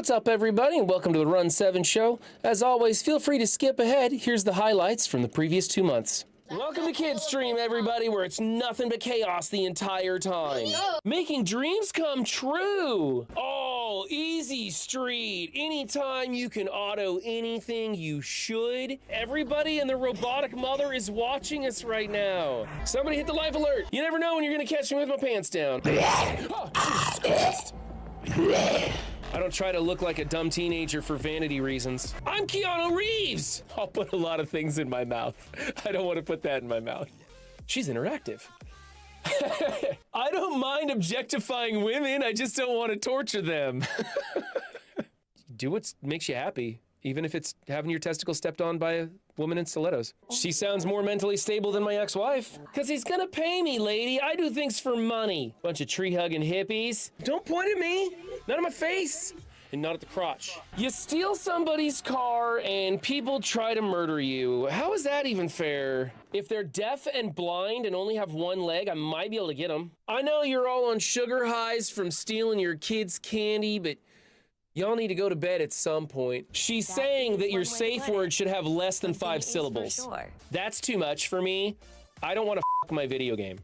What's up, everybody, and welcome to the Run 7 show. As always, feel free to skip ahead. Here's the highlights from the previous 2 months. Welcome to Kids Stream, everybody, where it's nothing but chaos the entire time. Making dreams come true. Oh, easy street. Anytime you can auto anything, you should. Everybody and their robotic mother is watching us right now. Somebody hit the live alert. You never know when you're gonna catch me with my pants down. Oh, Jesus Christ. I don't try to look like a dumb teenager for vanity reasons. I'm Keanu Reeves! I'll put a lot of things in my mouth. I don't want to put that in my mouth. She's interactive. I don't mind objectifying women, I just don't want to torture them. Do what makes you happy, even if it's having your testicles stepped on by a woman in stilettos. She sounds more mentally stable than my ex-wife. Cause he's gonna pay me, lady. I do things for money. Bunch of tree-hugging hippies. Don't point at me. Not at my face. And not at the crotch. You steal somebody's car and people try to murder you. How is that even fair? If they're deaf and blind and only have one leg, I might be able to get them. I know you're all on sugar highs from stealing your kids' candy, but y'all need to go to bed at some point. She's saying that your safe word should have less than 5 syllables. Sure. That's too much for me. I don't want to f my video game.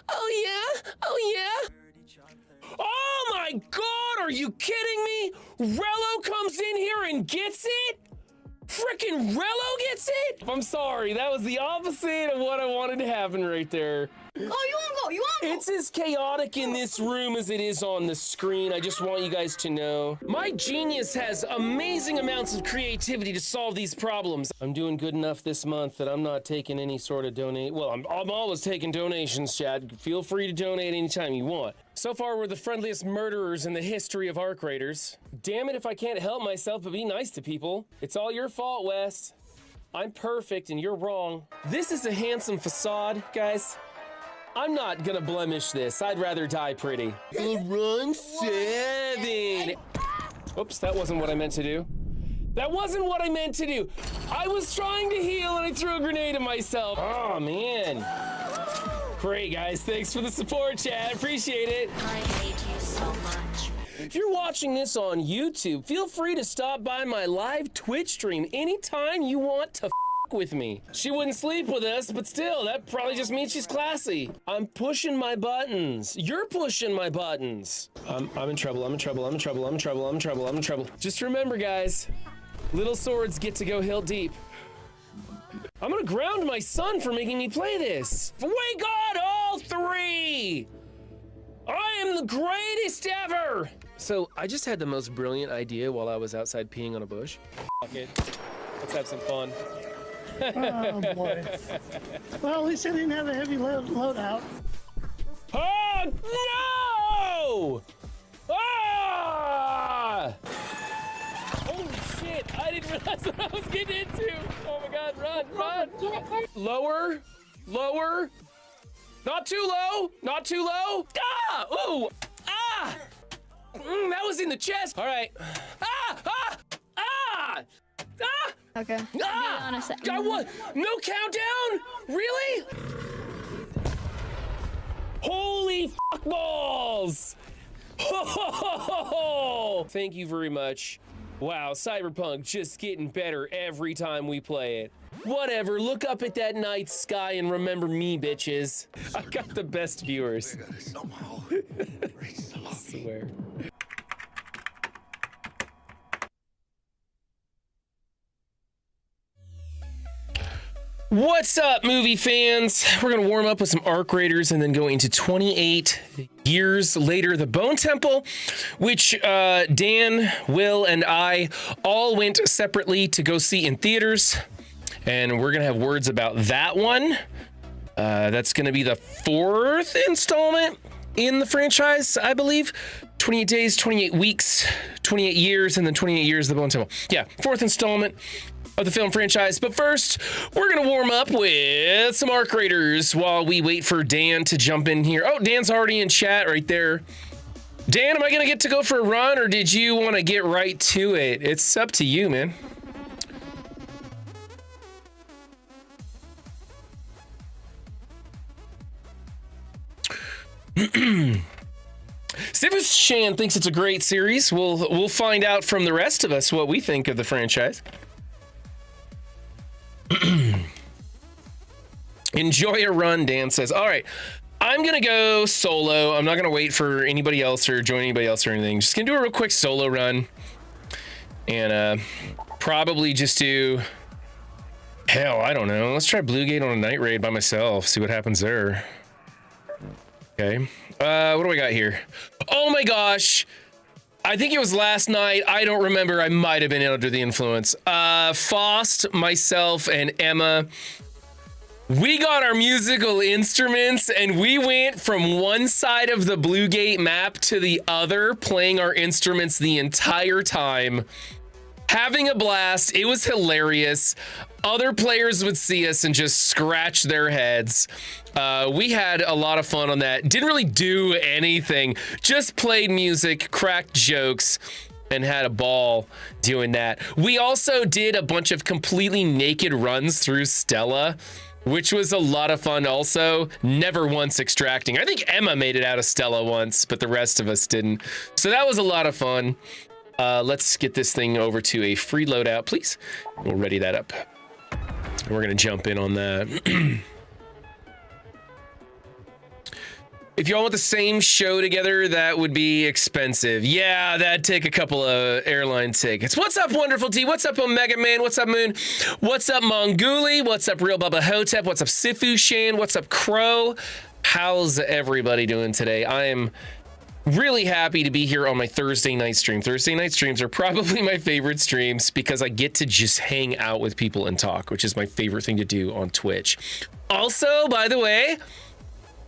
Oh yeah? Oh yeah? Oh my God, are you kidding me? Rello comes in here and gets it? Frickin' Rello gets it? I'm sorry, that was the opposite of what I wanted to happen right there. Oh, you wanna go? You wanna go? It's as chaotic in this room as it is on the screen. I just want you guys to know. My genius has amazing amounts of creativity to solve these problems. I'm doing good enough this month that I'm not taking any sort of donate. Well, I'm always taking donations, Chad. Feel free to donate anytime you want. So far, we're the friendliest murderers in the history of Arc Raiders. Damn it if I can't help myself but be nice to people. It's all your fault, West. I'm perfect and you're wrong. This is a handsome facade, guys. I'm not gonna blemish this. I'd rather die pretty. The Run 7. Oops, that wasn't what I meant to do. That wasn't what I meant to do. I was trying to heal and I threw a grenade at myself. Oh, man. Great, guys. Thanks for the support, Chad. Appreciate it. I hate you so much. If you're watching this on YouTube, feel free to stop by my live Twitch stream anytime you want to with me. She wouldn't sleep with us, but still, that probably just means she's classy. I'm pushing my buttons. You're pushing my buttons. I'm in trouble. I'm in trouble. I'm in trouble. I'm in trouble. I'm in trouble. I'm in trouble. Just remember, guys, little swords get to go hilt deep. I'm gonna ground my son for making me play this. We got all 3. I am the greatest ever. So I just had the most brilliant idea while I was outside peeing on a bush. Fuck it. Let's have some fun. Oh boy. Well, at least I didn't have a heavy load out. Oh no! Ah! Holy shit! I didn't realize what I was getting into. Oh my God! Run! Run! Lower! Lower! Not too low! Not too low! Ah! Ooh! Ah! That was in the chest. All right. Ah! Ah! Ah! Ah! Okay. Ah! On a sec. I want no countdown? Really? Holy fuck balls! Oh, thank you very much. Wow, Cyberpunk just getting better every time we play it. Whatever, look up at that night sky and remember me, bitches. I got the best viewers. I swear. What's up, movie fans? We're gonna warm up with some Arc Raiders and then go into 28 years later, the Bone Temple, which Dan, Will, and I all went separately to go see in theaters. And we're gonna have words about that one. That's gonna be the 4th installment in the franchise, I believe. 28 days, 28 weeks, 28 years, and then 28 years of the Bone Temple. Yeah, 4th installment of the film franchise. But first, we're gonna warm up with some Arc Raiders while we wait for Dan to jump in here. Oh, Dan's already in chat right there. Dan, am I gonna get to go for a run, or did you want to get right to it? It's up to you, man. Sifu Shan thinks it's a great series. We'll find out from the rest of us what we think of the franchise. Enjoy a run, Dan says. All right, I'm gonna go solo. I'm not gonna wait for anybody else or join anybody else or anything. Just gonna do a real quick solo run, and probably just do. Hell, I don't know. Let's try Blue Gate on a night raid by myself. See what happens there. Okay. What do we got here? Oh my gosh. I think it was last night. I don't remember. I might have been under the influence. Faust, myself, and Emma. We got our musical instruments and we went from one side of the Blue Gate map to the other, playing our instruments the entire time. Having a blast. It was hilarious. Other players would see us and just scratch their heads. We had a lot of fun on that. Didn't really do anything. Just played music, cracked jokes, and had a ball doing that. We also did a bunch of completely naked runs through Stella, which was a lot of fun also. Never once extracting. I think Emma made it out of Stella once, but the rest of us didn't. So that was a lot of fun. Let's get this thing over to a free loadout, please. We'll ready that up. We're gonna jump in on that. If y'all want the same show together, that would be expensive. Yeah, that'd take a couple of airline tickets. What's up, Wonderful T? What's up, Omega Man? What's up, Moon? What's up, Monguli? What's up, Real Bubba Hotep? What's up, Sifu Shan? What's up, Crow? How's everybody doing today? I am really happy to be here on my Thursday night stream. Thursday night streams are probably my favorite streams because I get to just hang out with people and talk, which is my favorite thing to do on Twitch. Also, by the way,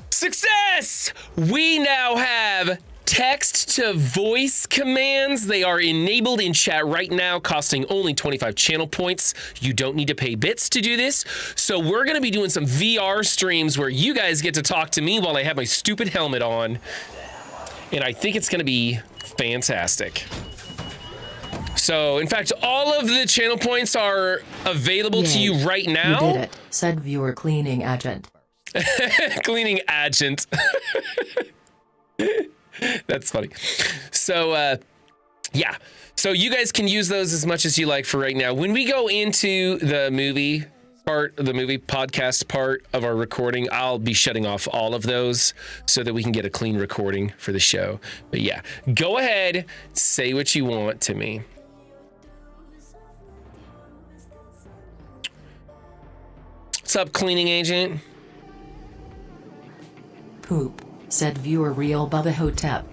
success! We now have text to voice commands. They are enabled in chat right now, costing only 25 channel points. You don't need to pay bits to do this. So we're going to be doing some VR streams where you guys get to talk to me while I have my stupid helmet on. And I think it's going to be fantastic. So, in fact, all of the channel points are available to you right now. You did it, said viewer cleaning agent. Cleaning agent. That's funny. So, yeah. So you guys can use those as much as you like for right now. When we go into the movie part, the movie podcast part of our recording, I'll be shutting off all of those so that we can get a clean recording for the show. But yeah, go ahead, say what you want to me. What's up, cleaning agent? Poop, said viewer Real Bubba Hotep.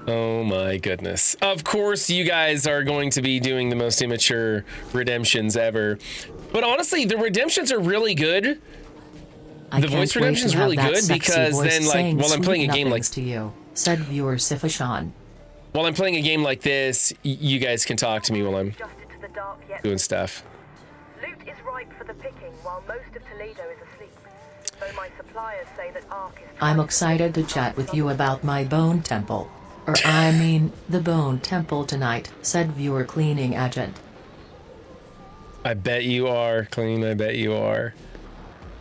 Oh my goodness. Of course you guys are going to be doing the most immature redemptions ever. But honestly, the redemptions are really good. The voice redemption is really good because then, like, while I'm playing a game like to you, said viewer Sifashan. While I'm playing a game like this, you guys can talk to me while I'm doing stuff. Loot is ripe for the picking while most of Toledo is asleep. Though my suppliers say that Ark is I'm excited to chat with you about my bone temple. Or I mean, the bone temple tonight, said viewer cleaning agent. I bet you are, Clean, I bet you are.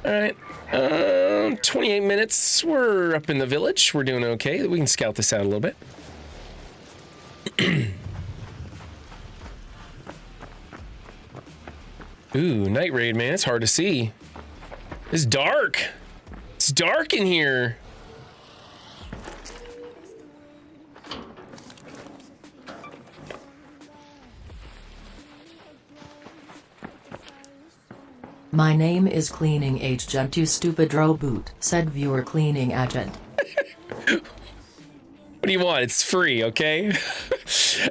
All right, 28 minutes, we're up in the village. We're doing okay. We can scout this out a little bit. Ooh, night raid, man, it's hard to see. It's dark. It's dark in here. My name is Cleaning Agent, you stupid robot, said viewer cleaning agent. What do you want? It's free, okay?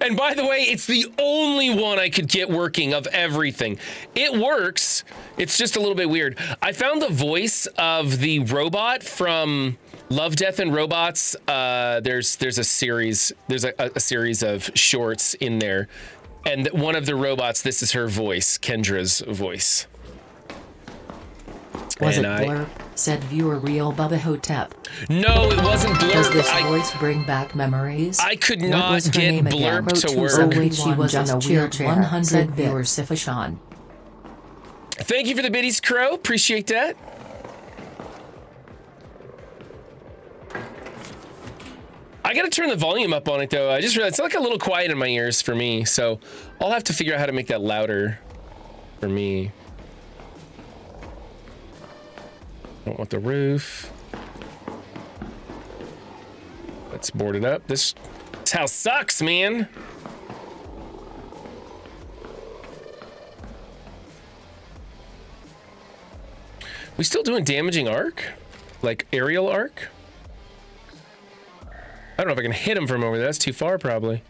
And by the way, it's the only one I could get working of everything. It works. It's just a little bit weird. I found the voice of the robot from Love, Death, and Robots. There's a series. There's a series of shorts in there, and one of the robots. This is her voice, Kendra's voice. Was it Blurp? Said viewer Real Bubba Hotep. No, it wasn't Blurp. Does this voice bring back memories? I could not get Blurp to work. Oh wait, she was in a wheelchair. 100 viewer Sifashan. Thank you for the biddies, Crow. Appreciate that. I gotta turn the volume up on it though. I just realized it's like a little quiet in my ears for me, so I'll have to figure out how to make that louder for me. Don't want the roof. Let's board it up. This house sucks, man. We still doing damaging arc? Like aerial arc? I don't know if I can hit him from over there. That's too far, probably.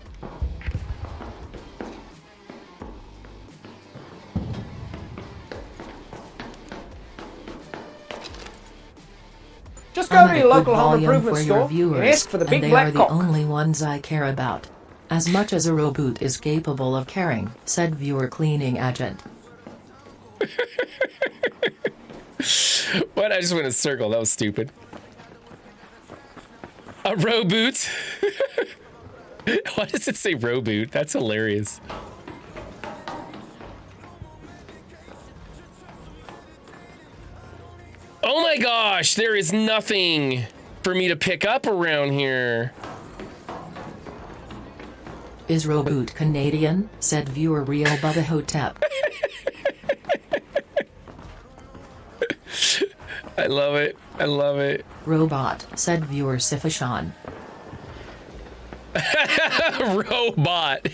Just go to your local home improvement store and ask for the big and they black are the cock. only ones I care about. As much as a reboot is capable of caring, said viewer cleaning agent. What? I just went in a circle. That was stupid. A reboot? Why does it say reboot? That's hilarious. Oh my gosh, there is nothing for me to pick up around here. Is reboot Canadian? Said viewer Real Bubba Hotep. I love it. I love it. Robot, said viewer Sifashan. Robot.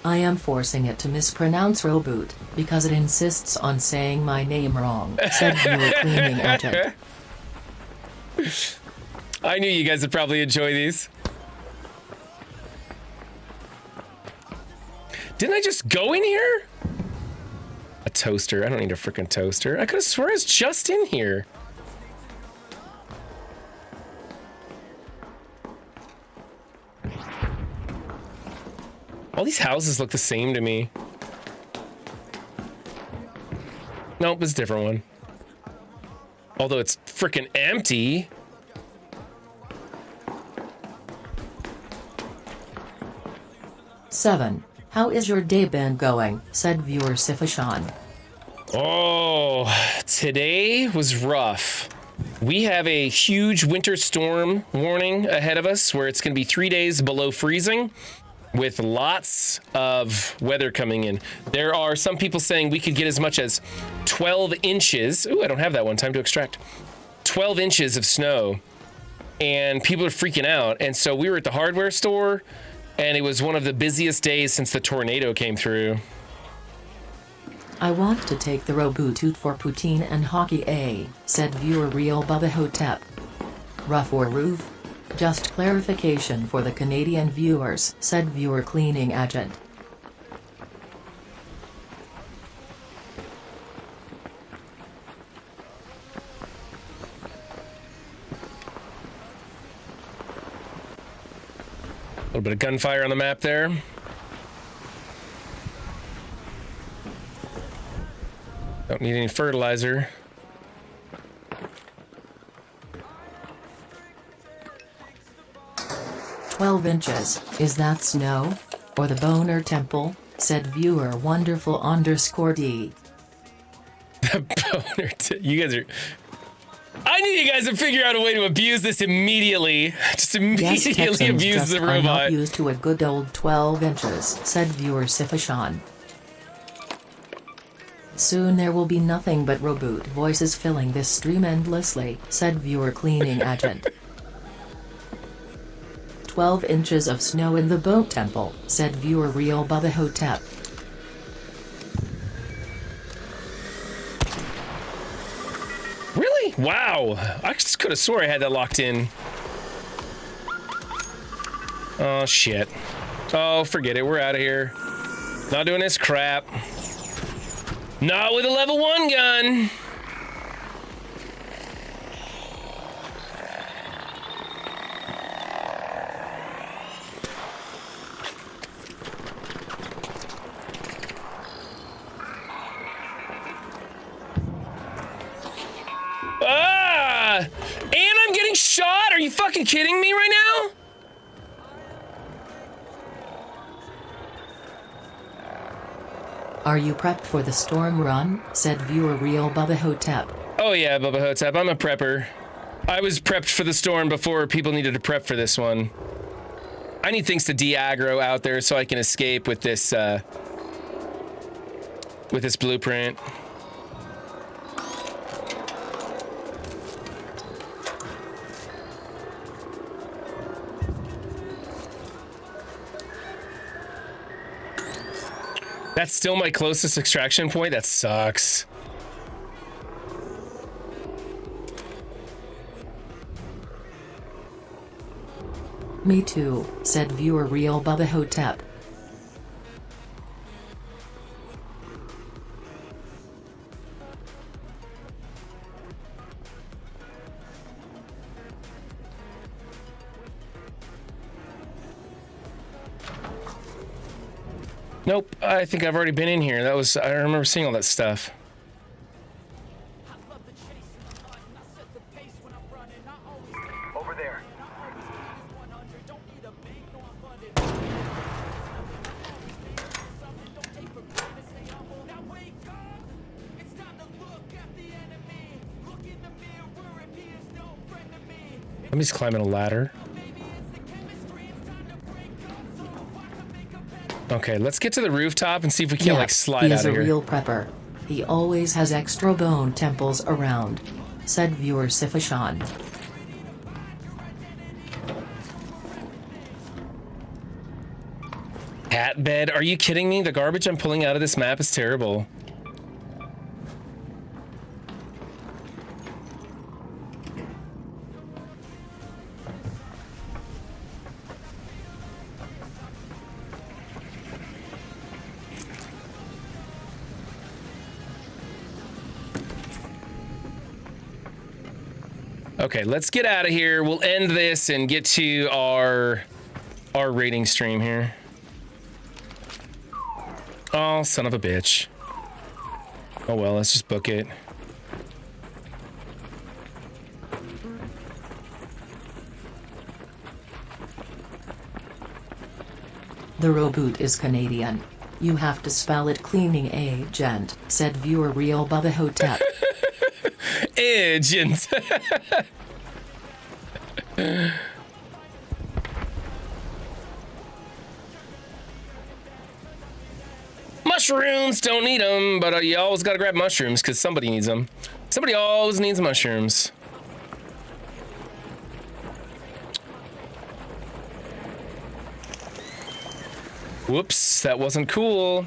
I am forcing it to mispronounce reboot, because it insists on saying my name wrong, said viewer cleaning agent. I knew you guys would probably enjoy these. Didn't I just go in here? A toaster. I don't need a freaking toaster. I could have sworn it's just in here. All these houses look the same to me. Nope, it's a different one. Although it's freaking empty. Seven. How is your day been going? Said viewer Sifashan. Oh, today was rough. We have a huge winter storm warning ahead of us where it's going to be 3 days below freezing with lots of weather coming in. There are some people saying we could get as much as 12 inches. Ooh, I don't have that one. Time to extract. 12 inches of snow. And people are freaking out. And so we were at the hardware store, and it was one of the busiest days since the tornado came through. I want to take the reboot for poutine and hockey A, said viewer Real Bubba Hotep. Rough or roof? Just clarification for the Canadian viewers, said viewer cleaning agent. A little bit of gunfire on the map there. Don't need any fertilizer. "12 inches, is that snow? Or the Boner Temple?" said viewer wonderful_D. The boner. You guys are. I need you guys to figure out a way to abuse this immediately. Just Yes, immediately Texans abuse just the are not robot. used to a good old 12 inches, said viewer Sifashan. Soon there will be nothing but reboot voices filling this stream endlessly, said viewer cleaning agent. 12 inches of snow in the Boat Temple, said viewer Real Bubba Hotep. Really? Wow. I just could have swore I had that locked in. Oh, shit. Oh, forget it. We're out of here. Not doing this crap. Not with a level 1 gun. Ah! And I'm getting shot? Are you fucking kidding me right now? Are you prepped for the storm run? Said viewer Real Bubba Hotep. Oh yeah, Bubba Hotep, I'm a prepper. I was prepped for the storm before people needed to prep for this one. I need things to de-aggro out there so I can escape with this blueprint. That's still my closest extraction point? That sucks. Me too, said viewer Real Bubba Hotep. Nope, I think I've already been in here. I remember seeing all that stuff. Over there. Somebody's climbing a ladder. Okay, let's get to the rooftop and see if we can't like slide out of here. He is a real prepper. He always has extra bone temples around, said viewer Sifashan. Hat bed? Are you kidding me? The garbage I'm pulling out of this map is terrible. Okay, let's get out of here. We'll end this and get to our rating stream here. Oh, son of a bitch. Oh well, let's just book it. The reboot is Canadian. You have to spell it cleaning agent, said viewer Real Bubba Hotep. Agent. Mushrooms, don't need them, but you always gotta grab mushrooms because somebody needs them. Somebody always needs mushrooms. Whoops, that wasn't cool.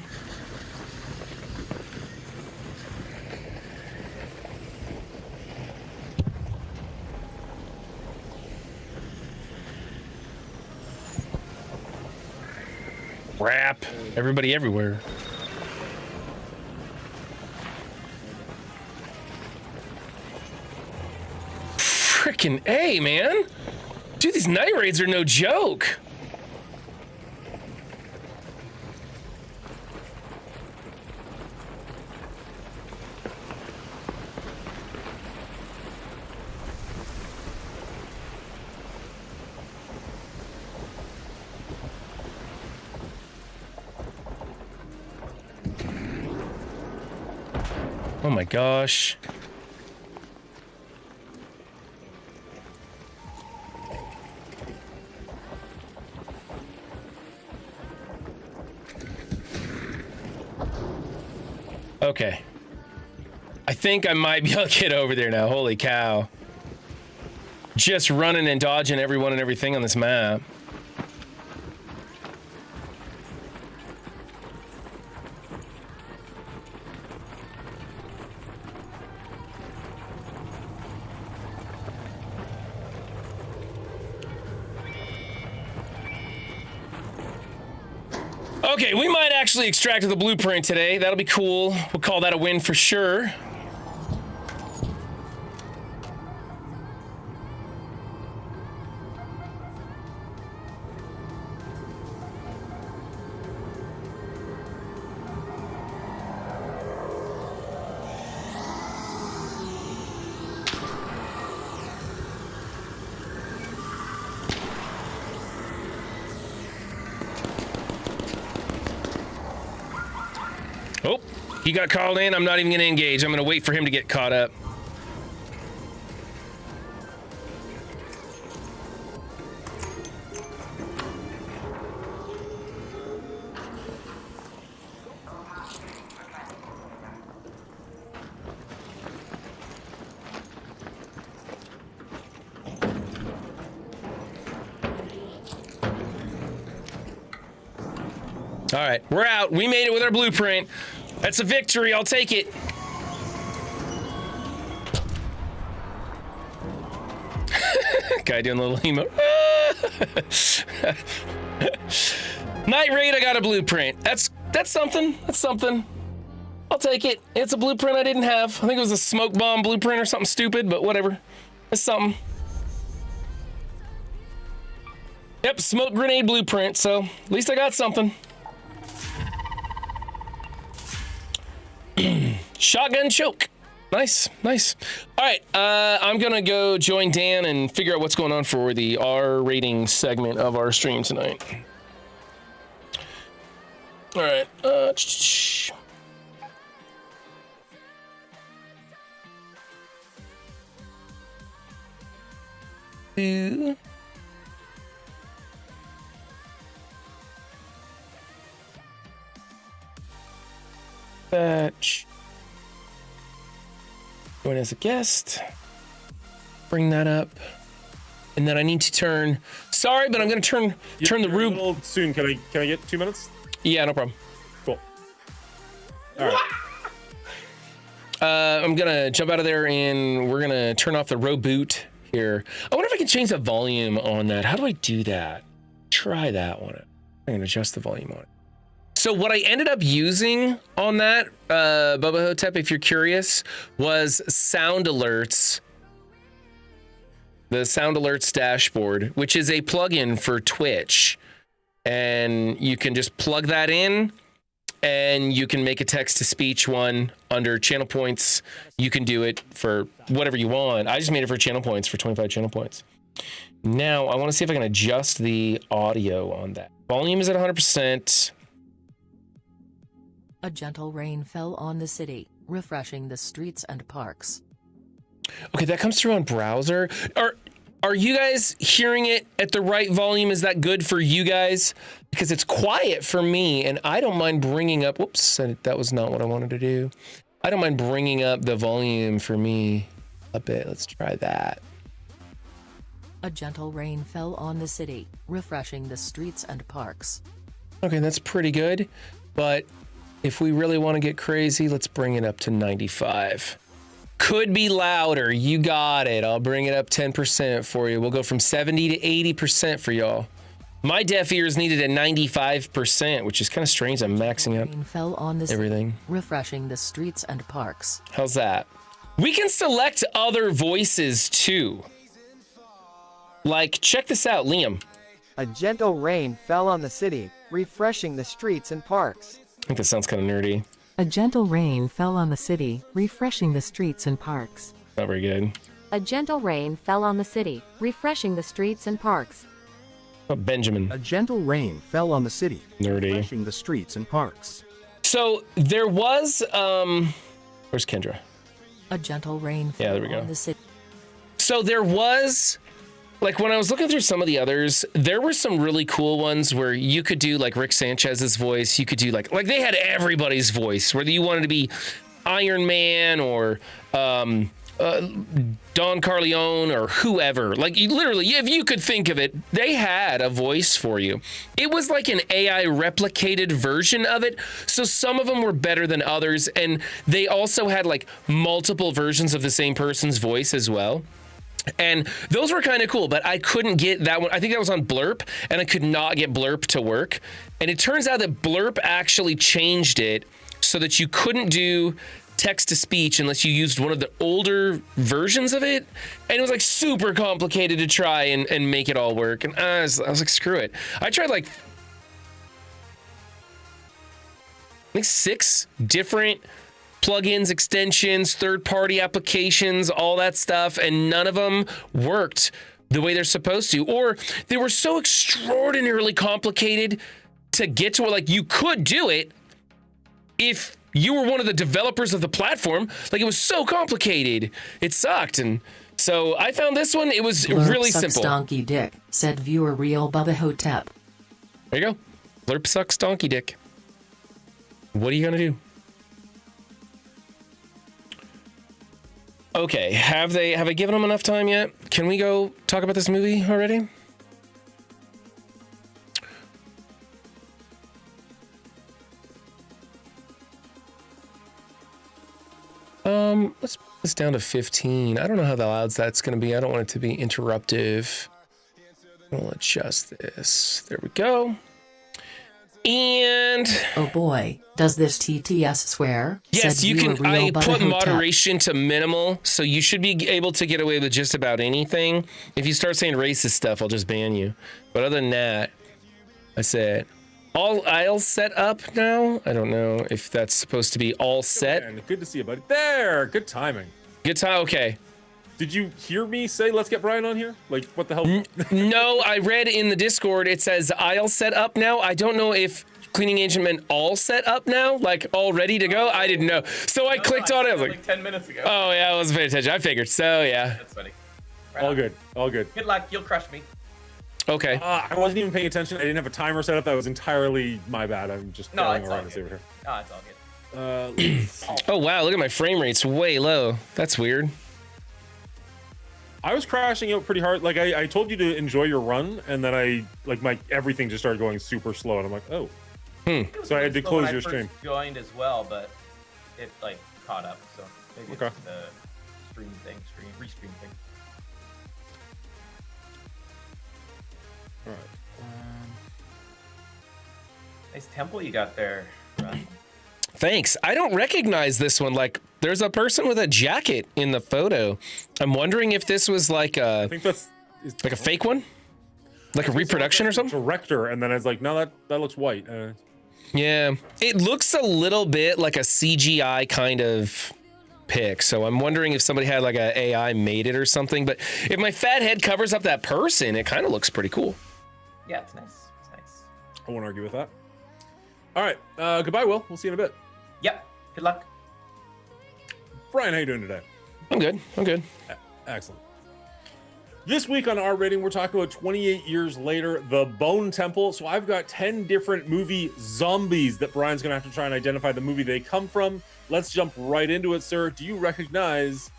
Crap. Everybody everywhere. Frickin' A, man. Dude, these night raids are no joke. Oh my gosh. Okay. I think I might be able to get over there now. Holy cow. Just running and dodging everyone and everything on this map. Okay, we might actually extract the blueprint today. That'll be cool. We'll call that a win for sure. Oh, he got called in. I'm not even going to engage. I'm going to wait for him to get caught up. All right, we're out. We made it with our blueprint. That's a victory. I'll take it. Guy doing a little emo. Night raid, I got a blueprint. That's something. That's something. I'll take it. It's a blueprint I didn't have. I think it was a smoke bomb blueprint or something stupid, but whatever. It's something. Yep, smoke grenade blueprint, so at least I got something. Shotgun choke. Nice, nice. All right, I'm gonna go join Dan and figure out what's going on for the R rating segment of our stream tonight. All right. Batch. Join as a guest. Bring that up. And then I need to turn. Sorry, but I'm going to turn the room. A little soon. Can I get 2 minutes? Yeah, no problem. Cool. All right. I'm going to jump out of there and we're going to turn off the reboot here. I wonder if I can change the volume on that. How do I do that? Try that one. I'm going to adjust the volume on it. So what I ended up using on that, Bubba Hotep, if you're curious, was Sound Alerts. The Sound Alerts dashboard, which is a plugin for Twitch. And you can just plug that in and you can make a text-to-speech one under channel points. You can do it for whatever you want. I just made it for channel points, for 25 channel points. Now, I want to see if I can adjust the audio on that. Volume is at 100%. A gentle rain fell on the city, refreshing the streets and parks. Okay, that comes through on browser. Are you guys hearing it at the right volume? Is that good for you guys? Because it's quiet for me, and I don't mind bringing up... Whoops, that was not what I wanted to do. I don't mind bringing up the volume for me a bit. Let's try that. A gentle rain fell on the city, refreshing the streets and parks. Okay, that's pretty good, but if we really want to get crazy, let's bring it up to 95. Could be louder. You got it. I'll bring it up 10% for you. We'll go from 70 to 80% for y'all. My deaf ears needed at 95%, which is kind of strange. I'm maxing up rain fell on the everything. City, refreshing the streets and parks. How's that? We can select other voices too. Like, check this out, Liam. A gentle rain fell on the city, refreshing the streets and parks. I think that sounds kind of nerdy. A gentle rain fell on the city, refreshing the streets and parks. Not very good. A gentle rain fell on the city, refreshing the streets and parks. Oh, Benjamin. A gentle rain fell on the city, nerdy, refreshing the streets and parks. So there was, where's Kendra? A gentle rain fell there we go. on the city. So there was, like, when I was looking through some of the others, there were some really cool ones where you could do like Rick Sanchez's voice. You could do like they had everybody's voice, whether you wanted to be Iron Man or Don Corleone or whoever. Like, you literally, if you could think of it, they had a voice for you. It was like an AI replicated version of it. So some of them were better than others. And they also had like multiple versions of the same person's voice as well. And those were kind of cool, but I couldn't get that one. I think that was on Blurp, and I could not get Blurp to work. And it turns out that Blurp actually changed it so that you couldn't do text-to-speech unless you used one of the older versions of it. And it was like super complicated to try and make it all work. And I was like, screw it. I tried like, I think 6 different plugins, extensions, third-party applications, all that stuff, and none of them worked the way they're supposed to, or they were so extraordinarily complicated to get to where, like, you could do it if you were one of the developers of the platform. Like, it was so complicated, it sucked. And so I found this one, it was Blurp really sucks simple. Donkey dick, said viewer Real Bubba Hotep. There you go. Blurp sucks donkey dick. What are you gonna do? Okay, have I given them enough time yet? Can we go talk about this movie already? let's put this down to 15. I don't know how loud that's going to be. I don't want it to be interruptive. We'll adjust this. There we go. And oh boy, does this TTS swear? yes, Said you viewer can. Real I Bubba put Hotep. moderation to minimal, so you should be able to get away with just about anything. If you start saying racist stuff, I'll just ban you. But other than that, I said all aisles set up now. I don't know if that's supposed to be all set. And good to see you, buddy. There, good timing. Good time. Okay. Did you hear me say let's get Brian on here? Like, what the hell? No, I read in the Discord it says aisle set up now. I don't know if cleaning agent meant all set up now, like all ready to go. I didn't know, so I clicked on it. I was like 10 minutes ago. oh yeah, I wasn't paying attention. I figured. So yeah. That's funny. All good, all good. Good luck. You'll crush me. Okay. I wasn't even paying attention. I didn't have a timer set up. That was entirely my bad. I'm just failing it's all around to see good. over It's all good. here. Oh wow, look at my frame rate's way low. That's weird. I was crashing out pretty hard. Like I told you to enjoy your run, and then my everything just started going super slow, and I'm like, oh. So I had to close your stream. I joined as well, but it like caught up. So maybe Okay. it's the stream thing, restream thing. All right. Nice temple you got there, Russ. Thanks. I don't recognize this one. Like, there's a person with a jacket in the photo. I'm wondering if this was like I think that's like a fake one, like a reproduction or something. Director, and then I was like, no, that looks white. Yeah, it looks a little bit like a CGI kind of pic. So I'm wondering if somebody had like a AI made it or something. But if my fat head covers up that person, it kind of looks pretty cool. Yeah, it's nice. It's nice. I won't argue with that. All right. Goodbye, Will. We'll see you in a bit. Yep. Good luck. Brian, how you doing today? I'm good. I'm good. Excellent. This week on our rating, we're talking about 28 years later, The Bone Temple. So I've got 10 different movie zombies that Brian's going to have to try and identify the movie they come from. Let's jump right into it, sir. Do you recognize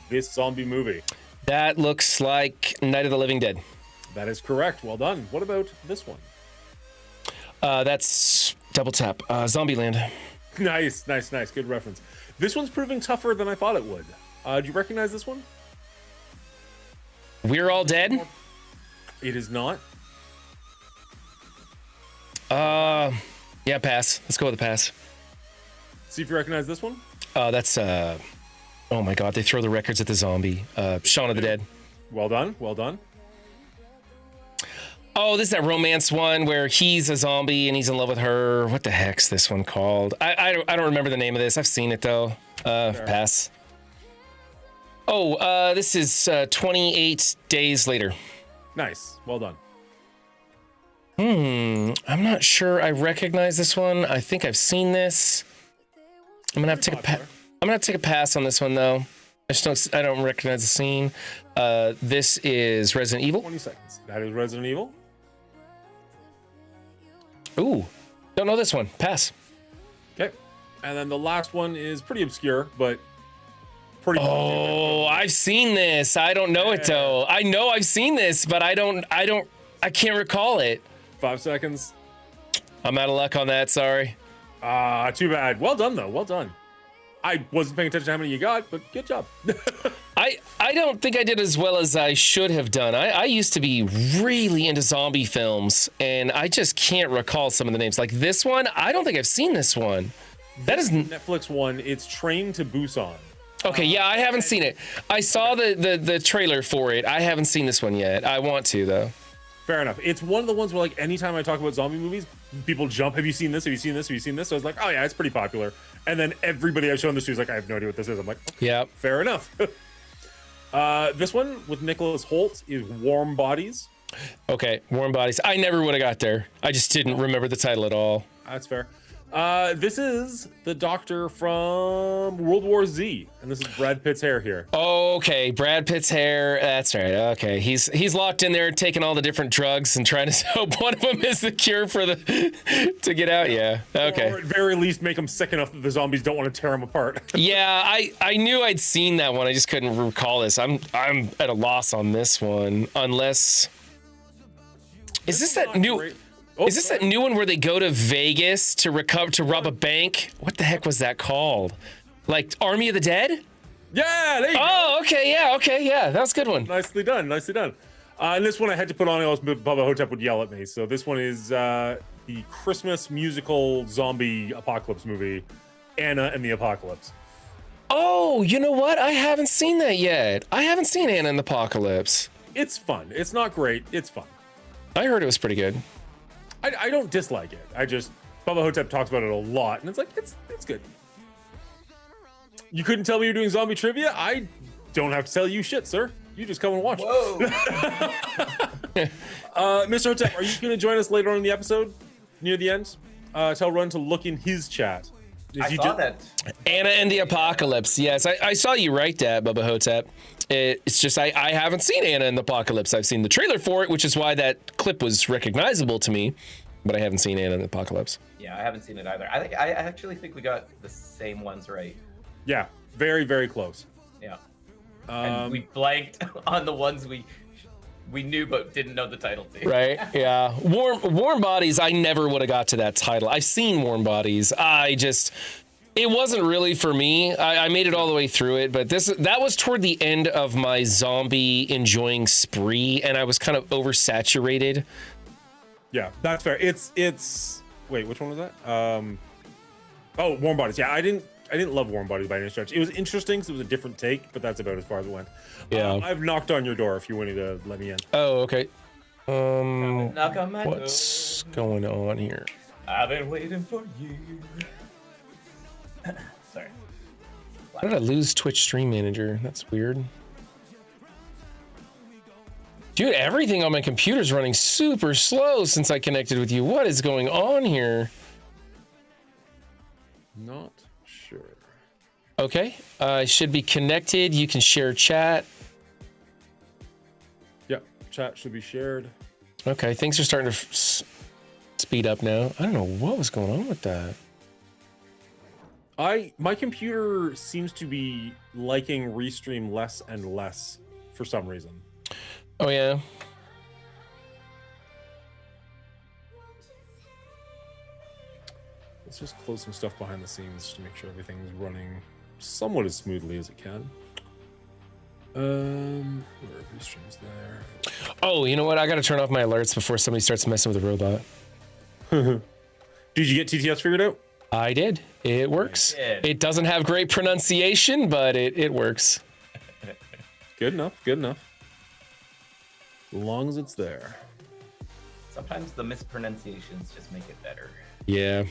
this zombie movie? That looks like Night of the Living Dead. That is correct. Well done. What about this one? That's double tap. Zombieland. Nice, nice, nice. Good reference. This one's proving tougher than I thought it would. Do you recognize this one? We're All Dead? It is not. Yeah, pass. Let's go with the pass. See if you recognize this one. That's oh my god, they throw the records at the zombie. Shaun of the Dead. Well done, well done. Oh, this is that romance one where he's a zombie and he's in love with her. What the heck's this one called? I don't remember the name of this. I've seen it though. Pass. Oh, this is 28 Days Later. Nice. Well done. I'm not sure I recognize this one. I think I've seen this. I'm gonna have to take a pass on this one though. I don't recognize the scene. This is Resident Evil. 20 seconds. That is Resident Evil. Ooh, don't know this one. Pass. Okay. And then the last one is pretty obscure, but pretty. Oh, I've seen this. I don't know it though. I know I've seen this, but I can't recall it. 5 seconds. I'm out of luck on that. Sorry. Too bad. Well done though. Well done. I wasn't paying attention to how many you got, but good job. I don't think I did as well as I should have done. I used to be really into zombie films, and I just can't recall some of the names. Like this one, I don't think I've seen this one. That is Netflix one. It's Train to Busan. Okay, yeah, I haven't seen it. I saw the trailer for it. I haven't seen this one yet. I want to though. Fair enough. It's one of the ones where like anytime I talk about zombie movies, people jump. Have you seen this? Have you seen this? Have you seen this? So I was like, oh yeah, it's pretty popular. And then everybody I've shown this to is like, I have no idea what this is. I'm like, okay, yeah, fair enough. This one with Nicholas Hoult is Warm Bodies. Okay, Warm Bodies. I never would have got there. I just didn't remember the title at all. That's fair. This is the doctor from World War Z, and this is Brad Pitt's hair here. Okay, Brad Pitt's hair. That's right. Okay, he's locked in there, taking all the different drugs and trying to hope one of them is the cure for to get out. Yeah. Okay. Or at very least make him sick enough that the zombies don't want to tear him apart. Yeah, I knew I'd seen that one. I just couldn't recall this. I'm at a loss on this one. Unless is this that new? Great. Oh, is this that new one where they go to Vegas to rob a bank? What the heck was that called? Like Army of the Dead? Yeah, there you go. Oh, okay, yeah. That's a good one. Nicely done. And this one I had to put on, else Bubba Hotep would yell at me. So this one is the Christmas musical zombie apocalypse movie, Anna and the Apocalypse. Oh, you know what? I haven't seen that yet. I haven't seen Anna and the Apocalypse. It's fun. It's not great. It's fun. I heard it was pretty good. I don't dislike it. Bubba Hotep talks about it a lot, and it's like, it's good. You couldn't tell me you're doing zombie trivia? I don't have to tell you shit, sir. You just come and watch. Whoa. Mr. Hotep, are you going to join us later on in the episode, near the end? Tell Run to look in his chat. I saw that. Anna and the Apocalypse. Yes, I saw you write that, Bubba Hotep. It's just I haven't seen Anna and the Apocalypse. I've seen the trailer for it, which is why that clip was recognizable to me, but I haven't seen Anna and the Apocalypse. Yeah, I haven't seen it either. I actually think we got the same ones right. Yeah, very, very close. Yeah. And we blanked on the ones we knew but didn't know the title to. Right? Yeah. Warm Bodies, I never would have got to that title. I've seen Warm Bodies. It wasn't really for me. I made it all the way through it, but that was toward the end of my zombie enjoying spree, and I was kind of oversaturated. Yeah, that's fair. Wait, which one was that? Oh, Warm Bodies. Yeah, I didn't love Warm Bodies by any stretch. It was interesting because it was a different take, but that's about as far as it went. Yeah. I've knocked on your door if you wanted to let me in. Oh, okay. Knock on my what's going on here? I've been waiting for you. Sorry. How did I lose Twitch Stream Manager? That's weird. Dude, everything on my computer's running super slow since I connected with you. What is going on here? Not sure. Okay, I should be connected. You can share chat. Yep, chat should be shared. Okay, things are starting to speed up now. I don't know what was going on with that. My computer seems to be liking Restream less and less for some reason. Oh yeah. Let's just close some stuff behind the scenes to make sure everything's running somewhat as smoothly as it can. Where are Restream's there? Oh, you know what? I gotta turn off my alerts before somebody starts messing with the robot. Did you get TTS figured out? I did. It works. It doesn't have great pronunciation, but it works. Good enough. Good enough. As long as it's there. Sometimes the mispronunciations just make it better. Yeah.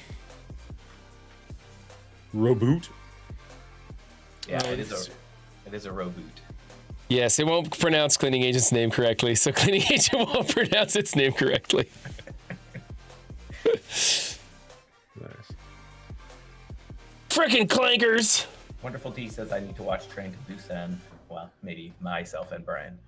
Reboot. Yeah, it is a reboot. Yes, it won't pronounce Cleaning Agent's name correctly, so Cleaning Agent won't pronounce its name correctly. Nice. Frickin' clankers! Wonderful D says I need to watch Train to Busan. Well, maybe myself and Brian.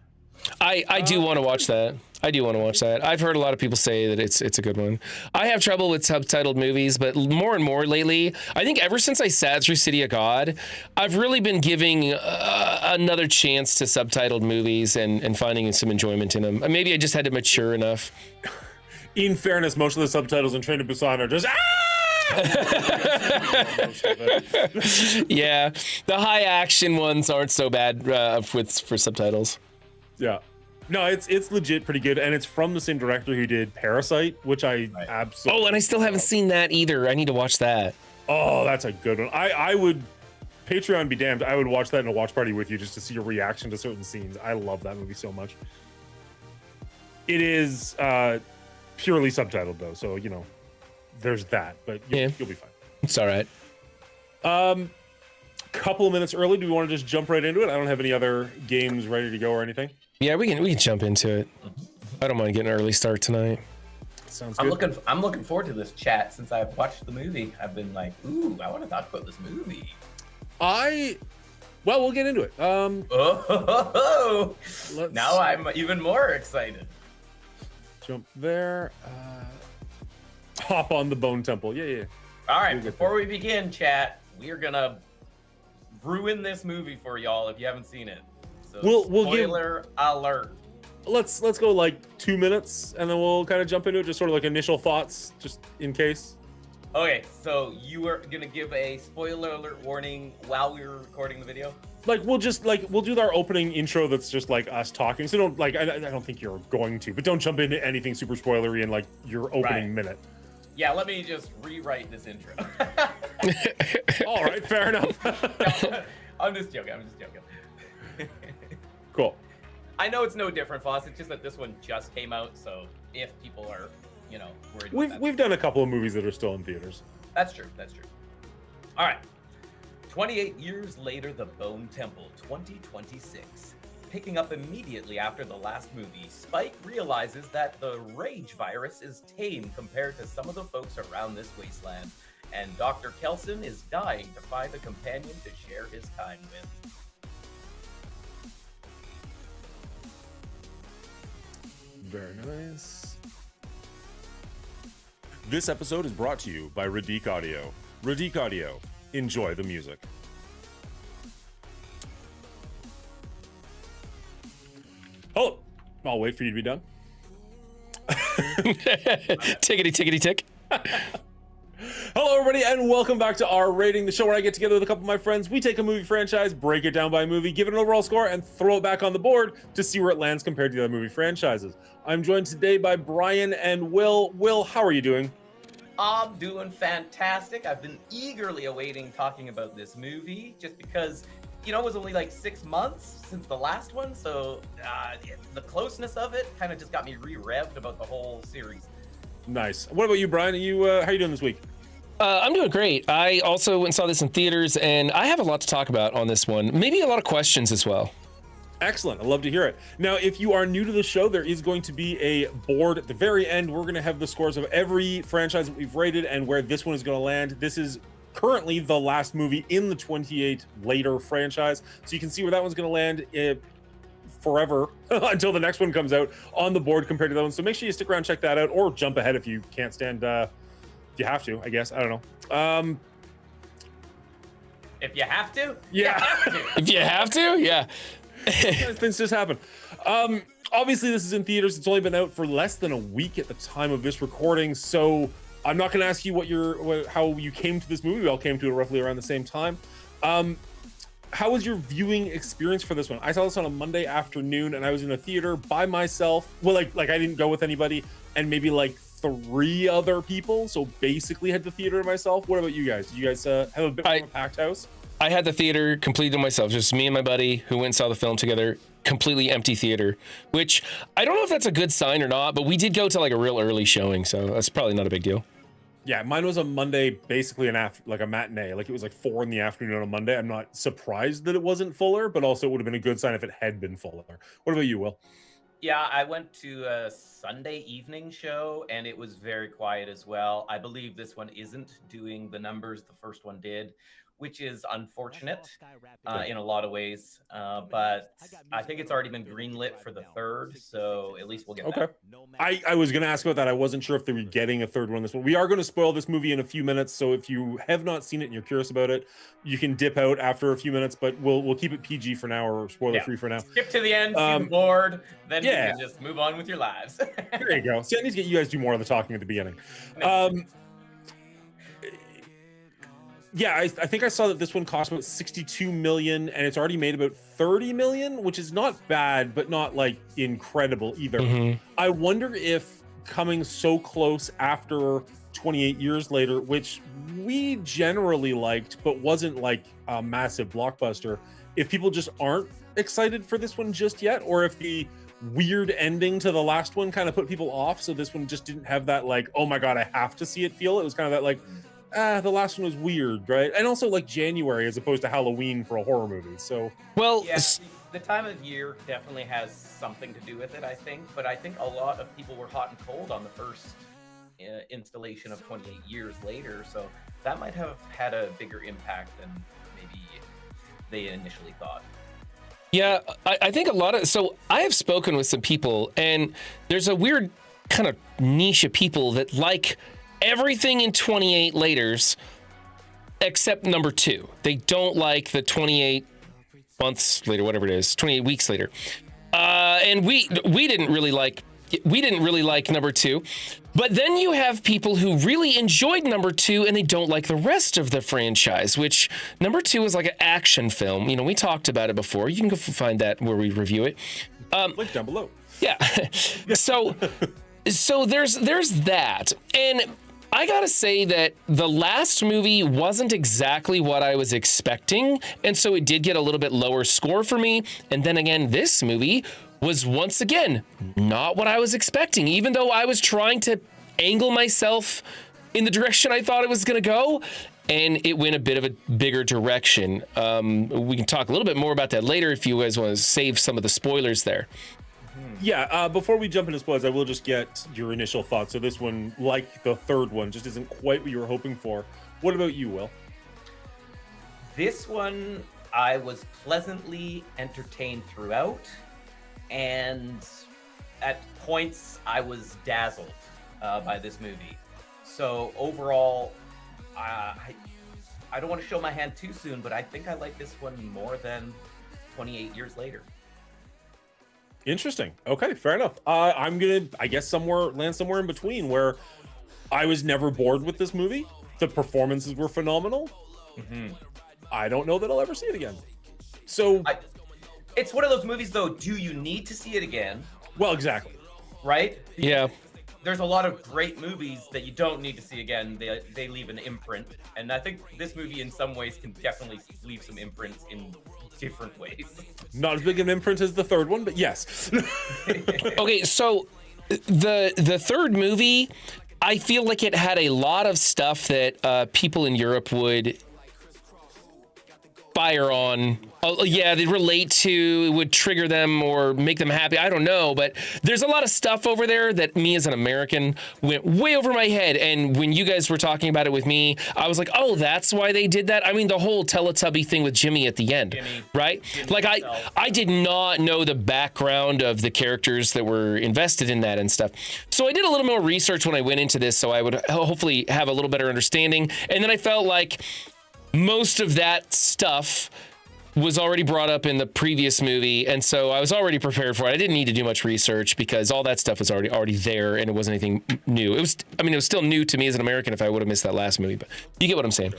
I do want to watch that. I do want to watch that. I've heard a lot of people say that it's a good one. I have trouble with subtitled movies, but more and more lately, I think ever since I sat through City of God, I've really been giving another chance to subtitled movies and finding some enjoyment in them. Maybe I just had to mature enough. In fairness, most of the subtitles in Train to Busan are just Yeah, the high action ones aren't so bad for subtitles. Yeah. No, it's legit pretty good, and it's from the same director who did Parasite, which I absolutely. Oh, and I still haven't seen that either. I need to watch that. Oh, that's a good one. I would, Patreon be damned, I would watch that in a watch party with you just to see your reaction to certain scenes. I love that movie so much. It is purely subtitled though, so you know, there's that. But you'll be fine. It's all right. Couple of minutes early. Do we want to just jump right into it? I don't have any other games ready to go or anything. Yeah, we can jump into it. I don't mind getting an early start tonight. Sounds good. I'm looking forward to this chat since I've watched the movie. I've been like, ooh, I want to talk about this movie. Well, we'll get into it. Now I'm even more excited. Jump there. Hop on the Bone Temple. Yeah. All right, before we begin, chat, we're gonna ruin this movie for y'all if you haven't seen it. So we'll give spoiler alert. Let's go like 2 minutes, and then we'll kind of jump into it, just sort of like initial thoughts, just in case. Okay, so you were gonna give a spoiler alert warning while we were recording the video? Like we'll do our opening intro that's just like us talking. So don't like I don't think you're going to, but don't jump into anything super spoilery in like your opening minute. Yeah, let me just rewrite this intro. All right, fair enough. I'm just joking. Cool. I know it's no different, Foss. It's just that this one just came out, so if people are, worried. We've done a couple of movies that are still in theaters. That's true. All right. 28 years later, The Bone Temple, 2026. Picking up immediately after the last movie, Spike realizes that the rage virus is tame compared to some of the folks around this wasteland, and Dr. Kelson is dying to find a companion to share his time with. Very nice. This episode is brought to you by Radik Audio. Radik Audio. Enjoy the music. Oh, I'll wait for you to be done. Tickety tick. Hello, everybody, and welcome back to our rating, the show where I get together with a couple of my friends. We take a movie franchise, break it down by movie, give it an overall score, and throw it back on the board to see where it lands compared to the other movie franchises. I'm joined today by Brian and Will. Will, how are you doing? I'm doing fantastic. I've been eagerly awaiting talking about this movie just because, it was only like 6 months since the last one. So the closeness of it kind of just got me re-revved about the whole series. Nice. What about you, Brian? How are you doing this week? I'm doing great. I also went and saw this in theaters, and I have a lot to talk about on this one. Maybe a lot of questions as well. Excellent. I'd love to hear it. Now, if you are new to the show, there is going to be a board at the very end. We're going to have the scores of every franchise that we've rated and where this one is going to land. This is currently the last movie in the 28 later franchise. So you can see where that one's going to land forever until the next one comes out on the board compared to that one. So make sure you stick around, check that out, or jump ahead if you can't stand, if you have to, I guess. I don't know. If you have to? Yeah. If you have to? Yeah. Things just happen. Obviously, this is in theaters. It's only been out for less than a week at the time of this recording, so I'm not going to ask you how you came to this movie. We all came to it roughly around the same time. How was your viewing experience for this one? I saw this on a Monday afternoon, and I was in a theater by myself. Well, like I didn't go with anybody, and maybe like 3 other people. So basically, had the theater to myself. What about you guys? Did you guys have a bit more of a packed house? I had the theater completely to myself, just me and my buddy who went and saw the film together, completely empty theater, which I don't know if that's a good sign or not, but we did go to like a real early showing, so that's probably not a big deal. Yeah, mine was a Monday, basically like a matinee. Like it was like 4 p.m. on a Monday. I'm not surprised that it wasn't fuller, but also it would have been a good sign if it had been fuller. What about you, Will? Yeah, I went to a Sunday evening show, and it was very quiet as well. I believe this one isn't doing the numbers the first one did, which is unfortunate in a lot of ways. But I think it's already been greenlit for the 3rd, so at least we'll get that. I was going to ask about that. I wasn't sure if they were getting a 3rd one on this one. We are going to spoil this movie in a few minutes, so if you have not seen it and you're curious about it, you can dip out after a few minutes, but we'll keep it PG for now, or spoiler-free for now. Skip to the end, see the board, then you can just move on with your lives. There you go. See, I need to get you guys to do more of the talking at the beginning. Yeah, I think I saw that this one cost about 62 million, and it's already made about 30 million, which is not bad, but not like incredible either. Mm-hmm. I wonder if coming so close after 28 years later, which we generally liked, but wasn't like a massive blockbuster, if people just aren't excited for this one just yet, or if the weird ending to the last one kind of put people off, so this one just didn't have that like, oh my god, I have to see it feel. It was kind of that like, the last one was weird, right? And also like January as opposed to Halloween for a horror movie. So, well, yeah, the time of year definitely has something to do with it, I think. But I think a lot of people were hot and cold on the first installation of 28 years later. So that might have had a bigger impact than maybe they initially thought. Yeah, I think so I have spoken with some people, and there's a weird kind of niche of people that like everything in 28 laters except number 2. They don't like the 28 months later, whatever it is, 28 weeks later. And we didn't really like we didn't really like number 2. But then you have people who really enjoyed number 2 and they don't like the rest of the franchise, which number 2 is like an action film. You know, we talked about it before. You can go find that where we review it. Link down below. Yeah. So there's that. And I gotta say that the last movie wasn't exactly what I was expecting, and so it did get a little bit lower score for me. And then again, this movie was once again not what I was expecting, even though I was trying to angle myself in the direction I thought it was gonna go, and it went a bit of a bigger direction. We can talk a little bit more about that later if you guys want to save some of the spoilers there. Yeah, before we jump into spoilers, I will just get your initial thoughts. So this one, like the third one, just isn't quite what you were hoping for. What about you, Will? This one, I was pleasantly entertained throughout, and at points, I was dazzled by this movie. So overall, I don't want to show my hand too soon, but I think I like this one more than 28 Years Later. Interesting. Okay, fair enough. I'm gonna, I guess, land somewhere in between, where I was never bored with this movie. The performances were phenomenal. I don't know that I'll ever see it again. So it's one of those movies, though. Do you need to see it again? Well, exactly. Right? Because yeah. There's a lot of great movies that you don't need to see again. They leave an imprint, and I think this movie, in some ways, can definitely leave some imprints in different ways. Not as big an imprint as the third one, but yes. Okay, so the third movie, I feel like it had a lot of stuff that people in Europe would fire on. Oh, yeah, they relate to, it would trigger them or make them happy. I don't know, but there's a lot of stuff over there that me as an American went way over my head. And when you guys were talking about it with me, I was like, oh, that's why they did that. I mean, the whole Teletubby thing with Jimmy at the end, right? Like I did not know the background of the characters that were invested in that and stuff. So I did a little more research when I went into this, so I would hopefully have a little better understanding. And then I felt like most of that stuff was already brought up in the previous movie, and so I was already prepared for it. I didn't need to do much research because all that stuff was already there, and it wasn't anything new. It was still new to me as an American if I would have missed that last movie, but you get what I'm saying.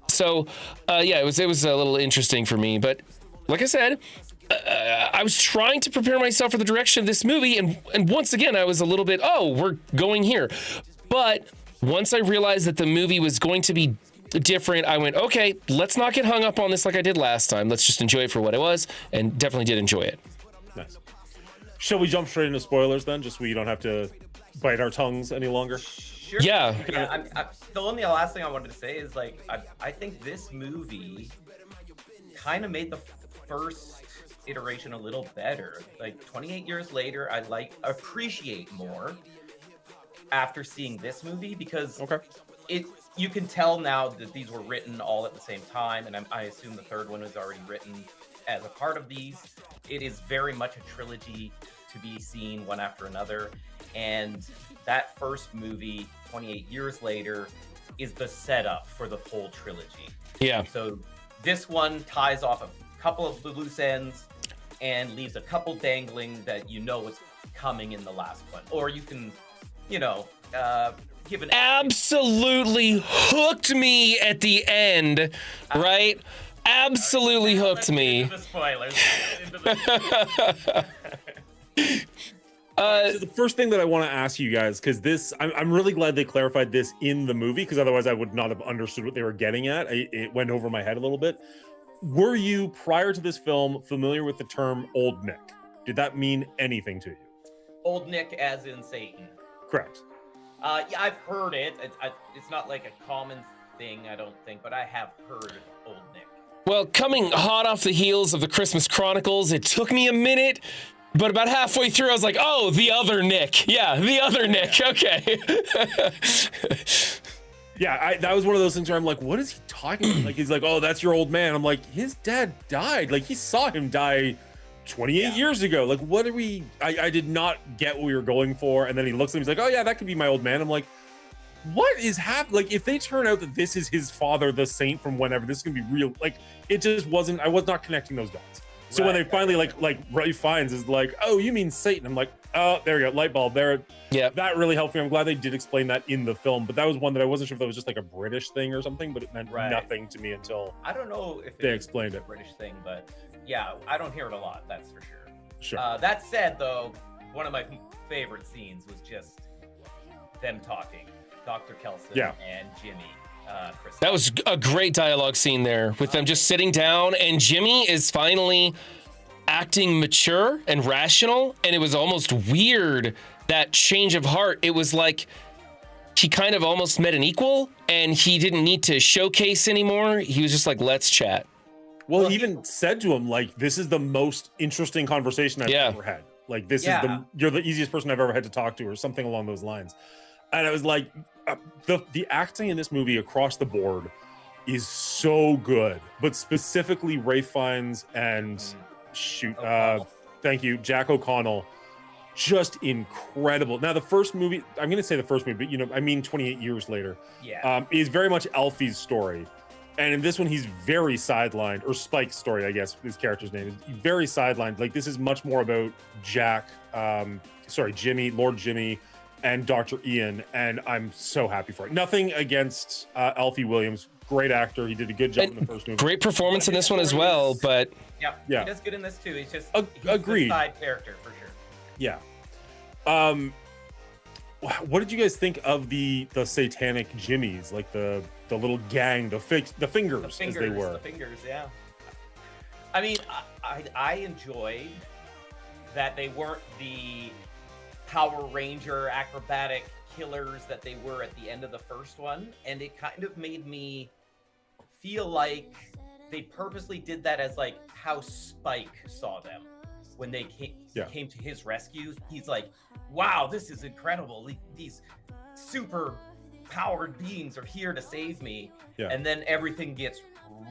So, yeah, it was a little interesting for me, but like I said, I was trying to prepare myself for the direction of this movie, and once again, I was a little bit, oh, we're going here. But once I realized that the movie was going to be different, I went, okay, let's not get hung up on this like I did last time. Let's just enjoy it for what it was, and definitely did enjoy it. Nice. Shall we jump straight into spoilers then, just so we don't have to bite our tongues any longer? Sure. Yeah. The only last thing I wanted to say is, like, I think this movie kind of made the first iteration a little better. Like, 28 years later, I appreciate more after seeing this movie, because you can tell now that these were written all at the same time, and I assume the third one was already written as a part of these. It is very much a trilogy to be seen one after another, and that first movie, 28 Years Later, is the setup for the whole trilogy. Yeah. So this one ties off a couple of the loose ends and leaves a couple dangling that you know what's coming in the last one. Or you can, give an absolutely hooked me at the end, right? Absolutely hooked me. Into the spoilers. So the first thing that I want to ask you guys, because this, I'm really glad they clarified this in the movie, because otherwise I would not have understood what they were getting at. It went over my head a little bit. Were you, prior to this film, familiar with the term Old Nick? Did that mean anything to you? Old Nick as in Satan. Correct. Yeah, I've heard it. It's not like a common thing, I don't think, but I have heard Old Nick. Well, coming hot off the heels of the Christmas Chronicles, it took me a minute, but about halfway through, I was like, oh, the other Nick. Yeah, the other Nick. Okay. Yeah, that was one of those things where I'm like, what is he talking about? Like, he's like, oh, that's your old man. I'm like, his dad died. Like, he saw him die 28 years ago. Like, what are we? I did not get what we were going for. And then he looks at him, he's like, oh yeah, that could be my old man. I'm like, what is happening? Like, if they turn out that this is his father, the saint from whenever, this is gonna be real. Like, it just wasn't. I was not connecting those dots. So when they finally like Ralph Fiennes is like, oh, you mean Satan? I'm like, Oh, there we go. Light bulb. There. Yeah. That really helped me. I'm glad they did explain that in the film, but that was one that I wasn't sure if that was just like a British thing or something, but it meant nothing to me until I don't know if they explained a it. British thing, but yeah, I don't hear it a lot. That's for sure. Sure. That said, though, one of my favorite scenes was just them talking, Dr. Kelson and Jimmy. That was a great dialogue scene there with them just sitting down, and Jimmy is finally acting mature and rational, and it was almost weird, that change of heart. It was like he kind of almost met an equal, and he didn't need to showcase anymore. He was just like, let's chat. Well, he even said to him, like, this is the most interesting conversation I've ever had. Like, this is you're the easiest person I've ever had to talk to, or something along those lines. And I was like, the acting in this movie across the board is so good, but specifically Ralph Fiennes and thank you, Jack O'Connell, just incredible. Now, the first movie, I'm going to say the first movie, but I mean 28 years later, is very much Alfie's story. And in this one, he's very sidelined, or Spike's story, I guess, his character's name is very sidelined. Like, this is much more about Jimmy, Lord Jimmy, and Dr. Ian, and I'm so happy for it. Nothing against Alfie Williams. Great actor. He did a good job in the first movie. Great performance in this one as well, but... Yeah, he does good in this too. He's just agreed. The side character, for sure. Yeah. What did you guys think of the satanic Jimmies, like the little gang, the fingers as they were? The fingers, yeah. I mean, I enjoyed that they weren't the Power Ranger acrobatic killers that they were at the end of the first one, and it kind of made me feel like they purposely did that as like how Spike saw them when they came to his rescue. He's like, wow, this is incredible. These super powered beings are here to save me. Yeah. And then everything gets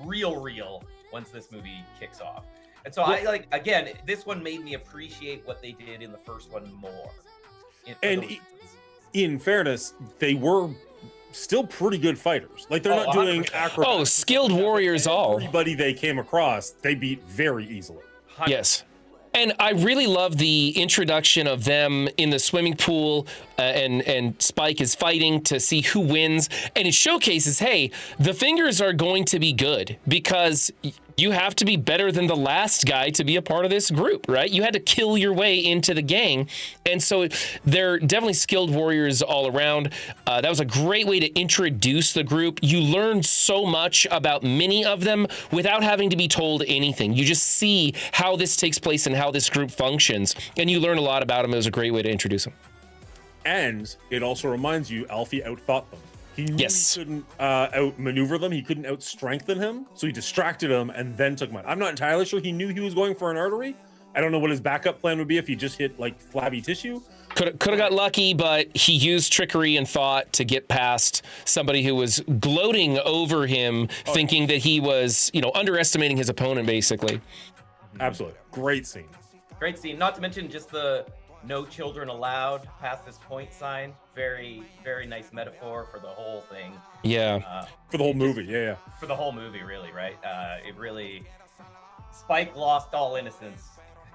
real once this movie kicks off. And so again, this one made me appreciate what they did in the first one more. In fairness, they were still pretty good fighters. Like, they're not doing acrobatics. Skilled warriors all. Everybody they came across, they beat very easily. 100%. Yes. And I really love the introduction of them in the swimming pool, and Spike is fighting to see who wins. And it showcases, hey, the fingers are going to be good because you have to be better than the last guy to be a part of this group, right? You had to kill your way into the gang. And so they're definitely skilled warriors all around. That was a great way to introduce the group. You learn so much about many of them without having to be told anything. You just see how this takes place and how this group functions. And you learn a lot about them. It was a great way to introduce them. And it also reminds you, Alfie outthought them. He knew he couldn't outmaneuver them. He couldn't outstrengthen him. So he distracted him and then took him out. I'm not entirely sure he knew he was going for an artery. I don't know what his backup plan would be if he just hit like flabby tissue. Could have got lucky, but he used trickery and thought to get past somebody who was gloating over him, thinking that he was, underestimating his opponent, basically. Absolutely. Great scene. Great scene. Not to mention just the no children allowed past this point sign. Very, very nice metaphor for the whole thing. Yeah. For the whole movie. Yeah. For the whole movie, really, right? It really... Spike lost all innocence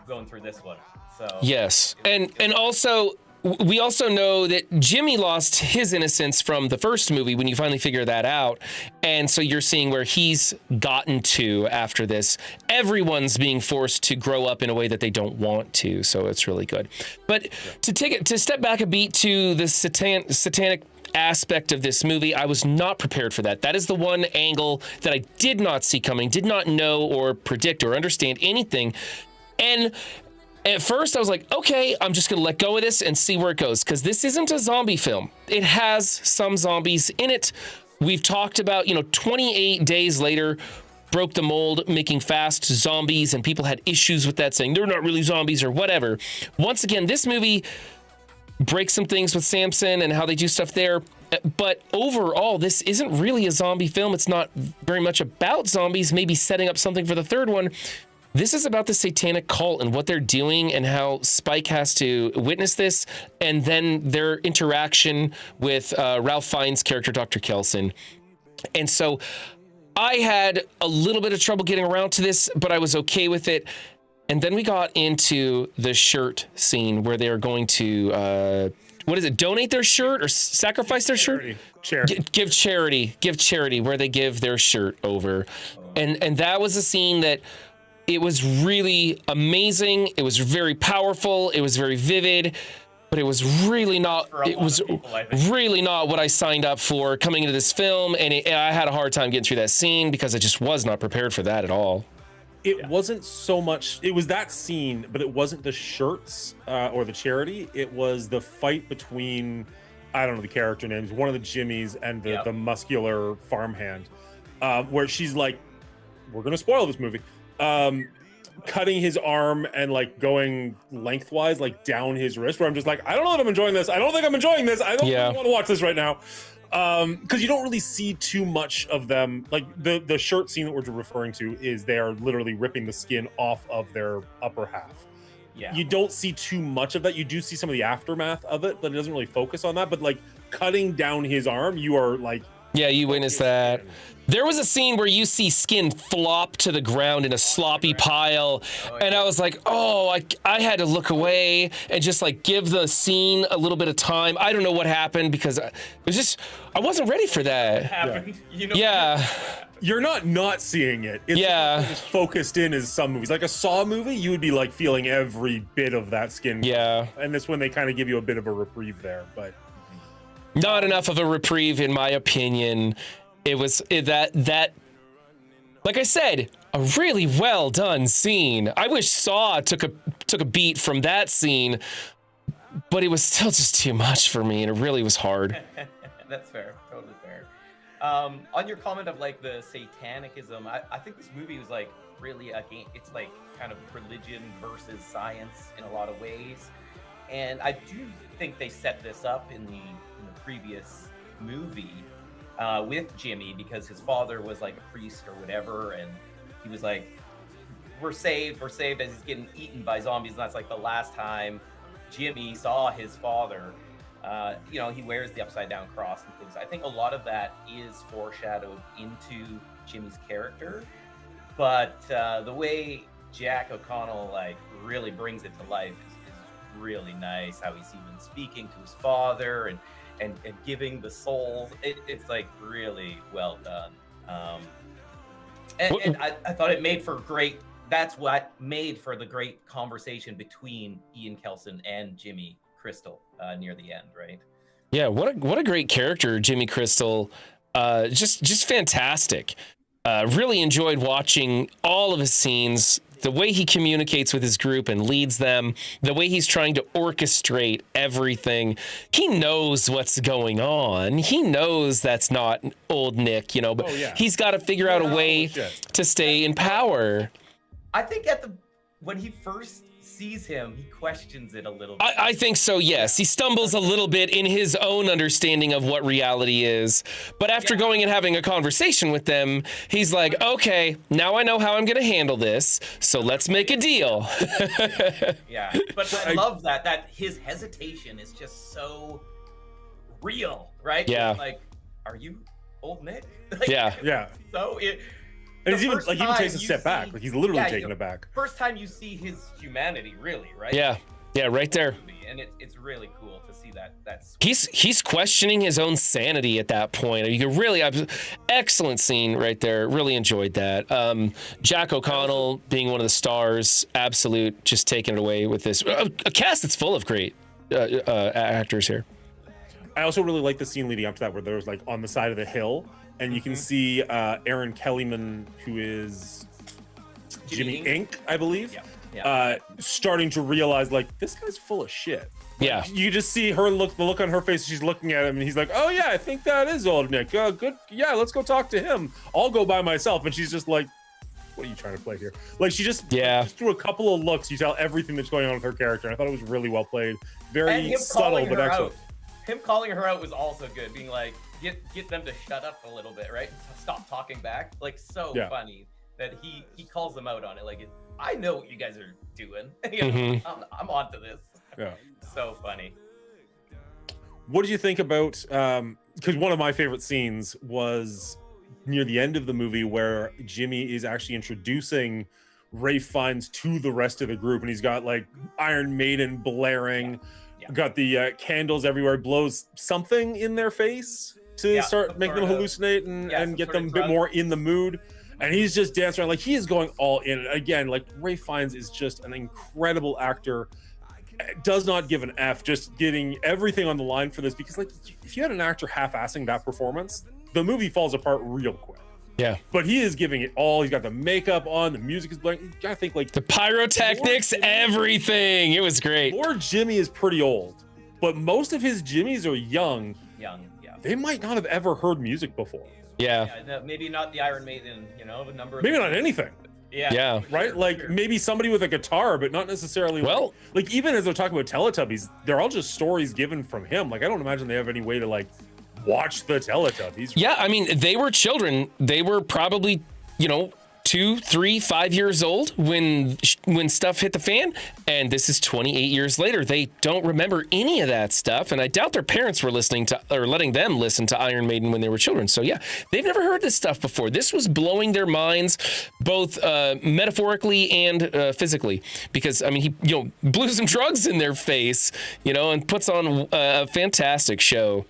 going through this one. So yes. And also... We also know that Jimmy lost his innocence from the first movie when you finally figure that out. And so you're seeing where he's gotten to after this. Everyone's being forced to grow up in a way that they don't want to. So it's really good. But to step back a beat to the satanic aspect of this movie, I was not prepared for that. That is the one angle that I did not see coming, did not know or predict or understand anything. And at first, I was like, okay, I'm just going to let go of this and see where it goes, because this isn't a zombie film. It has some zombies in it. We've talked about, 28 days later, broke the mold, making fast zombies, and people had issues with that, saying they're not really zombies or whatever. Once again, this movie breaks some things with Samson and how they do stuff there. But overall, this isn't really a zombie film. It's not very much about zombies, maybe setting up something for the third one. This is about the satanic cult and what they're doing and how Spike has to witness this, and then their interaction with Ralph Fiennes' character, Dr. Kelson. And so I had a little bit of trouble getting around to this, but I was okay with it. And then we got into the shirt scene where they are going to, what is it? Donate their shirt or sacrifice their shirt? Charity. Give charity, where they give their shirt over. And that was a scene that it was really amazing. It was very powerful. It was very vivid, but it was really not, really not what I signed up for coming into this film. And I had a hard time getting through that scene because I just was not prepared for that at all. It wasn't so much, it was that scene, but it wasn't the shirts or the charity. It was the fight between, I don't know the character names, one of the Jimmys and the muscular farmhand, where she's like, we're going to spoil this movie, cutting his arm and like going lengthwise, like down his wrist, where I'm just like, I don't know that I'm enjoying this. I don't think I'm enjoying this. I don't really want to watch this right now. Because you don't really see too much of them. Like the shirt scene that we're referring to is they are literally ripping the skin off of their upper half. Yeah. You don't see too much of that. You do see some of the aftermath of it, but it doesn't really focus on that. But like cutting down his arm, you are like, yeah, you witnessed that. There was a scene where you see skin flop to the ground in a sloppy pile, and I was like, oh, I had to look away and just like give the scene a little bit of time. I don't know what happened because it was just, I wasn't ready for that. Yeah. You're not seeing it. It's as focused in as some movies. Like a Saw movie, you would be like feeling every bit of that skin. Yeah. And this one, they kind of give you a bit of a reprieve there, but not enough of a reprieve, in my opinion. It was that, like I said, a really well done scene. I wish Saw took a beat from that scene, but it was still just too much for me, and it really was hard. That's fair, totally fair. On your comment of like the satanicism, I think this movie was like really it's like kind of religion versus science in a lot of ways, and I do think they set this up in the previous movie with Jimmy, because his father was like a priest or whatever, and he was like, we're saved as he's getting eaten by zombies. And that's like the last time Jimmy saw his father. He wears the upside down cross and things. I think a lot of that is foreshadowed into Jimmy's character, but the way Jack O'Connell like really brings it to life is really nice. How he's even speaking to his father and giving the souls, it's like really well done. And I thought it made for great, that's what made for the great conversation between Ian Kelson and Jimmy Crystal near the end, right? Yeah, what a great character, Jimmy Crystal. Just fantastic. Really enjoyed watching all of his scenes, the way he communicates with his group and leads them, the way he's trying to orchestrate everything. He knows what's going on. He knows that's not old Nick, but he's got to figure out a way to stay in power. I think when he first sees him, he questions it a little bit. I think so, yes. He stumbles a little bit in his own understanding of what reality is. But after going and having a conversation with them, he's like, okay, now I know how I'm going to handle this, so let's make a deal. Yeah, but I love that his hesitation is just so real, right? Yeah. Like, are you old Nick? Yeah. So and he's even takes a step back. Like he's literally taking it back. First time you see his humanity, really, right? Yeah, right there. And it's really cool to see that. He's questioning his own sanity at that point. You could really excellent scene right there. Really enjoyed that. Jack O'Connell being one of the stars, absolute, just taking it away with this a cast that's full of great actors here. I also really like the scene leading up to that, where there's like on the side of the hill. And you can see Aaron Kellyman, who is Jimmy Inc., I believe, starting to realize, like, this guy's full of shit. Yeah. You just see her the look on her face. She's looking at him, and he's like, oh, yeah, I think that is old Nick. Good. Yeah, let's go talk to him. I'll go by myself. And she's just like, what are you trying to play here? Like, she just through a couple of looks, you tell everything that's going on with her character. And I thought it was really well played. Very subtle, but excellent. Him calling her out was also good, being like, get them to shut up a little bit, right? Stop talking back. Like, so funny that he calls them out on it. Like, I know what you guys are doing. I'm onto this. Yeah. So funny. What did you think about, because one of my favorite scenes was near the end of the movie where Jimmy is actually introducing Ray Fiennes to the rest of the group, and he's got like Iron Maiden blaring, got the candles everywhere, blows something in their face to start making them hallucinate and get them a bit more in the mood. And he's just dancing around like he is going all in. Again, like Ray Fiennes is just an incredible actor. Does not give an F, just getting everything on the line for this, because like if you had an actor half-assing that performance, the movie falls apart real quick. Yeah, but he is giving it all. He's got the makeup on, the music is playing. You gotta think like the pyrotechnics, everything. It was great. Lord Jimmy is pretty old, but most of his Jimmys are young. They might not have ever heard music before. No, maybe not the Iron Maiden, a number of maybe not anything. Yeah. Right? Like maybe somebody with a guitar, but not necessarily like even as they're talking about Teletubbies, they're all just stories given from him. Like I don't imagine they have any way to like watch the Teletubbies. Yeah, I mean, they were children. They were probably, 2, 3, 5 years old when stuff hit the fan, and this is 28 years later. They don't remember any of that stuff, and I doubt their parents were listening to or letting them listen to Iron Maiden when they were children. So yeah, they've never heard this stuff before. This was blowing their minds, both metaphorically and physically, because I mean he blew some drugs in their face, and puts on a fantastic show.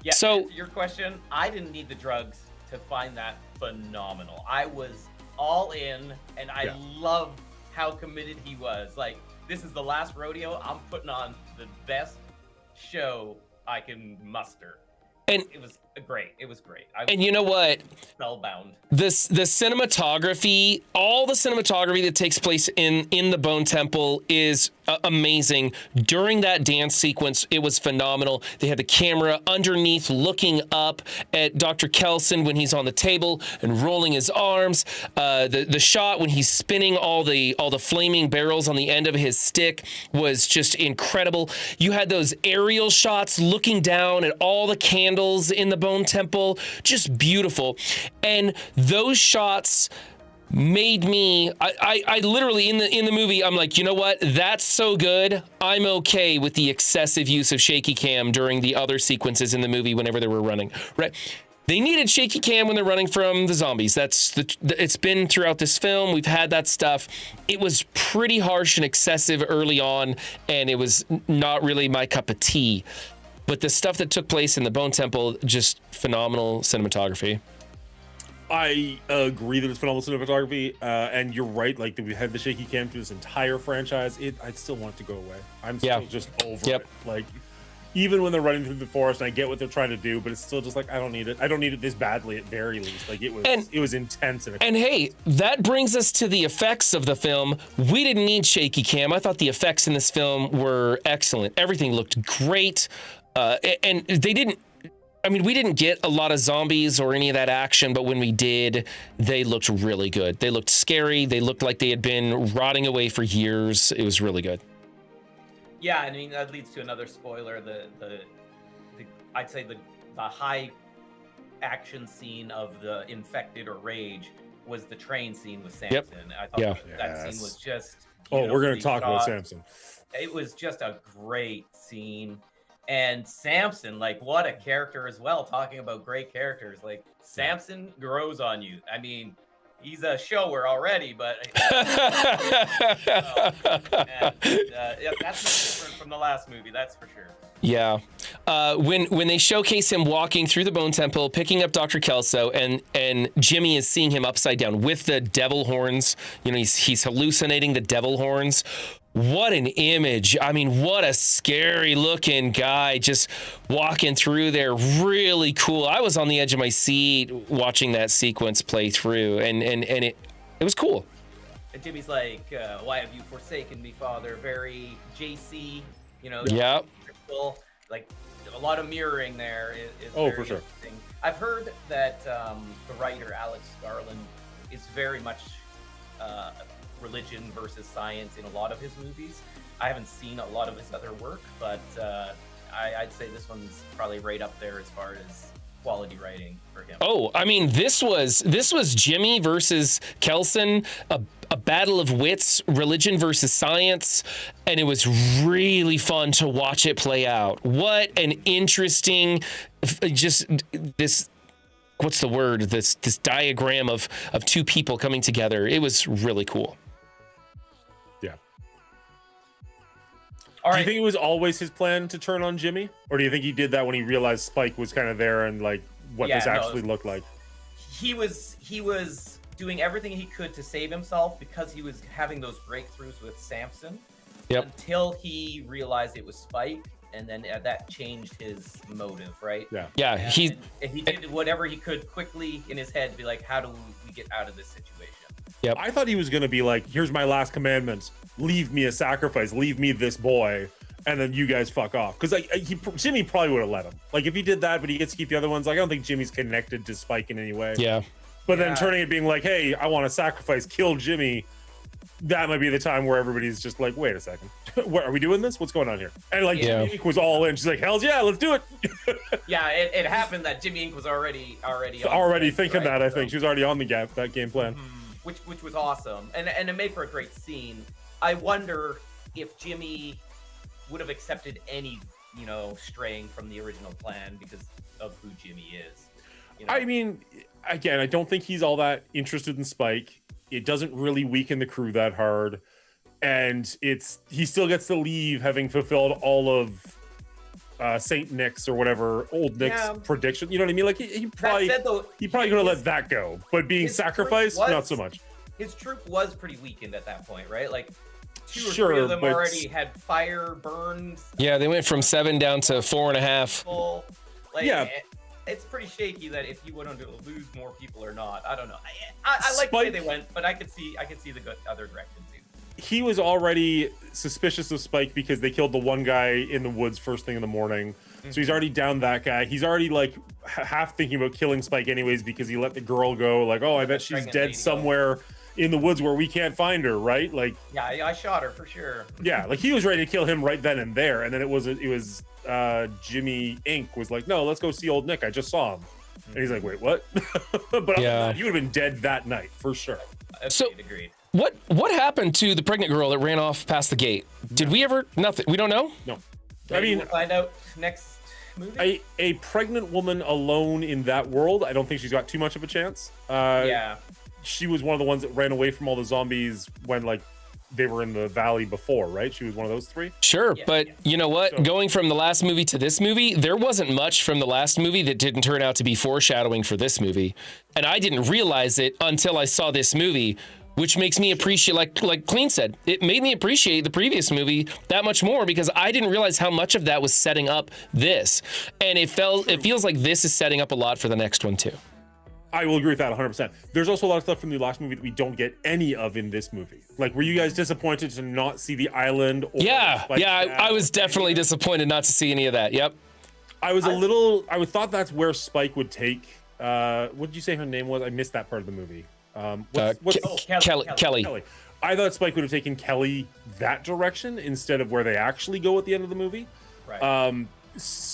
Yeah. So to your question, I didn't need the drugs to find that phenomenal. I was all in, and I loved how committed he was. Like, this is the last rodeo. I'm putting on the best show I can muster. And it was great. It was great. And you know what? Spellbound. The cinematography, all the cinematography that takes place in the Bone Temple is amazing. During that dance sequence, it was phenomenal. They had the camera underneath looking up at Dr. Kelson when he's on the table and rolling his arms. The shot when he's spinning all the flaming barrels on the end of his stick was just incredible. You had those aerial shots looking down at all the candles in the Bone Temple, just beautiful. And those shots made me, I literally in the movie, I'm like, you know what? That's so good. I'm okay with the excessive use of shaky cam during the other sequences in the movie whenever they were running, right? They needed shaky cam when they're running from the zombies. It's been throughout this film. We've had that stuff. It was pretty harsh and excessive early on, and it was not really my cup of tea. But the stuff that took place in the Bone Temple, just phenomenal cinematography. I agree that it's phenomenal cinematography, and you're right. Like we had the shaky cam through this entire franchise. I still want it to go away. I'm still just over it. Like even when they're running through the forest, and I get what they're trying to do, but it's still just like I don't need it. I don't need it this badly at very least. Like it was intense. And hey, that brings us to the effects of the film. We didn't need shaky cam. I thought the effects in this film were excellent. Everything looked great. And they didn't, I mean, we didn't get a lot of zombies or any of that action, but when we did, they looked really good. They looked scary. They looked like they had been rotting away for years. It was really good. Yeah, I mean, that leads to another spoiler. I'd say the high action scene of the infected or rage was the train scene with Samson. I thought that scene was just we're going to talk about Samson. It was just a great scene. And Samson, like, what a character as well. Talking about great characters, like Samson grows on you. I mean, he's a shower already, but that's no different from the last movie, that's for sure. Yeah, when they showcase him walking through the Bone Temple, picking up Dr. Kelso, and Jimmy is seeing him upside down with the devil horns. He's hallucinating the devil horns. What an image. I mean, what a scary looking guy just walking through there. Really cool. I was on the edge of my seat watching that sequence play through, and it was cool. And Jimmy's like, why have you forsaken me, Father? Very JC, Yeah. Like a lot of mirroring there is for sure. I've heard that the writer Alex Garland is very much religion versus science in a lot of his movies. I haven't seen a lot of his other work, but I'd say this one's probably right up there as far as quality writing for him. Oh, I mean, this was Jimmy versus Kelson, a battle of wits, religion versus science, and it was really fun to watch it play out. What an interesting, just this. What's the word? This diagram of two people coming together. It was really cool. All Do right. you think it was always his plan to turn on Jimmy, or do you think he did that when he realized Spike was kind of there and like what Yeah, this no, actually looked like? He was doing everything he could to save himself because he was having those breakthroughs with Samson. Yep. Until he realized it was Spike, and then that changed his motive, right? Yeah. Yeah, And he did whatever he could quickly in his head to be like, how do we get out of this situation? Yep. I thought he was going to be like, here's my last commandment. Leave me a sacrifice. Leave me this boy. And then you guys fuck off. Because Jimmy probably would have let him. Like, if he did that, but he gets to keep the other ones, like, I don't think Jimmy's connected to Spike in any way. Yeah. But then turning it being like, hey, I want to sacrifice, kill Jimmy. That might be the time where everybody's just like, wait a second. What, are we doing this? What's going on here? And like, Yeah. Jimmy Inc. was all in. She's like, hells yeah, let's do it. Yeah, it happened that Jimmy Inc. was already Thinking right? that, I think. She was already on that game plan. Which was awesome, and it made for a great scene. I wonder if Jimmy would have accepted any, straying from the original plan because of who Jimmy is. I mean, again, I don't think he's all that interested in Spike. It doesn't really weaken the crew that hard, and he still gets to leave having fulfilled all of Saint Nick's or whatever old Nick's prediction. You know what I mean? Like he probably could have let that go, but being sacrificed, not so much. His troop was pretty weakened at that point, right? Like two or Sure, three of them but- already had fire burns. Yeah, they went from 7 down to 4.5. Like, Yeah. It's pretty shaky that if you wanted to lose more people or not. I don't know. I like the way they went, but I could see the good other direction too. He was already suspicious of Spike because they killed the one guy in the woods first thing in the morning. So he's already down that guy. He's already like half thinking about killing Spike anyways because he let the girl go. Like, oh, I bet she's pregnant dead lady somewhere in the woods where we can't find her, right? Like, Yeah, I shot her for sure. yeah, like he was ready to kill him right then and there. And then it was Jimmy Inc. was like, no, let's go see old Nick. I just saw him. And he's like, wait, what? But Yeah. you would have been dead that night for sure. Agreed. What happened to the pregnant girl that ran off past the gate? Did we ever? Nothing. We don't know. No. Maybe I mean, we'll find out next movie. a pregnant woman alone in that world, I don't think she's got too much of a chance. Yeah. She was one of the ones that ran away from all the zombies when like they were in the valley before, right? She was one of those three. Sure, but you know what? So- Going from the last movie to this movie, there wasn't much from the last movie that didn't turn out to be foreshadowing for this movie. And I didn't realize it until I saw this movie, which makes me appreciate, like Clean said, it made me appreciate the previous movie that much more because I didn't realize how much of that was setting up this. And it feels like this is setting up a lot for the next one too. I will agree with that 100%. There's also a lot of stuff from the last movie that we don't get any of in this movie. Like, were you guys disappointed to not see the island? Or I was definitely disappointed not to see any of that. Yep. I thought that's where Spike would take. What did you say her name was? I missed that part of the movie. Kelly. I thought Spike would have taken Kelly that direction instead of where they actually go at the end of the movie. Right. And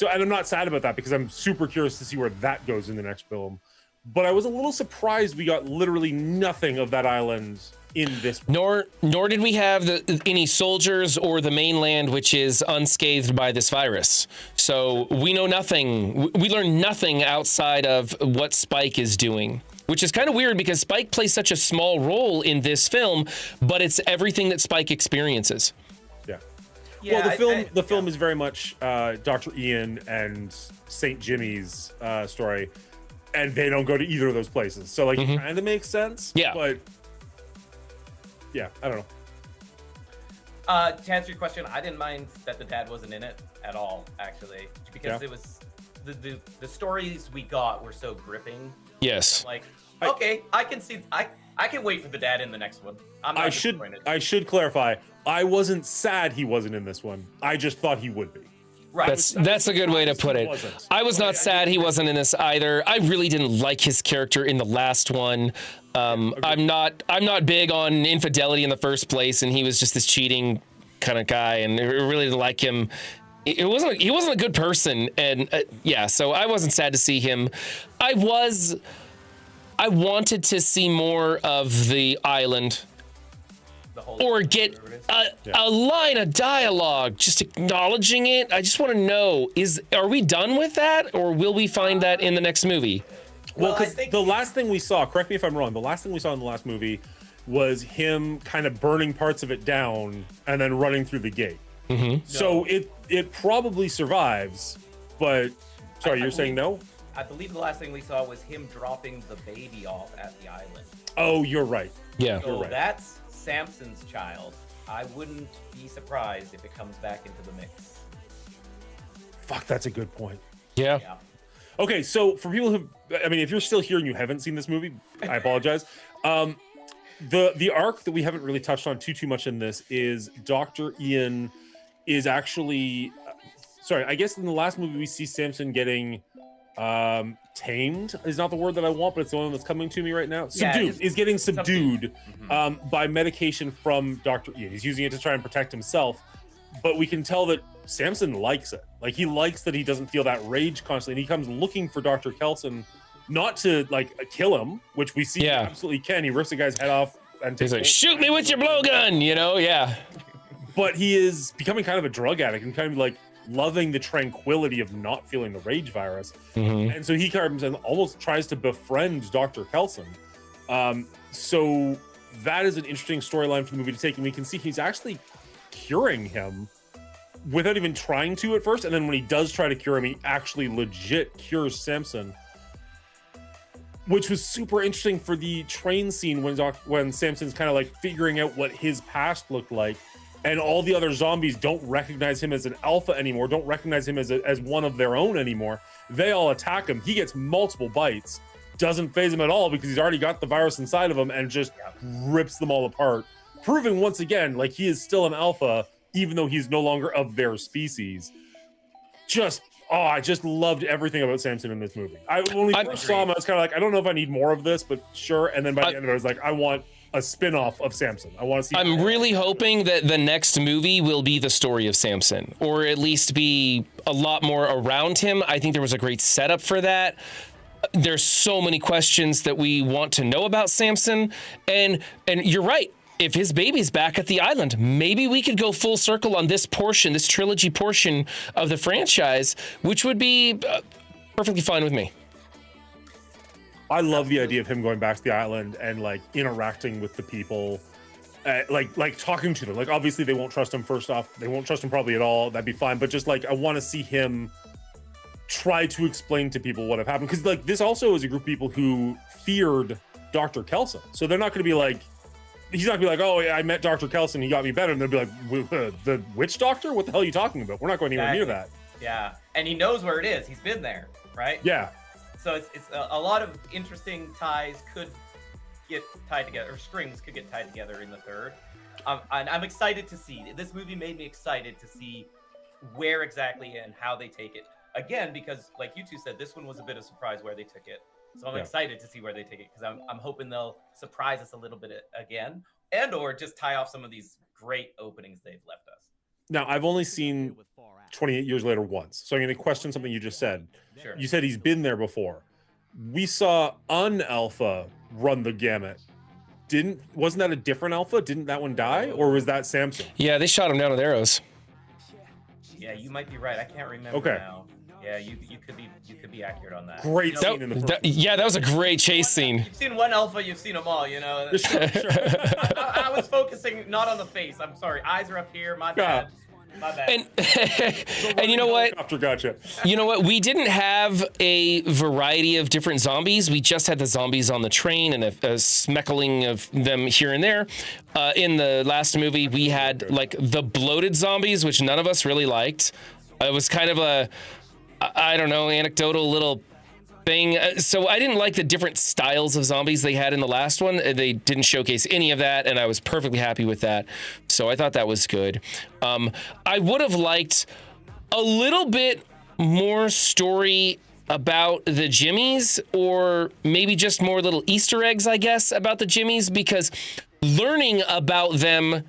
I'm not sad about that because I'm super curious to see where that goes in the next film. But I was a little surprised we got literally nothing of that island in this. Nor did we have any soldiers or the mainland, which is unscathed by this virus. So we know nothing. We learn nothing outside of what Spike is doing, which is kind of weird because Spike plays such a small role in this film, but it's everything that Spike experiences. Yeah, well, the film is very much Dr. Ian and St. Jimmy's story, and they don't go to either of those places. So, like, it kind of makes sense. Yeah. But, yeah, I don't know. To answer your question, I didn't mind that the dad wasn't in it at all, actually, because it was the stories we got were so gripping. Yes. Like, okay, I can see, I can wait for the dad in the next one. I'm not disappointed. I should clarify. I wasn't sad he wasn't in this one. I just thought he would be. Right. That's a good way to put it. I was not sad he wasn't in this either. I really didn't like his character in the last one. I'm not big on infidelity in the first place, and he was just this cheating kind of guy, and I really didn't like him. He wasn't a good person, and so I wasn't sad to see him. I wanted to see more of the island. Or get a line of dialogue, just acknowledging it. I just want to know, are we done with that, or will we find that in the next movie? Well, because the last thing we saw, correct me if I'm wrong, the last thing we saw in the last movie was him kind of burning parts of it down and then running through the gate. So it probably survives, but sorry, you're saying no? I believe the last thing we saw was him dropping the baby off at the island. Oh, you're right. Yeah. So that's Samson's child. I wouldn't be surprised if it comes back into the mix. Fuck, that's a good point. Yeah. Okay, so for people who, I mean, if you're still here and you haven't seen this movie, I apologize. The arc that we haven't really touched on too much in this is Dr. Ian is actually, sorry, I guess in the last movie we see Samson getting tamed is not the word that I want, but it's the one that's coming to me right now. Subdued, is getting subdued by medication from Dr. Ian. He's using it to try and protect himself, but we can tell that Samson likes it. Like, he likes that he doesn't feel that rage constantly, and he comes looking for Dr. Kelson, not to like kill him, which we see he absolutely can. He rips the guy's head off and he's like, shoot me with your blowgun, you know? Yeah. But he is becoming kind of a drug addict and kind of like loving the tranquility of not feeling the rage virus. And so he comes and almost tries to befriend Dr. Kelson. So that is an interesting storyline for the movie to take. And we can see he's actually curing him without even trying to at first. And then when he does try to cure him, he actually legit cures Samson, which was super interesting for the train scene when Samson's kind of like figuring out what his past looked like. And all the other zombies don't recognize him as an alpha anymore, don't recognize him as one of their own anymore. They all attack him. He gets multiple bites, doesn't phase him at all because he's already got the virus inside of him and just rips them all apart, proving once again, like, he is still an alpha, even though he's no longer of their species. I just loved everything about Samson in this movie. When we first saw him, I was kind of like, I don't know if I need more of this, but sure. And then by the end of it, I was like, I want a spin-off of Samson. I want to see. I'm really hoping that the next movie will be the story of Samson, or at least be a lot more around him. I think there was a great setup for that. There's so many questions that we want to know about Samson, and you're right. If his baby's back at the island, maybe we could go full circle on this portion, this trilogy portion of the franchise, which would be perfectly fine with me. I love the idea of him going back to the island and like interacting with the people, like talking to them. Like, obviously they won't trust him first off. They won't trust him probably at all. That'd be fine. But just like, I want to see him try to explain to people what have happened. Because like, this also is a group of people who feared Dr. Kelson. So they're not going to be like, he's not gonna be like, oh, I met Dr. Kelson, he got me better. And they'll be like, the witch doctor? What the hell are you talking about? We're not going anywhere near that. Yeah, and he knows where it is. He's been there, right? Yeah. So it's a lot of interesting ties could get tied together, or strings could get tied together in the third. And I'm excited to see. This movie made me excited to see where exactly and how they take it. Again, because like you two said, this one was a bit of a surprise where they took it. So I'm excited to see where they take it, because I'm hoping they'll surprise us a little bit again, and or just tie off some of these great openings they've left us. Now, I've only seen 28 Years Later once, so I'm going to question something you just said. Sure. You said he's been there before. We saw Alpha run the gamut. Wasn't that a different Alpha? Didn't that one die, or was that Samson? Yeah, they shot him down with arrows. Yeah, you might be right. I can't remember now. Yeah, you could be accurate on that. Great scene in the first. That was a great chase scene. You've seen one Alpha, you've seen them all, you know. Sure. I was focusing not on the face. I'm sorry. Eyes are up here. My bad. My bad. And you know what? Gotcha. You know what? We didn't have a variety of different zombies. We just had the zombies on the train and a smeckling of them here and there. In the last movie, we had like the bloated zombies, which none of us really liked. It was kind of a, I don't know, anecdotal little thing. So I didn't like the different styles of zombies they had in the last one. They didn't showcase any of that, and I was perfectly happy with that. So I thought that was good. I would have liked a little bit more story about the Jimmies, or maybe just more little Easter eggs, I guess, about the Jimmies, because learning about them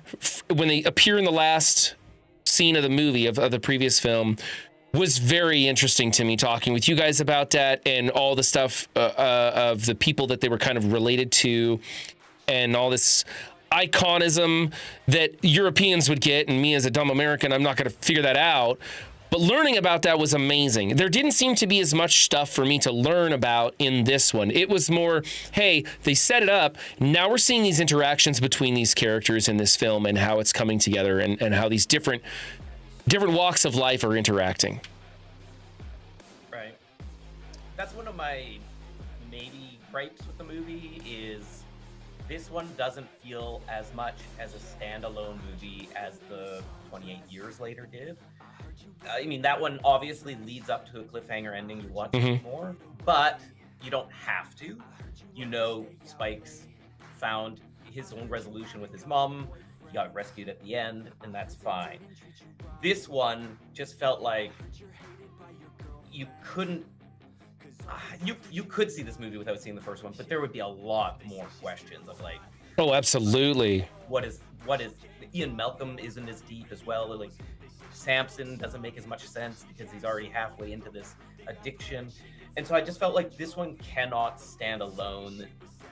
when they appear in the last scene of the movie, of the previous film, was very interesting to me, talking with you guys about that and all the stuff of the people that they were kind of related to, and all this iconism that Europeans would get, and me as a dumb American, I'm not going to figure that out. But learning about that was amazing. There didn't seem to be as much stuff for me to learn about in this one. It was more, hey, they set it up. Now we're seeing these interactions between these characters in this film and how it's coming together, and how these different different walks of life are interacting. Right. That's one of my maybe gripes with the movie is this one doesn't feel as much as a standalone movie as the 28 Years Later did. I mean, that one obviously leads up to a cliffhanger ending. You want to see more, but you don't have to. You know, Spike's found his own resolution with his mom. He got rescued at the end, and that's fine. This one just felt like you couldn't. You could see this movie without seeing the first one, but there would be a lot more questions of like. Oh, absolutely. What is Ian Malcolm isn't as deep as well. Like Samson doesn't make as much sense because he's already halfway into this addiction. And so I just felt like this one cannot stand alone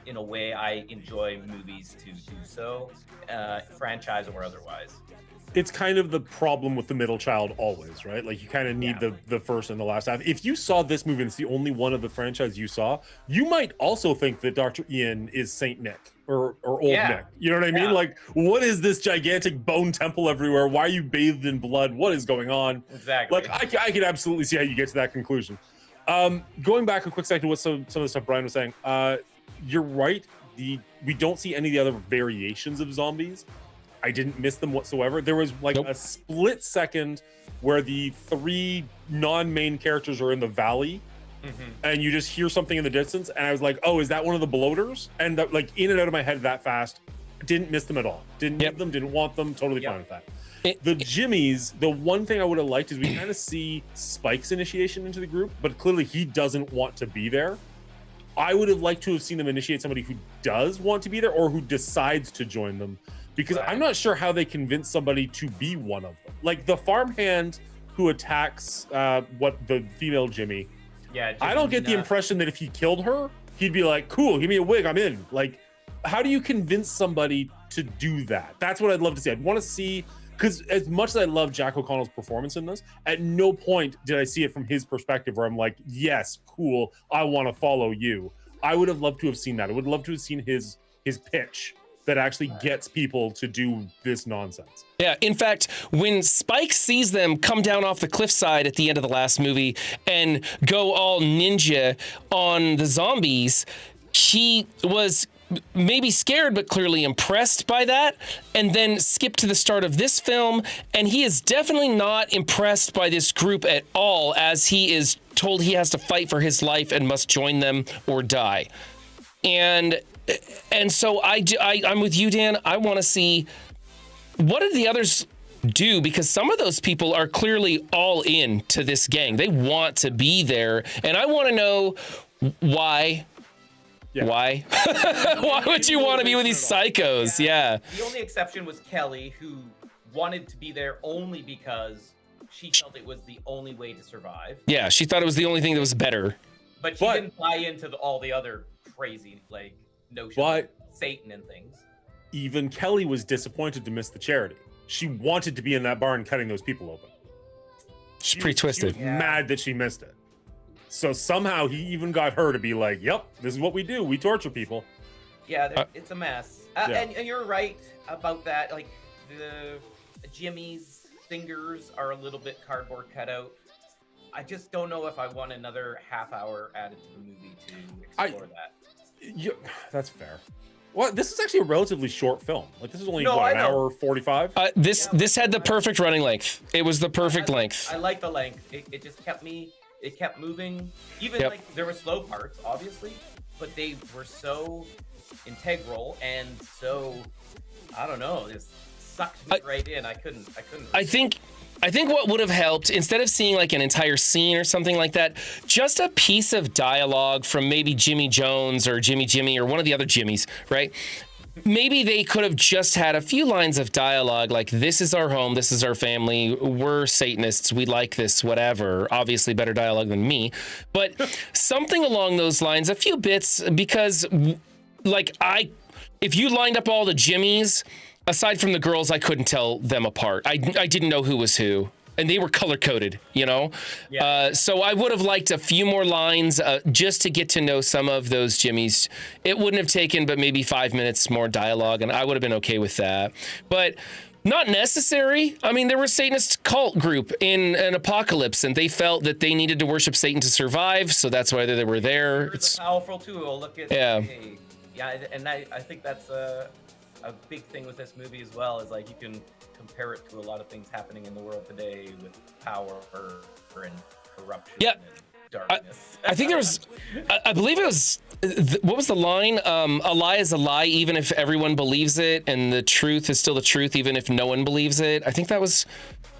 in a way I enjoy movies to do so, franchise or otherwise. It's kind of the problem with the middle child always, right? Like you kind of need the first and the last half. If you saw this movie and it's the only one of the franchise you saw, you might also think that Dr. Ian is Saint Nick or Old Nick. You know what I mean? Like, what is this gigantic bone temple everywhere? Why are you bathed in blood? What is going on? Exactly. Like, I can absolutely see how you get to that conclusion. Going back a quick second to what some of the stuff Brian was saying, you're right. We don't see any of the other variations of zombies. I didn't miss them whatsoever. There was like a split second where the 3 non-main characters are in the valley and you just hear something in the distance. And I was like, oh, is that one of the bloaters? And that, like in and out of my head that fast. Didn't miss them at all. Didn't need them, didn't want them. Totally fine with that. The Jimmies, the one thing I would have liked is we kind of see Spike's initiation into the group, but clearly he doesn't want to be there. I would have liked to have seen them initiate somebody who does want to be there or who decides to join them. Because I'm not sure how they convince somebody to be one of them. Like the farmhand who attacks the female Jimmy. Yeah, I don't get the impression that if he killed her, he'd be like, cool, give me a wig, I'm in. Like, how do you convince somebody to do that? That's what I'd love to see. I'd want to see, because as much as I love Jack O'Connell's performance in this, at no point did I see it from his perspective where I'm like, yes, cool, I want to follow you. I would have loved to have seen that. I would love to have seen his pitch that actually gets people to do this nonsense. Yeah, in fact, when Spike sees them come down off the cliffside at the end of the last movie and go all ninja on the zombies, he was maybe scared but clearly impressed by that, and then skip to the start of this film, and he is definitely not impressed by this group at all, as he is told he has to fight for his life and must join them or die. And so I'm with you, Dan. I want to see what did the others do, because some of those people are clearly all in to this gang. They want to be there, and I want to know why. Yeah. Why? Why would you want to be with these psychos? Yeah. The only exception was Kelly, who wanted to be there only because she felt it was the only way to survive. Yeah, she thought it was the only thing that was better. But she didn't buy into all the other crazy notions of Satan and things. Even Kelly was disappointed to miss the charity. She wanted to be in that barn cutting those people open. She's pretty twisted. She was mad that she missed it. So somehow he even got her to be like, yep, this is what we do. We torture people. Yeah, it's a mess. And you're right about that. Like, the Jimmy's fingers are a little bit cardboard cutout. I just don't know if I want another half hour added to the movie to explore that. Yeah, that's fair. Well, this is actually a relatively short film. Like, this is only, an hour 45? This had the perfect running length. It was the perfect length. I like the length. It just kept moving. Even like there were slow parts, obviously, but they were so integral and so, I don't know, just sucked me right in. I couldn't. I think what would have helped, instead of seeing like an entire scene or something like that, just a piece of dialogue from maybe Jimmy Jones or Jimmy or one of the other Jimmys, right? Maybe they could have just had a few lines of dialogue like, this is our home, this is our family, we're Satanists, we like this, whatever. Obviously better dialogue than me. But something along those lines, a few bits, because like if you lined up all the Jimmys, aside from the girls, I couldn't tell them apart. I didn't know who was who. And they were color-coded, you know? Yeah. So I would have liked a few more lines just to get to know some of those Jimmys. It wouldn't have taken but maybe 5 minutes more dialogue, and I would have been okay with that. But Not necessary. I mean, there was a Satanist cult group in an apocalypse, and they felt that they needed to worship Satan to survive, so that's why they were there. It's a powerful tool. Look at and I think that's a big thing with this movie as well. Is like you can compare it to a lot of things happening in the world today with power and corruption. Yeah. And darkness. I think there was, I believe it was, what was the line? A lie is a lie, even if everyone believes it, and the truth is still the truth, even if no one believes it. I think that was,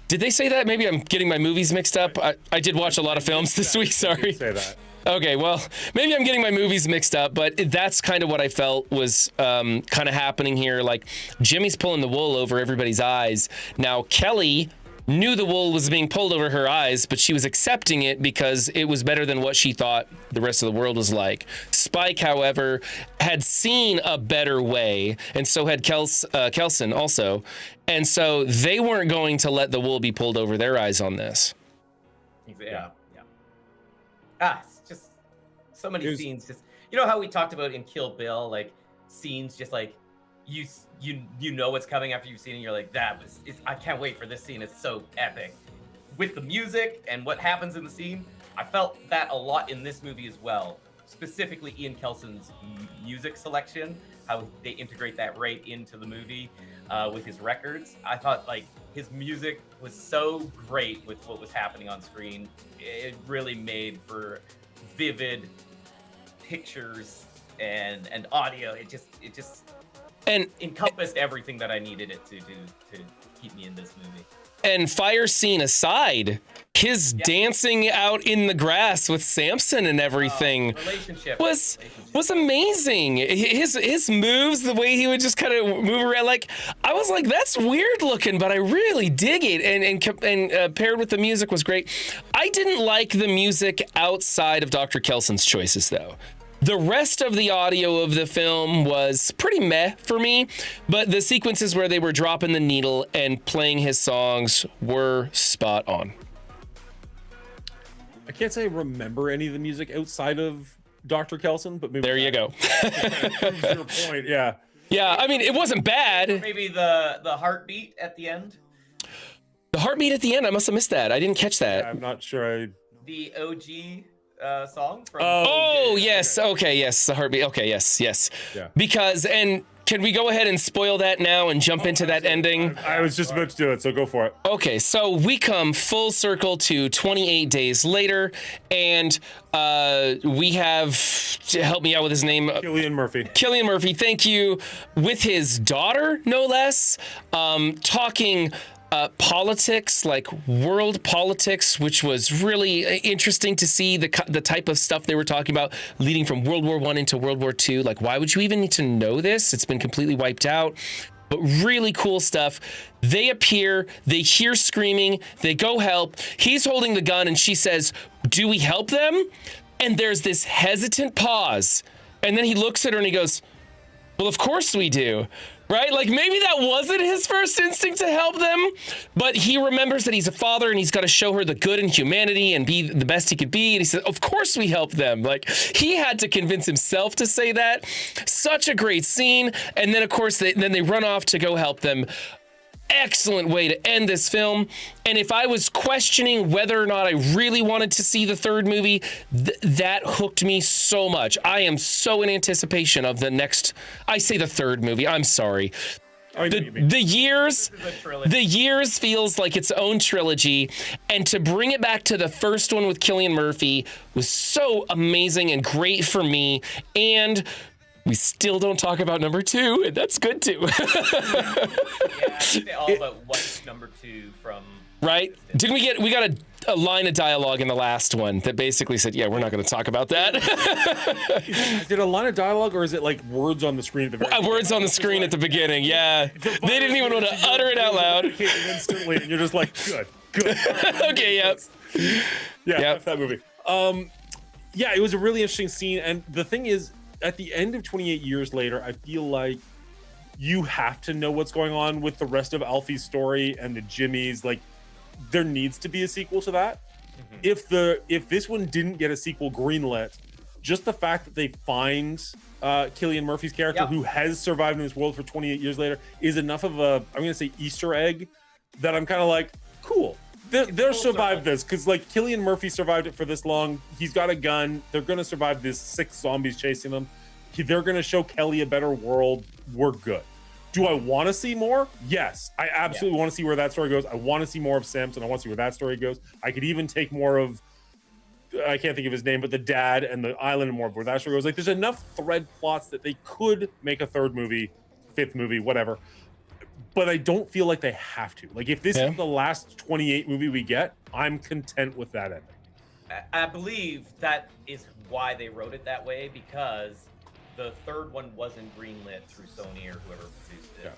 did they say that? Maybe I'm getting my movies mixed up. I did watch a lot of films this week, sorry. Say that. Okay, well, maybe I'm getting my movies mixed up, but that's kind of what I felt was kind of happening here. Like, Jimmy's pulling the wool over everybody's eyes. Now, Kelly knew the wool was being pulled over her eyes, but she was accepting it because it was better than what she thought the rest of the world was like. Spike, however, had seen a better way, and so had Kelson also. And so they weren't going to let the wool be pulled over their eyes on this. Yeah. It's just so many scenes. Just, you know how we talked about in Kill Bill, like scenes just like you know what's coming after you've seen it. You're like, I can't wait for this scene. It's so epic. With the music and what happens in the scene, I felt that a lot in this movie as well. Specifically, Ian Kelson's music selection, how they integrate that right into the movie with his records. I thought like his music was so great with what was happening on screen. It really made for vivid pictures and audio. It just encompassed everything that I needed it to keep me in this movie. And fire scene aside, his dancing out in the grass with Samson and everything was amazing. His moves, the way he would just kind of move around, like I was like, that's weird looking, but I really dig it. And paired with the music was great. I didn't like the music outside of Dr. Kelson's choices though. The rest of the audio of the film was pretty meh for me, but the sequences where they were dropping the needle and playing his songs were spot on. I can't say I remember any of the music outside of Dr. Kelson, but maybe there you go. Proves your point, yeah. Yeah, I mean, it wasn't bad. Maybe the heartbeat at the end. The heartbeat at the end, I must have missed that. I didn't catch that. Yeah, I'm not sure. The OG song from yes. Okay, yes. The heartbeat. Okay, yes. Yeah. Because, and can we go ahead and spoil that now and jump into that ending? I was just about to do it, so go for it. Okay, so we come full circle to 28 days later, and we have, help me out with his name. Cillian Murphy. Cillian Murphy, thank you. With his daughter, no less, talking politics, like world politics, which was really interesting to see the type of stuff they were talking about leading from World War I into World War II. Like, why would you even need to know this? It's been completely wiped out. But really cool stuff. They appear, they hear screaming, they go help. He's holding the gun and she says, "Do we help them?" And there's this hesitant pause. And then he looks at her and he goes, "Well, of course we do." Right? Like maybe that wasn't his first instinct to help them, but he remembers that he's a father and he's got to show her the good in humanity and be the best he could be. And he said, of course we help them. Like he had to convince himself to say that. Such a great scene. And then of course, they run off to go help them. Excellent way to end this film. And if I was questioning whether or not I really wanted to see the third movie, that hooked me so much. I am so in anticipation of the next, I say the third movie, I'm sorry. The years feels like its own trilogy, and to bring it back to the first one with Cillian Murphy was so amazing and great for me. And we still don't talk about number 2, and that's good too. Yeah, all about what's number 2 from. Right? Didn't we got a line of dialogue in the last one that basically said, yeah, we're not going to talk about that. Is it a line of dialogue or is it like words on the screen at the very beginning? Words on the screen at the beginning, yeah. They didn't even want to utter it out loud. Instantly, and you're just like, good. Okay, yep. Yeah, that movie. Yeah, it was a really interesting scene, and the thing is, at the end of 28 years later, I feel like you have to know what's going on with the rest of Alfie's story and the Jimmys. Like, there needs to be a sequel to that. Mm-hmm. If this one didn't get a sequel greenlit, just the fact that they find Cillian Murphy's character, who has survived in this world for 28 years later, is enough of a, I'm gonna say, Easter egg that I'm kind of like, cool. They'll survive this, because like Cillian Murphy survived it for this long. He's got a gun. They're gonna survive this 6 zombies chasing them. They're gonna show Kelly a better world. We're good. Do I want to see more? Yes, I absolutely want to see where that story goes. I want to see more of Samson. I want to see where that story goes. I could even take more of, I can't think of his name, but the dad and the island and more of where that story goes. Like, there's enough thread plots that they could make a 3rd movie, 5th movie, whatever. But I don't feel like they have to. Like, if this is the last 28 movie we get, I'm content with that ending. I believe that is why they wrote it that way, because the 3rd one wasn't greenlit through Sony or whoever produced it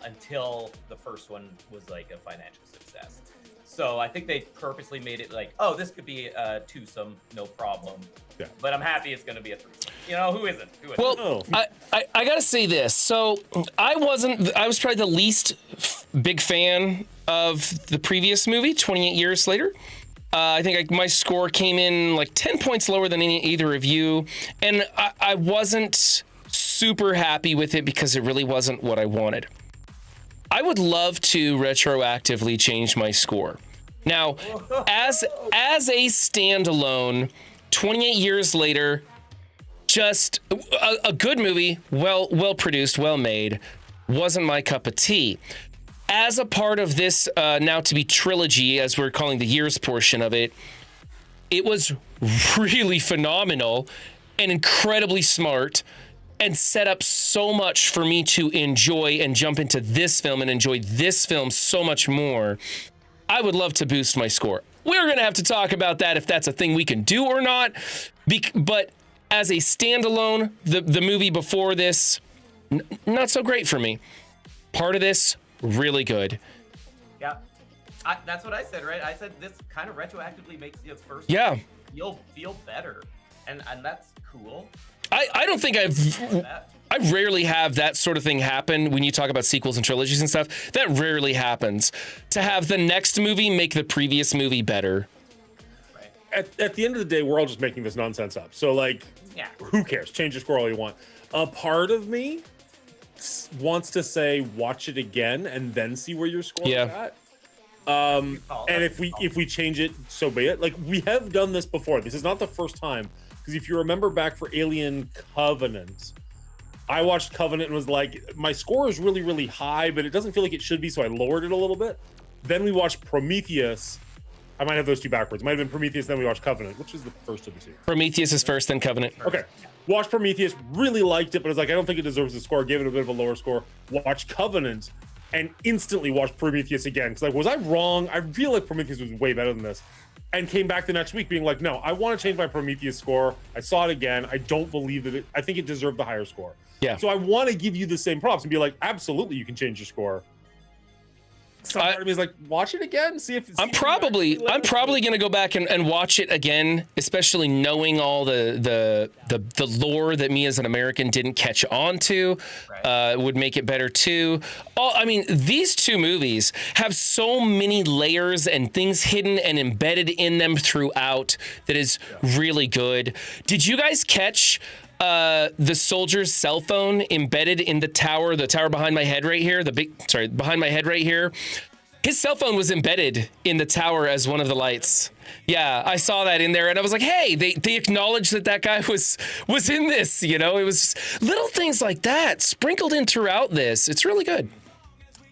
until the first one was like a financial success. So I think they purposely made it like, oh, this could be a twosome, no problem. Yeah. But I'm happy it's going to be a threesome. You know, who isn't? Well, I got to say this. So I was probably the least big fan of the previous movie, 28 years later. I think my score came in like 10 points lower than either of you. And I wasn't super happy with it because it really wasn't what I wanted. I would love to retroactively change my score. Now, as a standalone, 28 years later, just a good movie, well produced, well made, wasn't my cup of tea. As a part of this now to be trilogy, as we're calling the years portion of it, it was really phenomenal and incredibly smart and set up so much for me to enjoy and jump into this film and enjoy this film so much more. I would love to boost my score. We're going to have to talk about that if that's a thing we can do or not. But as a standalone, the movie before this, not so great for me. Part of this, really good. Yeah, that's what I said, right? I said this kind of retroactively makes the first feel better, and that's cool. I don't think I rarely have that sort of thing happen when you talk about sequels and trilogies and stuff. That rarely happens. To have the next movie make the previous movie better. Right. At the end of the day, we're all just making this nonsense up. So, like, who cares? Change your score all you want. A part of me wants to say watch it again and then see where your score is at. And if we change it, so be it. Like, we have done this before. This is not the first time. Because if you remember back for Alien Covenant, I watched Covenant and was like, my score is really, really high, but it doesn't feel like it should be, so I lowered it a little bit. Then we watched Prometheus. I might have those two backwards. It might have been Prometheus, then we watched Covenant, which is the first of the two. Prometheus is first, then Covenant. Okay. Watched Prometheus, really liked it, but I was like, I don't think it deserves a score. Gave it a bit of a lower score. Watched Covenant, and instantly watched Prometheus again. Because, like, was I wrong? I feel like Prometheus was way better than this. And came back the next week being like, no, I want to change my Prometheus score. I saw it again. I don't believe that I think it deserved the higher score. Yeah. So I want to give you the same props and be like, absolutely, you can change your score. Some part of me is like, watch it again, see if it's. I'm probably gonna go back and watch it again, especially knowing all the lore that me as an American didn't catch on to. Would make it better too. I mean, these two movies have so many layers and things hidden and embedded in them throughout that is really good. Did you guys catch the soldier's cell phone embedded in the tower behind my head right here, behind my head right here? His cell phone was embedded in the tower as one of the lights. Yeah, I saw that in there and I was like, hey, they acknowledged that guy was in this, you know? It was little things like that sprinkled in throughout this. It's really good.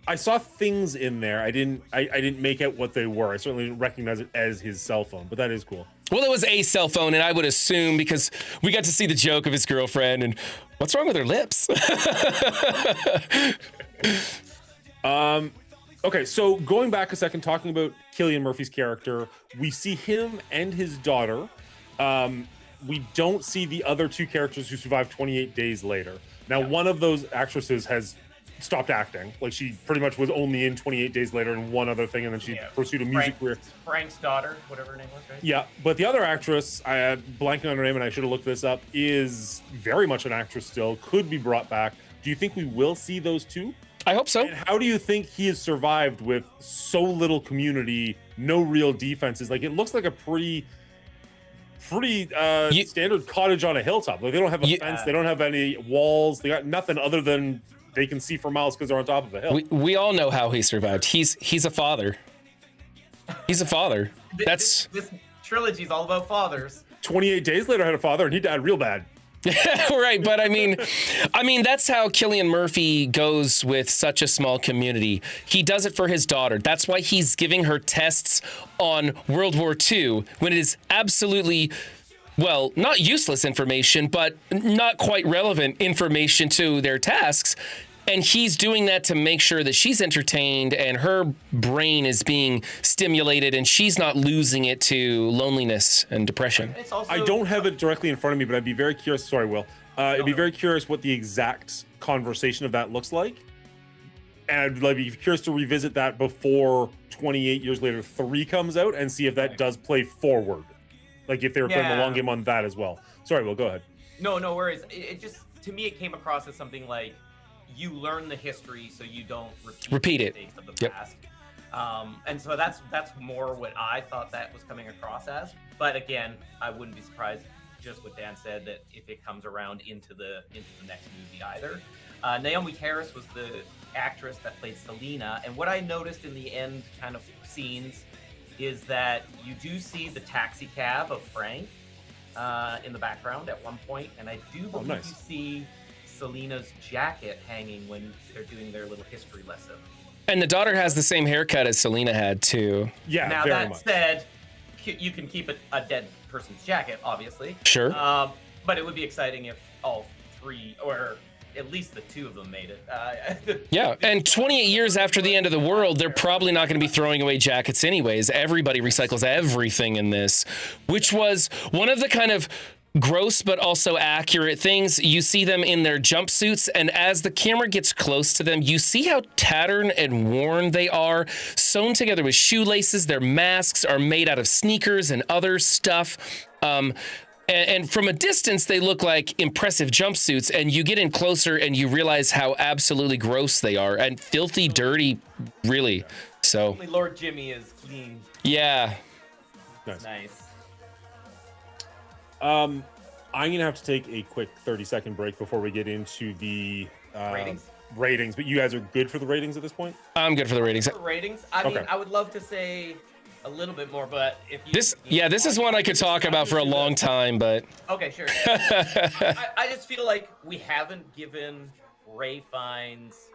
I saw things in there. I didn't make out what they were. I certainly didn't recognize it as his cell phone, but that is cool. Well, it was a cell phone, and I would assume because we got to see the joke of his girlfriend and what's wrong with her lips? Okay, so going back a second, talking about Cillian Murphy's character, we see him and his daughter. We don't see the other two characters who survived 28 days later. Now, one of those actresses has stopped acting. Like, she pretty much was only in 28 Days Later and one other thing, and then she pursued a music career. Frank's daughter, whatever her name was, right? Yeah, but the other actress, blanking on her name, and I should have looked this up, is very much an actress still, could be brought back. Do you think we will see those two? I hope so. And how do you think he has survived with so little community, no real defenses? Like, it looks like a pretty pretty standard cottage on a hilltop. Like they don't have a fence, they don't have any walls, they got nothing other than they can see for miles because they're on top of a hill. We all know how he survived. He's a father. He's a father. This trilogy is all about fathers. 28 days later, I had a father, and he died real bad. Right, but I mean, that's how Cillian Murphy goes with such a small community. He does it for his daughter. That's why he's giving her tests on World War II when it is absolutely, well, not useless information, but not quite relevant information to their tasks. And he's doing that to make sure that she's entertained and her brain is being stimulated and she's not losing it to loneliness and depression. I don't have it directly in front of me, but I'd be very curious. Sorry, Will. I'd be very curious what the exact conversation of that looks like. And I'd be curious to revisit that before 28 years later 3 comes out and see if that does play forward. Like if they were playing the long game on that as well. Sorry, Will, go ahead. No worries. It just, to me, it came across as something like, you learn the history so you don't repeat the mistakes of the past. And so that's more what I thought that was coming across as. But again, I wouldn't be surprised, just what Dan said, that if it comes around into the next movie either. Naomi Harris was the actress that played Selena, and what I noticed in the end kind of scenes is that you do see the taxi cab of Frank in the background at one point, and I do believe you see Selena's jacket hanging when they're doing their little history lesson. And the daughter has the same haircut as Selena had too. Yeah, now that said, you can keep a dead person's jacket, obviously. Sure. But it would be exciting if all 3, or at least the 2 of them made it. Yeah, and 28 years after the end of the world, they're probably not going to be throwing away jackets anyways. Everybody recycles everything in this, which was one of the kind of gross but also accurate things. You see them in their jumpsuits, and as the camera gets close to them, you see how tattered and worn they are, sewn together with shoelaces. Their masks are made out of sneakers and other stuff. And from a distance, they look like impressive jumpsuits, and you get in closer and you realize how absolutely gross they are and filthy, dirty, really. So only Lord Jimmy is clean. Yeah. Nice. I'm gonna have to take a quick 30-second break before we get into the ratings. But you guys are good for the ratings at this point? I'm good for the ratings. I mean, I would love to say a little bit more, but if you this is one I could talk about for a long time, but okay, sure. I just feel like we haven't given Ralph Fiennes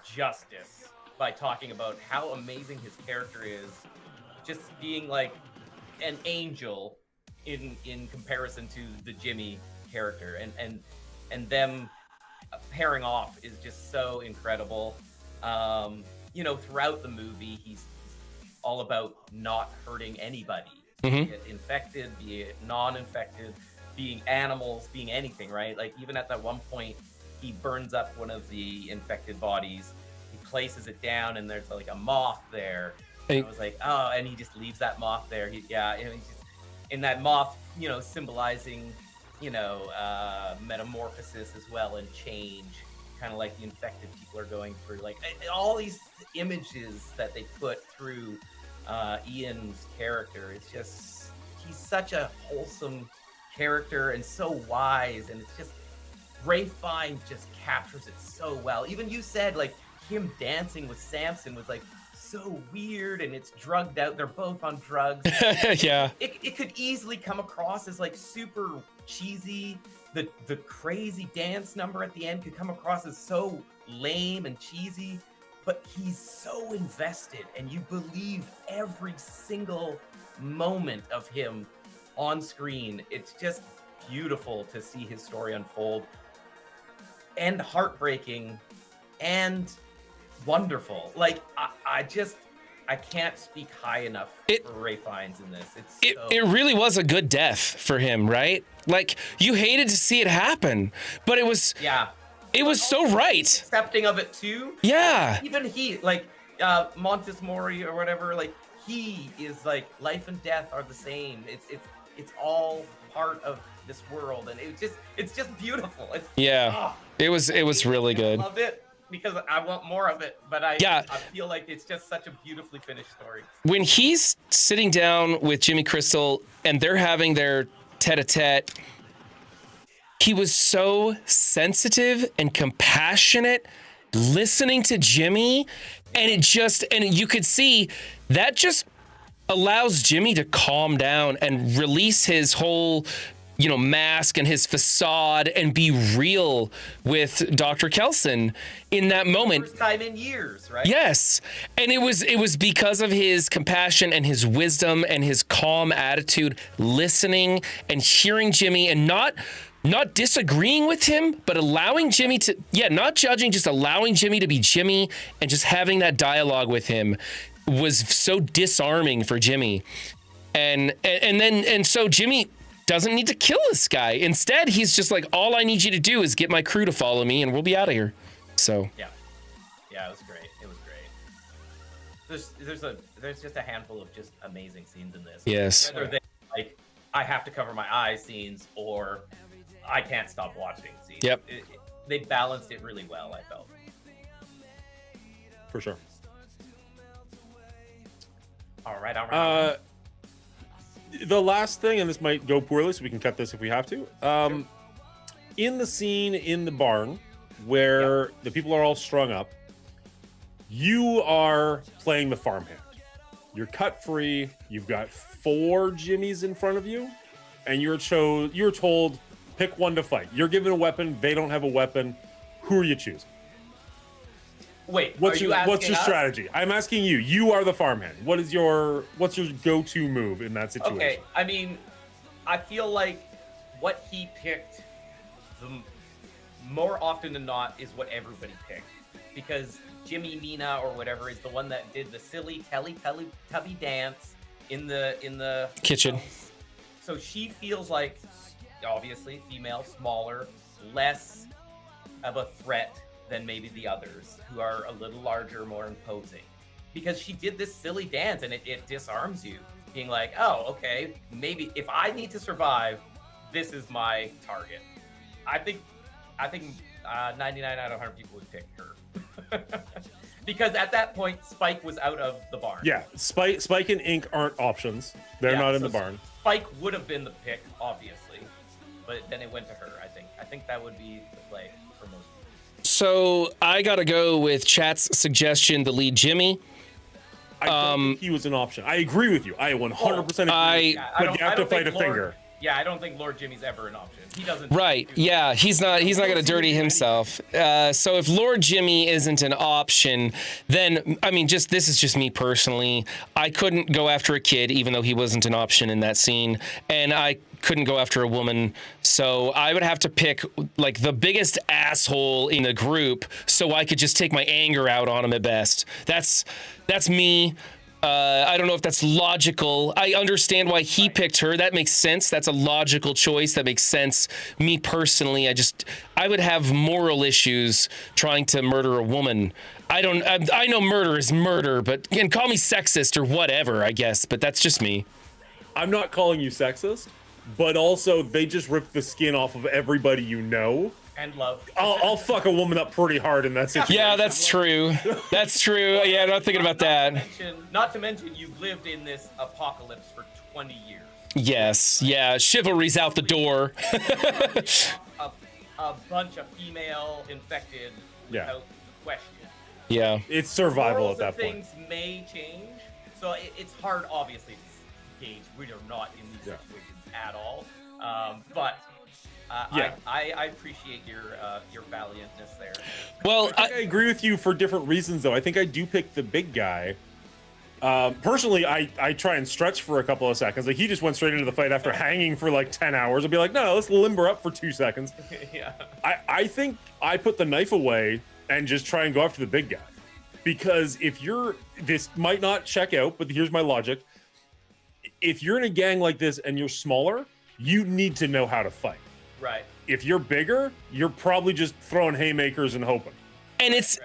justice by talking about how amazing his character is, just being like an angel in comparison to the Jimmy character, and them pairing off is just so incredible. Throughout the movie, he's all about not hurting anybody, be it infected, be it non-infected, being animals, being anything, right? Like even at that one point, he burns up one of the infected bodies, he places it down, and there's like a moth there. And I was like, oh, and he just leaves that moth there. He's just, in that moth, symbolizing, metamorphosis as well, and change, kind of like the infected people are going through. Like all these images that they put through Ian's character, it's just, he's such a wholesome character and so wise, and it's just, Ralph Fiennes just captures it so well. Even you said, like, him dancing with Samson was like so weird, and it's drugged out. They're both on drugs. Yeah. It could easily come across as like super cheesy. The crazy dance number at the end could come across as so lame and cheesy, but he's so invested, and you believe every single moment of him on screen. It's just beautiful to see his story unfold, and heartbreaking and wonderful. Like I can't speak high enough for Ralph Fiennes in this. It really was a good death for him, right? Like, you hated to see it happen, but it was so right. Accepting of it too. Yeah. Even he, like Montes Mori or whatever, like he is like, life and death are the same. It's all part of this world, and it's just beautiful. It was really good. I loved it. because I want more of it, but I feel like it's just such a beautifully finished story. When he's sitting down with Jimmy Crystal and they're having their tete-a-tete, he was so sensitive and compassionate listening to Jimmy, and you could see that just allows Jimmy to calm down and release his whole mask and his facade and be real with Dr. Kelson in that moment. First time in years, right? Yes. And it was because of his compassion and his wisdom and his calm attitude, listening and hearing Jimmy and not disagreeing with him, but allowing Jimmy to, not judging, just allowing Jimmy to be Jimmy and just having that dialogue with him was so disarming for Jimmy. And so Jimmy doesn't need to kill this guy. Instead, he's just like, all I need you to do is get my crew to follow me and we'll be out of here. So yeah, it was great. It was great. There's just a handful of just amazing scenes in this. Yes. Whether they like I have to cover my eyes scenes or I can't stop watching scenes. Yep. They balanced it really well, I felt. For sure. All right. The last thing, and this might go poorly, so we can cut this if we have to. Sure. In the scene in the barn where the people are all strung up, you are playing the farmhand. You're cut free. You've got 4 Jimmys in front of you, and you're told pick one to fight. You're given a weapon. They don't have a weapon. Who are you choosing? Wait, what's your us? strategy? I'm asking you. You are the farmhand. What's your go-to move in that situation? Okay, I mean, I feel like what he picked, more often than not, is what everybody picked, because Jimmy Mina or whatever is the one that did the silly Teletubby dance in the kitchen. house. So she feels like, obviously, female, smaller, less of a threat than maybe the others who are a little larger, more imposing, because she did this silly dance and it disarms you, being like, oh, okay, maybe if I need to survive, this is my target. I think 99 out of 100 people would pick her. Because at that point, Spike was out of the barn. Yeah, Spike and Ink aren't options. They're not in the barn. Spike would have been the pick, obviously, but then it went to her. I think that would be the play for most people. So I got to go with chat's suggestion to lead Jimmy. I don't think he was an option. I agree with you. I 100% agree. But you have to fight a finger. Yeah, I don't think Lord Jimmy's ever an option. He doesn't. Right. Yeah, he's not going to dirty himself. So if Lord Jimmy isn't an option, then I mean, this is just me personally. I couldn't go after a kid, even though he wasn't an option in that scene, and I couldn't go after a woman. So I would have to pick like the biggest asshole in the group, so I could just take my anger out on him at best. That's me. I don't know if that's logical. I understand why he picked her. That makes sense. That's a logical choice. That makes sense. Me personally, I would have moral issues trying to murder a woman. I know murder is murder, and call me sexist or whatever, I guess, but that's just me. I'm not calling you sexist, but also they just ripped the skin off of everybody you know. And love. I'll fuck a woman up pretty hard in that situation. Yeah, that's true. That's true. Yeah, I'm not thinking about that. Not to mention, you've lived in this apocalypse for 20 years. Yes. Yeah. Chivalry's out the door. a bunch of female infected without question. Yeah. It's survival at that point. Things may change, so it's hard, obviously, to gauge. We are not in these situations at all, but. I appreciate your valiantness there. Well, I agree with you for different reasons, though. I think I do pick the big guy. Personally, I try and stretch for a couple of seconds. Like, he just went straight into the fight after hanging for like 10 hours. I'd be like, no, let's limber up for 2 seconds. Yeah. I think I put the knife away and just try and go after the big guy. Because this might not check out, but here's my logic. If you're in a gang like this and you're smaller, you need to know how to fight. Right. If you're bigger, you're probably just throwing haymakers and hoping. And it's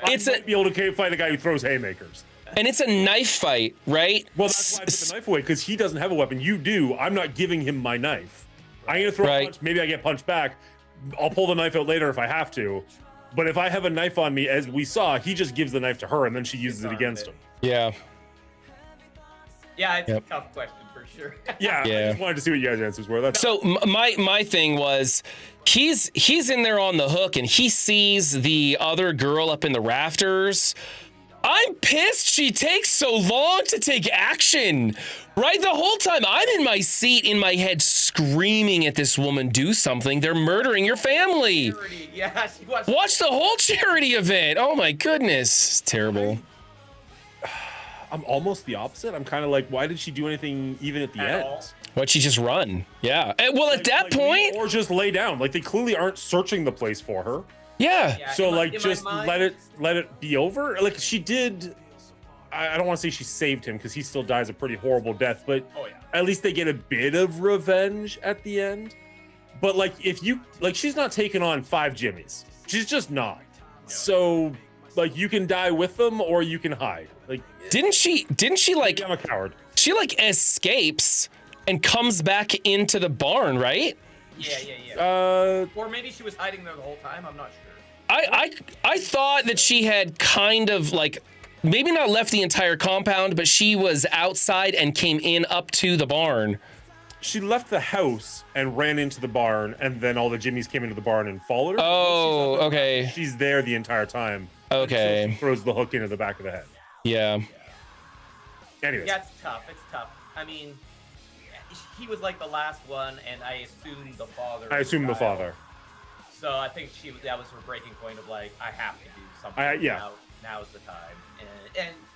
be able to fight a guy who throws haymakers. And it's a knife fight, right? Well, that's why I put the knife away, because he doesn't have a weapon. You do. I'm not giving him my knife. I'm gonna throw a punch. Maybe I get punched back. I'll pull the knife out later if I have to. But if I have a knife on me, as we saw, he just gives the knife to her and then she uses it against him. Yeah. Yeah, it's a tough question for sure. Yeah, I just wanted to see what you guys' answers were. That's So my thing was, he's in there on the hook and he sees the other girl up in the rafters. I'm pissed she takes so long to take action. Right? The whole time I'm in my seat, in my head, screaming at this woman, do something. They're murdering your family. Yeah, Watch the whole charity event. Oh my goodness. It's terrible. I'm almost the opposite. I'm kind of like, why did she do anything even at the end? Why'd she just run? Yeah. Well, at that point. Or just lay down. Like, they clearly aren't searching the place for her. Yeah. So, like, just let it be over. Like, she did. I don't want to say she saved him because he still dies a pretty horrible death, but at least they get a bit of revenge at the end. But like, if you like, she's not taking on 5 Jimmys. She's just not. So like, you can die with them or you can hide. Like, didn't she like, I'm a coward. She like escapes and comes back into the barn, right? Yeah. Or maybe she was hiding there the whole time. I'm not sure. I thought that she had kind of like, maybe not left the entire compound, but she was outside and came in up to the barn. She left the house and ran into the barn, and then all the Jimmys came into the barn and followed her. Oh, okay. She's there the entire time. Okay. She throws the hook into the back of the head. Yeah. Anyways. Yeah, it's tough. It's tough. I mean, he was like the last one, and I assumed the father. I assume the father. So I think that was her breaking point of like, I have to do something. Yeah. Now's the time, and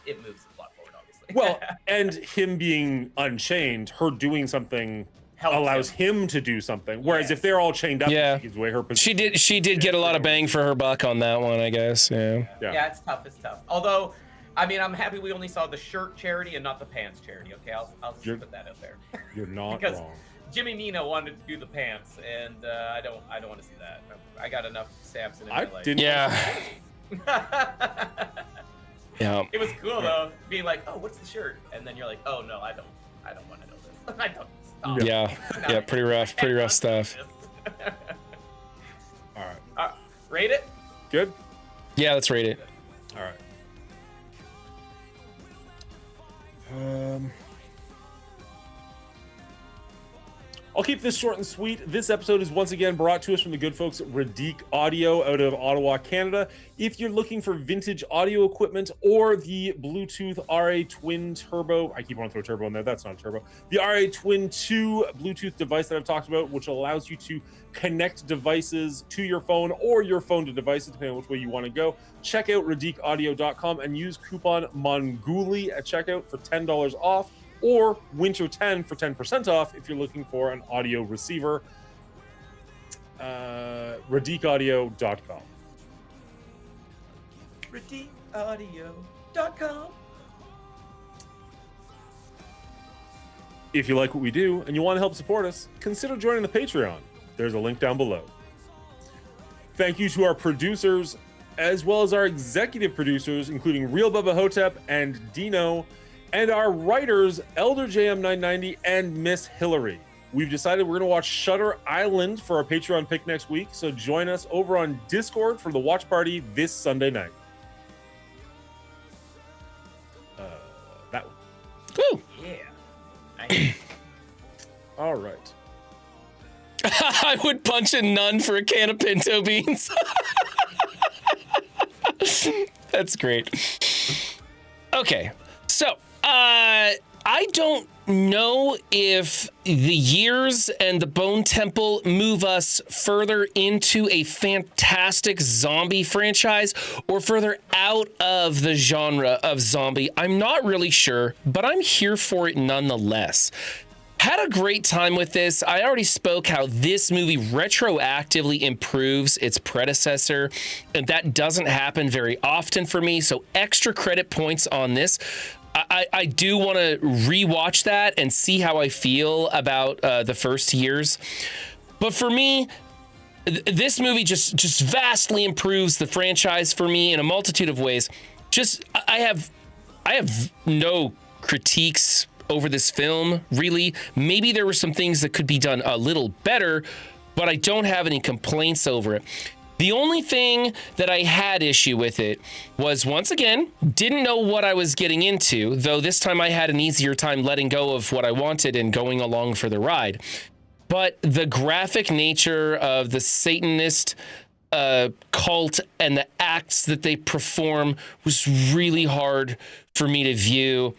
it moves the plot forward, obviously. Well, and him being unchained, her doing something allows him to do something. Whereas if they're all chained up, yeah, she gives away her position. She did get a lot of bang for her buck on that one, I guess. Yeah. Yeah, it's tough. It's tough. Although, I mean, I'm happy we only saw the shirt charity and not the pants charity. Okay, I'll just put that out there. You're not because wrong. Jimmy Mina wanted to do the pants, and I don't want to see that. I got enough Samson in my life. Yeah. Yeah. It was cool though, being like, "Oh, what's the shirt?" And then you're like, "Oh no, I don't want to know this. I don't." Stop. Yeah. Yeah. Pretty rough stuff. All right. Rate it. Good. Yeah, let's rate it. All right. I'll keep this short and sweet. This episode is once again brought to us from the good folks at Radique Audio out of Ottawa, Canada. If you're looking for vintage audio equipment or the Bluetooth RA Twin Turbo, I keep wanting to throw turbo in there, that's not a turbo. The RA Twin 2 Bluetooth device that I've talked about, which allows you to connect devices to your phone or your phone to devices, depending on which way you want to go. Check out RadiqueAudio.com and use coupon MONGOOLY at checkout for $10 off. Or Winter10 for 10% off if you're looking for an audio receiver. RadiqueAudio.com. RadiqueAudio.com. If you like what we do and you want to help support us, consider joining the Patreon. There's a link down below. Thank you to our producers, as well as our executive producers, including Real Bubba Hotep and Dino, and our writers, Elder JM990 and Miss Hillary. We've decided we're going to watch Shutter Island for our Patreon pick next week, so join us over on Discord for the watch party this Sunday night. That one. Woo! Yeah. All right. I would punch a nun for a can of pinto beans. That's great. Okay, so I don't know if the years and the Bone Temple move us further into a fantastic zombie franchise or further out of the genre of zombie. I'm not really sure, but I'm here for it nonetheless. Had a great time with this. I already spoke how this movie retroactively improves its predecessor, and that doesn't happen very often for me, so extra credit points on this. I do want to rewatch that and see how I feel about the first years. But for me, this movie just vastly improves the franchise for me in a multitude of ways. I have no critiques over this film, really. Maybe there were some things that could be done a little better, but I don't have any complaints over it. The only thing that I had issue with it was, once again, didn't know what I was getting into, though this time I had an easier time letting go of what I wanted and going along for the ride. But the graphic nature of the Satanist cult and the acts that they perform was really hard for me to view.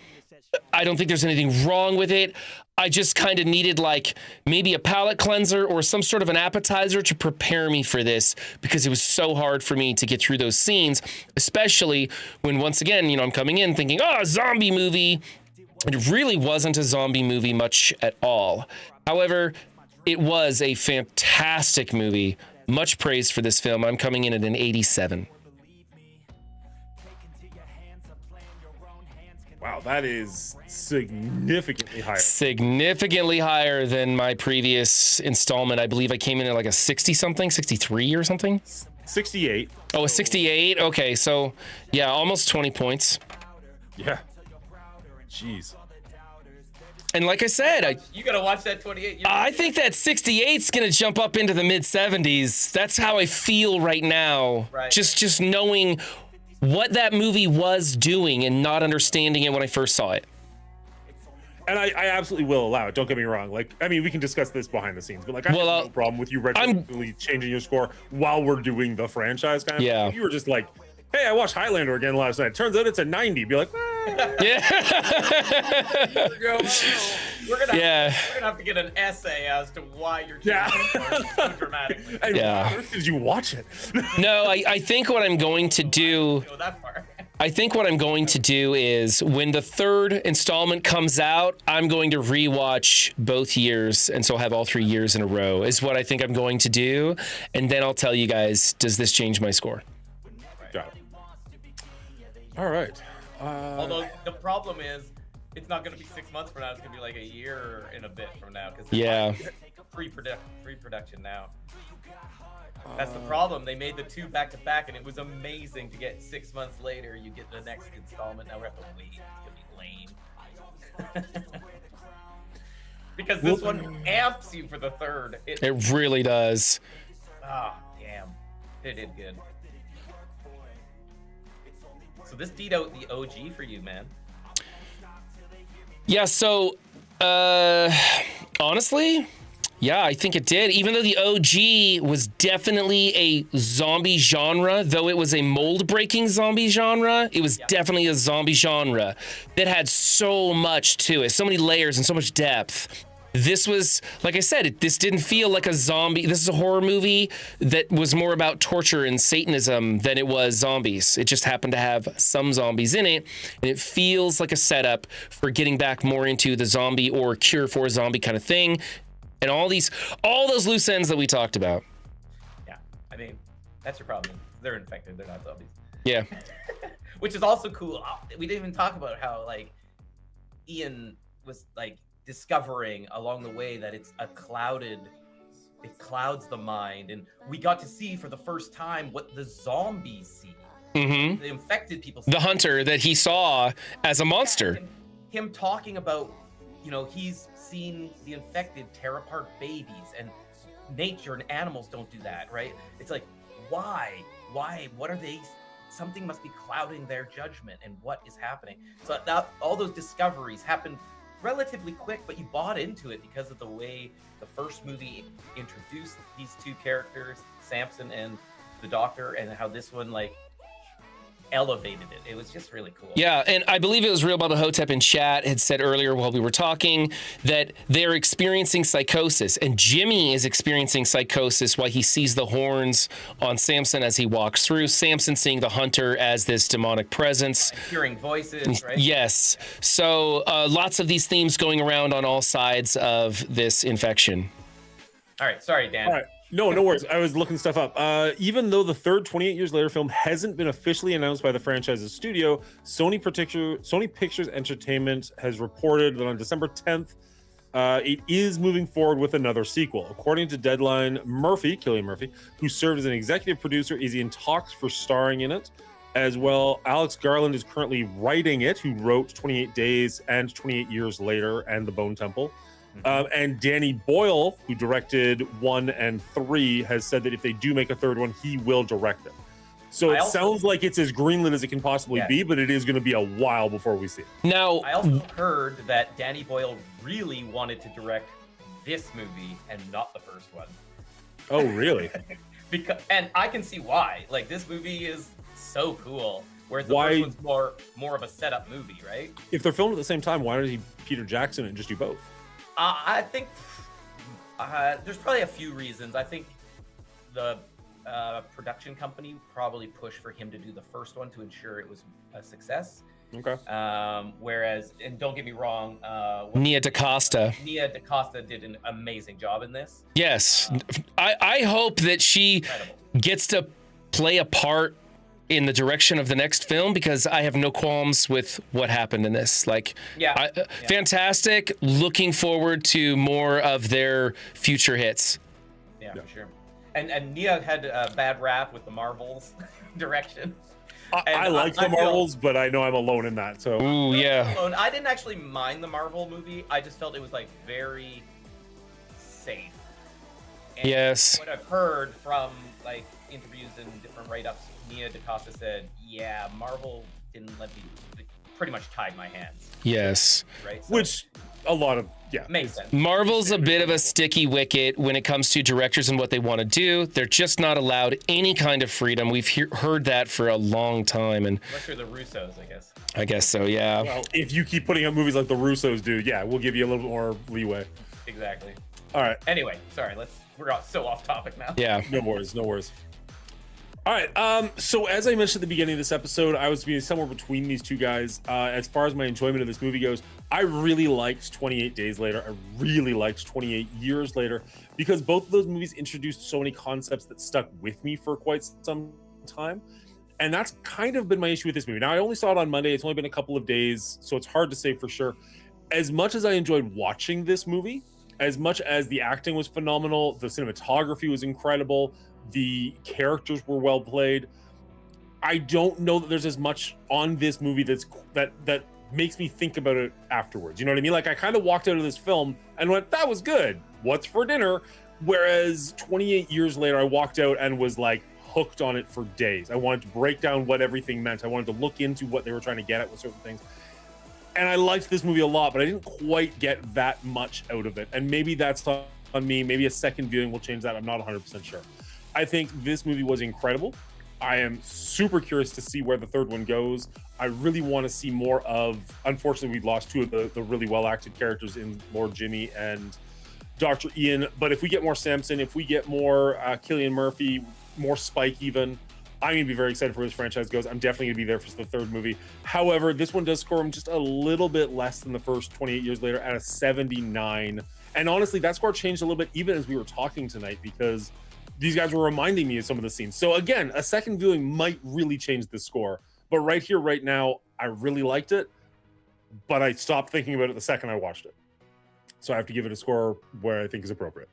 I don't think there's anything wrong with it. I just kind of needed like maybe a palate cleanser or some sort of an appetizer to prepare me for this, because it was so hard for me to get through those scenes, especially when, once again, I'm coming in thinking, oh, zombie movie. It really wasn't a zombie movie much at all. However, it was a fantastic movie. Much praise for this film. I'm coming in at an 87. Wow, that is significantly higher. Significantly higher than my previous installment. I believe I came in at like a 60-something, 63 or something? 68. Oh, a 68? Okay, so yeah, almost 20 points. Yeah. Jeez. And like I said, you gotta watch that 28. I think that 68's gonna jump up into the mid 70s. That's how I feel right now. Right. Just knowing what that movie was doing and not understanding it when I first saw it. And I absolutely will allow it. Don't get me wrong. Like, I mean, we can discuss this behind the scenes, but like, I have no problem with you retroactively changing your score while we're doing the franchise kind of. Yeah. If you were just like, hey, I watched Highlander again last night. Turns out it's a 90. Be like, yeah. We're gonna have to get an essay as to why you're changing so dramatically. And why on earth did you watch it? No, I think what I'm going to do. Go that far. I think what I'm going to do is, when the third installment comes out, I'm going to rewatch both years, and so I'll have all 3 years in a row, is what I think I'm going to do. And then I'll tell you guys, does this change my score? Got it. All right. Although the problem is, it's not going to be 6 months from now. It's going to be like a year and a bit from now. Because pre-production now. That's the problem. They made the two back to back, and it was amazing to get 6 months later. You get the next installment. Now we have to wait. It's going to be lame. Because this one amps you for the third. It really does. Ah, damn. It did good. So this beat out the OG for you, man. Yeah, so honestly, yeah, I think it did. Even though the OG was definitely a zombie genre, though it was a mold-breaking zombie genre, it was definitely a zombie genre that had so much to it, so many layers and so much depth. This was, like I said, this didn't feel like a zombie. This is a horror movie that was more about torture and Satanism than it was zombies. It just happened to have some zombies in it, and it feels like a setup for getting back more into the zombie or cure for a zombie kind of thing, and all those loose ends that we talked about. Yeah, I mean, that's your problem. They're infected. They're not zombies. Yeah. Which is also cool. We didn't even talk about how, like, Ian was, like, discovering along the way that it clouds the mind, and we got to see for the first time what the zombies see. Mm-hmm. The infected people see. The hunter that he saw as a monster. Him talking about, he's seen the infected tear apart babies, and nature and animals don't do that, right? It's like, why? What are they? Something must be clouding their judgment, and what is happening? So that all those discoveries happened relatively quick, but you bought into it because of the way the first movie introduced these two characters, Samson and the Doctor, and how this one elevated it. It was just really cool. Yeah, and I believe it was Real Bubba Hotep in chat had said earlier while we were talking that they're experiencing psychosis, and Jimmy is experiencing psychosis while he sees the horns on Samson as he walks through. Samson seeing the hunter as this demonic presence. Hearing voices, right? Yes. So lots of these themes going around on all sides of this infection. All right, sorry, Dan. All right. No worries. I was looking stuff up. Even though the third 28 Years Later film hasn't been officially announced by the franchise's studio, Sony Pictures Entertainment has reported that on December 10th, it is moving forward with another sequel. According to Deadline, Cillian Murphy, who served as an executive producer, is in talks for starring in it. As well, Alex Garland is currently writing it, who wrote 28 Days and 28 Years Later and The Bone Temple. And Danny Boyle, who directed 1 and 3, has said that if they do make a third one, he will direct it. So it sounds like it's as greenlit as it can possibly be, but it is going to be a while before we see it. Now, I also heard that Danny Boyle really wanted to direct this movie and not the first one. Oh, really? And I can see why. Like, this movie is so cool. Whereas the first one's more of a setup movie, right? If they're filmed at the same time, why don't he Peter Jackson and just do both? I think there's probably a few reasons. I think the production company probably pushed for him to do the first one to ensure it was a success. Okay. Whereas, and don't get me wrong, Nia DaCosta. Nia DaCosta did an amazing job in this. Yes. I hope that she gets to play a part in the direction of the next film, because I have no qualms with what happened in this. Like, fantastic. Looking forward to more of their future hits. Yeah, for sure. And Nia had a bad rap with the Marvels direction. I like the Marvels, but I know I'm alone in that. So, ooh, yeah. I didn't actually mind the Marvel movie. I just felt it was like very safe. And yes. What I've heard from like interviews and different write-ups, Nia DaCosta said, "Yeah, Marvel didn't let me, pretty much tied my hands." Yes. Right. So, which a lot of makes sense. Marvel's a bit of a sticky wicket when it comes to directors and what they want to do. They're just not allowed any kind of freedom. We've heard that for a long time, and unless you're the Russos, I guess. I guess so. Yeah. Well, if you keep putting out movies like the Russos do, we'll give you a little bit more leeway. Exactly. All right. Anyway, sorry. We're so off topic now. Yeah. No worries. All right. So as I mentioned at the beginning of this episode, I was being somewhere between these two guys. As far as my enjoyment of this movie goes, I really liked 28 Days Later. I really liked 28 Years Later, because both of those movies introduced so many concepts that stuck with me for quite some time. And that's kind of been my issue with this movie. Now, I only saw it on Monday. It's only been a couple of days, so it's hard to say for sure. As much as I enjoyed watching this movie, as much as the acting was phenomenal, the cinematography was incredible, the characters were well played, I don't know that there's as much on this movie that makes me think about it afterwards. You know what I mean? Like, I kind of walked out of this film and went, that was good. What's for dinner? Whereas 28 Years Later, I walked out and was like hooked on it for days. I wanted to break down what everything meant. I wanted to look into what they were trying to get at with certain things. And I liked this movie a lot, but I didn't quite get that much out of it. And maybe that's on me. Maybe a second viewing will change that. I'm not 100% sure. I think this movie was incredible. I am super curious to see where the third one goes. I really want to see more of, unfortunately, we lost two of the really well-acted characters in Lord Jimmy and Dr. Ian. But if we get more Samson, if we get more Cillian Murphy, more Spike even, I'm going to be very excited for where this franchise goes. I'm definitely going to be there for the third movie. However, this one does score him just a little bit less than the first 28 Years Later at a 79. And honestly, that score changed a little bit even as we were talking tonight, because these guys were reminding me of some of the scenes. So again, a second viewing might really change the score. But right here, right now, I really liked it, but I stopped thinking about it the second I watched it. So I have to give it a score where I think is appropriate.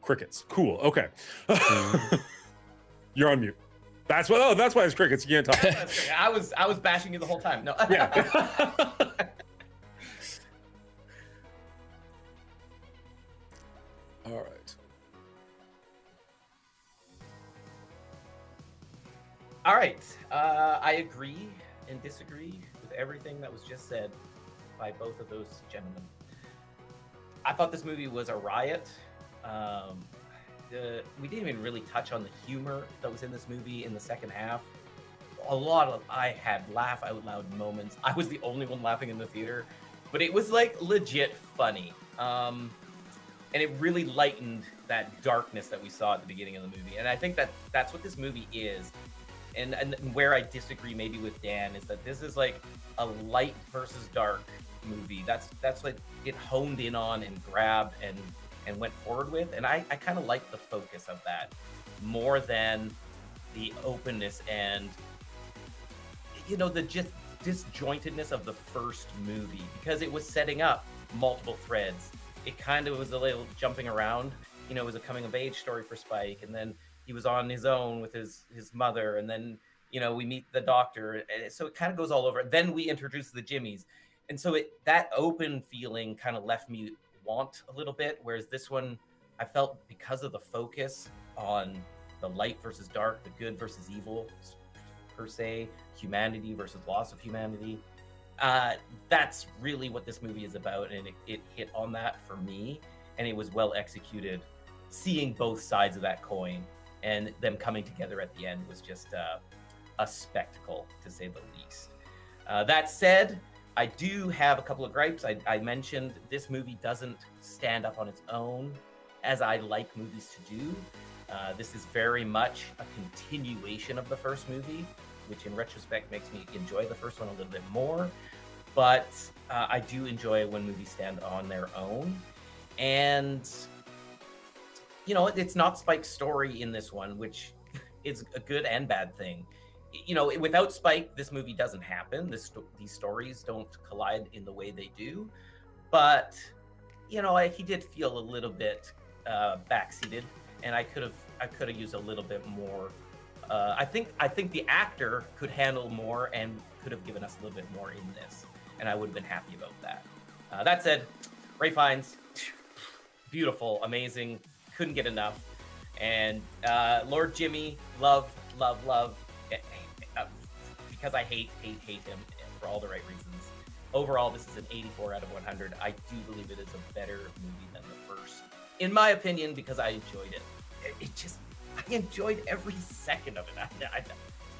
Crickets. Cool. Okay. You're on mute. That's why it's crickets. You can't talk. I was bashing you the whole time. No. Yeah. All right. All right. I agree and disagree with everything that was just said by both of those gentlemen. I thought this movie was a riot. We didn't even really touch on the humor that was in this movie in the second half. I had laugh out loud moments. I was the only one laughing in the theater, but it was like legit funny. And it really lightened that darkness that we saw at the beginning of the movie. And I think that's what this movie is. And where I disagree maybe with Dan is that this is like a light versus dark movie. That's what it honed in on and grabbed and went forward with. And I kind of like the focus of that more than the openness and, the just disjointedness of the first movie, because it was setting up multiple threads. It kind of was a little jumping around. It was a coming of age story for Spike, and then he was on his own with his mother, and then You know, we meet the doctor, and so it kind of goes all over. Then we introduce the Jimmies, and so that open feeling kind of left me want a little bit. Whereas this one, I felt because of the focus on the light versus dark, the good versus evil, per se, humanity versus loss of humanity. That's really what this movie is about, and it hit on that for me, and it was well executed. Seeing both sides of that coin and them coming together at the end was just a spectacle, to say the least. That said, I do have a couple of gripes. I mentioned this movie doesn't stand up on its own as I like movies to do. This is very much a continuation of the first movie, which in retrospect makes me enjoy the first one a little bit more. But I do enjoy when movies stand on their own. And, you know, it's not Spike's story in this one, which is a good and bad thing. You know, without Spike, this movie doesn't happen. These stories don't collide in the way they do. But, you know, he did feel a little bit backseated, and I could have used a little bit more. I think the actor could handle more and could have given us a little bit more in this, and I would have been happy about that. That said, Ralph Fiennes, beautiful, amazing, couldn't get enough. And Lord Jimmy, love, because I hate him for all the right reasons. Overall, this is an 84 out of 100. I do believe it is a better movie than the first, in my opinion, because I enjoyed it. I enjoyed every second of it.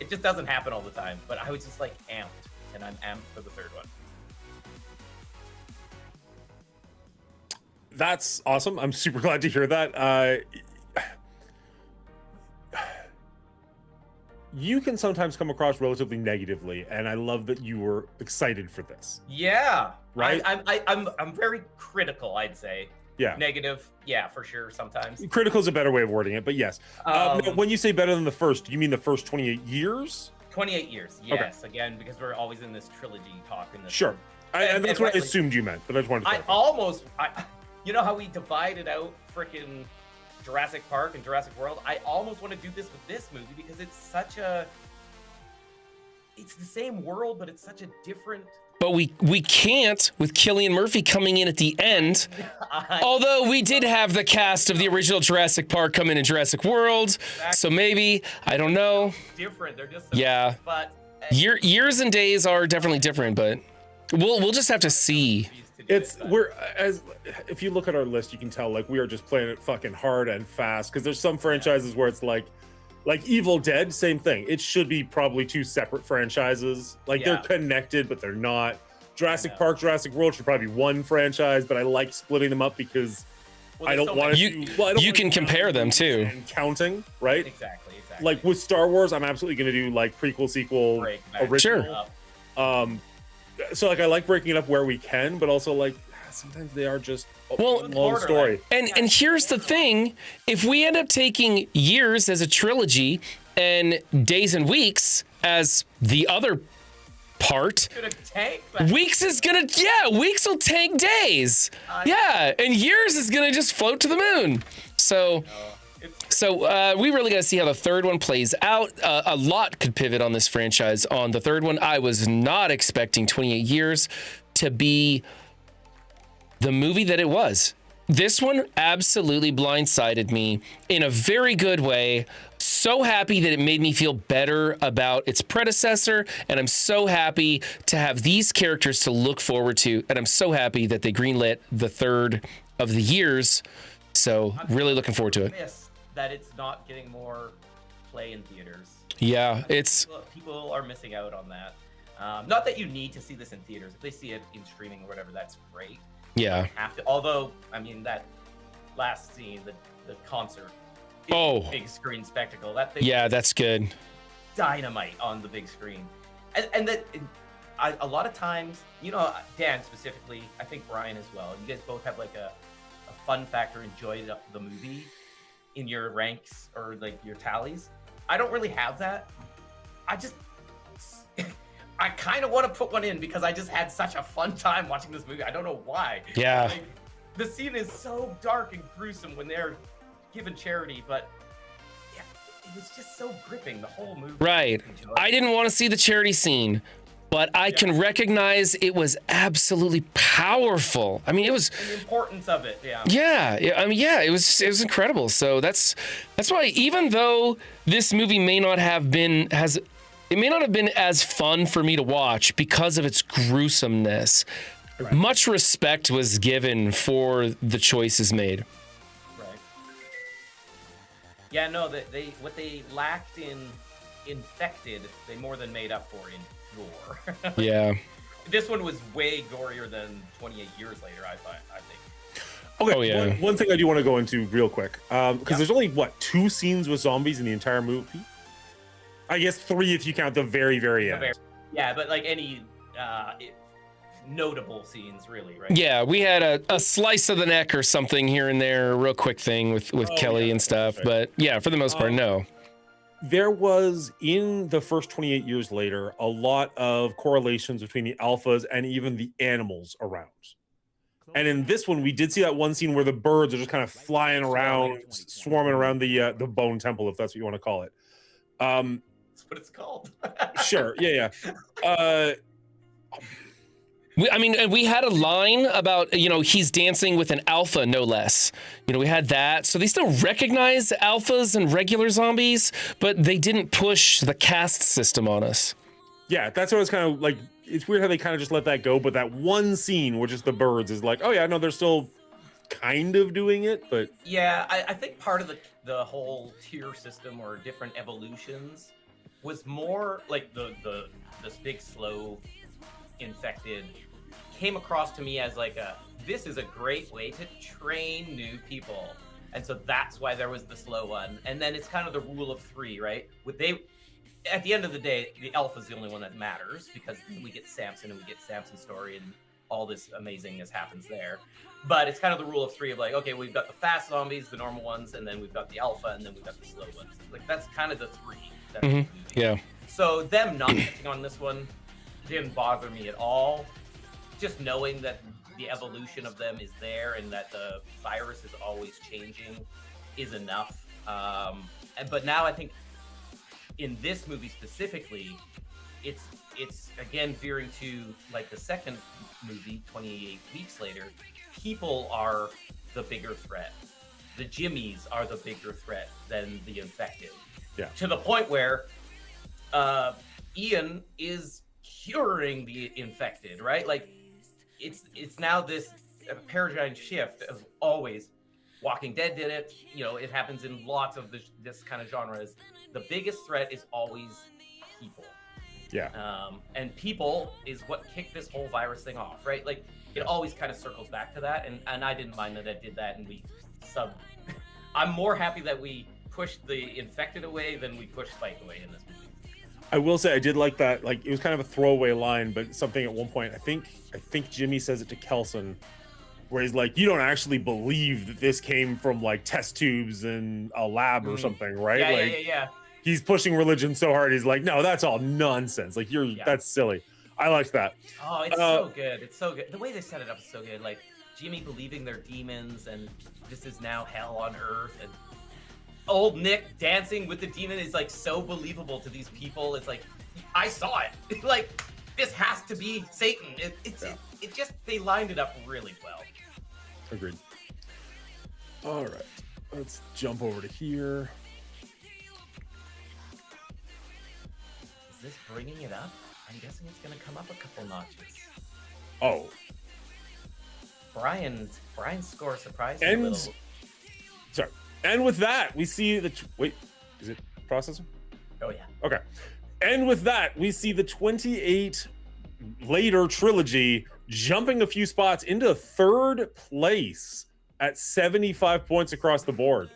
It just doesn't happen all the time, but I was just like amped, and I'm amped for the third one. That's awesome. I'm super glad to hear that. You can sometimes come across relatively negatively, and I love that you were excited for this. Yeah, right. I'm very critical, I'd say. Yeah. Negative, yeah, for sure. Sometimes critical is a better way of wording it, but yes. When you say better than the first, do you mean the first 28 years? 28 years, yes. Okay. Again, because we're always in this trilogy talk. Sure. And that's what I assumed you meant, but I just wanted to. You know how we divided out freaking Jurassic Park and Jurassic World? I almost want to do this with this movie because it's the same world, but it's such a different. But we can't with Cillian Murphy coming in at the end. Although we did have the cast of the original Jurassic Park come in Jurassic World, exactly. So maybe, I don't know. Different, they're just yeah. But years and days are definitely different, but we'll just have to see. If you look at our list, you can tell like we are just playing it fucking hard and fast, because there's some franchises where it's like Evil Dead, same thing. It should be probably two separate franchises. They're connected, but they're not. Jurassic Park, Jurassic World should probably be one franchise, but I like splitting them up because I don't want to. You can compare them too. And counting, right? Exactly. Like with Star Wars, I'm absolutely going to do like prequel, sequel, original. Sure. So like I like breaking it up where we can, but also like sometimes they are just a long story. And here's the thing: if we end up taking years as a trilogy and days and weeks as the other part, weeks will tank days. And years is gonna just float to the moon. So we really got to see how the third one plays out. A lot could pivot on this franchise on the third one. I was not expecting 28 years to be the movie that it was. This one absolutely blindsided me in a very good way. So happy that it made me feel better about its predecessor, and I'm so happy to have these characters to look forward to, and I'm so happy that they greenlit the third of the years. So really looking forward to it. That it's not getting more play in theaters. Yeah, people are missing out on that. Not that you need to see this in theaters. If they see it in streaming or whatever, that's great. Yeah. Have to. Although, I mean, that last scene, the concert, big screen spectacle. That thing. Yeah, that's good. Dynamite on the big screen, and that a lot of times, you know, Dan specifically, I think Brian as well. You guys both have like a fun factor, enjoyed the movie in your ranks or like your tallies. I don't really have that. I kind of want to put one in because I just had such a fun time watching this movie. I don't know why. Yeah. Like, the scene is so dark and gruesome when they're given charity, but yeah, was just so gripping, the whole movie. Right. I didn't want to see the charity scene, but I can recognize it was absolutely powerful. I mean, it was And the importance of it, yeah. Yeah, I mean, yeah, it was incredible. So that's why, even though this movie may not have been as fun for me to watch because of its gruesomeness, much respect was given for the choices made. Right. Yeah, no, what they lacked in Infected, they more than made up for in gore. Yeah. This one was way gorier than 28 years later, I think. Okay, Oh, yeah. one thing I do want to go into real quick, because there's only, 2 scenes with zombies in the entire movie? I guess 3 if you count the very, very end. Yeah, but like any notable scenes, really, right? Yeah, we had a slice of the neck or something here and there, a real quick thing with Kelly and stuff. But yeah, for the most part, no. There was, in the first 28 years later, a lot of correlations between the alphas and even the animals around. And in this one, we did see that one scene where the birds are just kind of flying around, swarming around the Bone Temple, if that's what you want to call it. That's what it's called. Sure, yeah. We had a line about, he's dancing with an alpha, no less. We had that. So they still recognize alphas and regular zombies, but they didn't push the caste system on us. Yeah, that's what it's kind of like. It's weird how they kind of just let that go. But that one scene, which is the birds, is like, oh yeah, no, they're still kind of doing it. But yeah, I think part of the whole tier system or different evolutions was more like this big slow infected came across to me as like this is a great way to train new people, and so that's why there was the slow one. And then it's kind of the rule of 3, right? At the end of the day, the alpha is the only one that matters, because we get Samson and we get Samson's story and all this amazingness happens there. But it's kind of the rule of 3 of like, okay, we've got the fast zombies, the normal ones, and then we've got the alpha, and then we've got the slow ones. Like that's kind of the 3. Yeah. So them not catching on this one didn't bother me at all. Just knowing that the evolution of them is there and that the virus is always changing is enough. But now I think in this movie specifically, it's again veering to like the second movie, 28 weeks later. People are the bigger threat. The Jimmies are the bigger threat than the infected. Yeah. To the point where Ian is curing the infected, right? Like it's now this paradigm shift of always. Walking Dead did it. It happens in lots of this kind of genres. The biggest threat is always people. Yeah. And people is what kicked this whole virus thing off, right? Like it always kind of circles back to that. And I didn't mind that I did that, and we I'm more happy that we pushed the infected away than we pushed Spike away in this movie. I will say I did like that. Like it was kind of a throwaway line, but something at one point. I think Jimmy says it to Kelson, where he's like, "You don't actually believe that this came from like test tubes in a lab or something, right?" Yeah. He's pushing religion so hard. He's like, "No, that's all nonsense. Like that's silly." I liked that. Oh, it's so good. It's so good. The way they set it up is so good. Like Jimmy believing they're demons and this is now hell on earth, and old Nick dancing with the demon is like so believable to these people. It's like, I saw it. Like this has to be Satan. It just, they lined it up really well. Agreed. All right, let's jump over to here. Is this bringing it up? I'm guessing it's going to come up a couple notches. Oh. Brian's score surprised me a little. Sorry. And with that, we see the... Wait, is it processing? Oh, yeah. Okay. And with that, we see the 28 later trilogy jumping a few spots into 3rd place at 75 points across the board.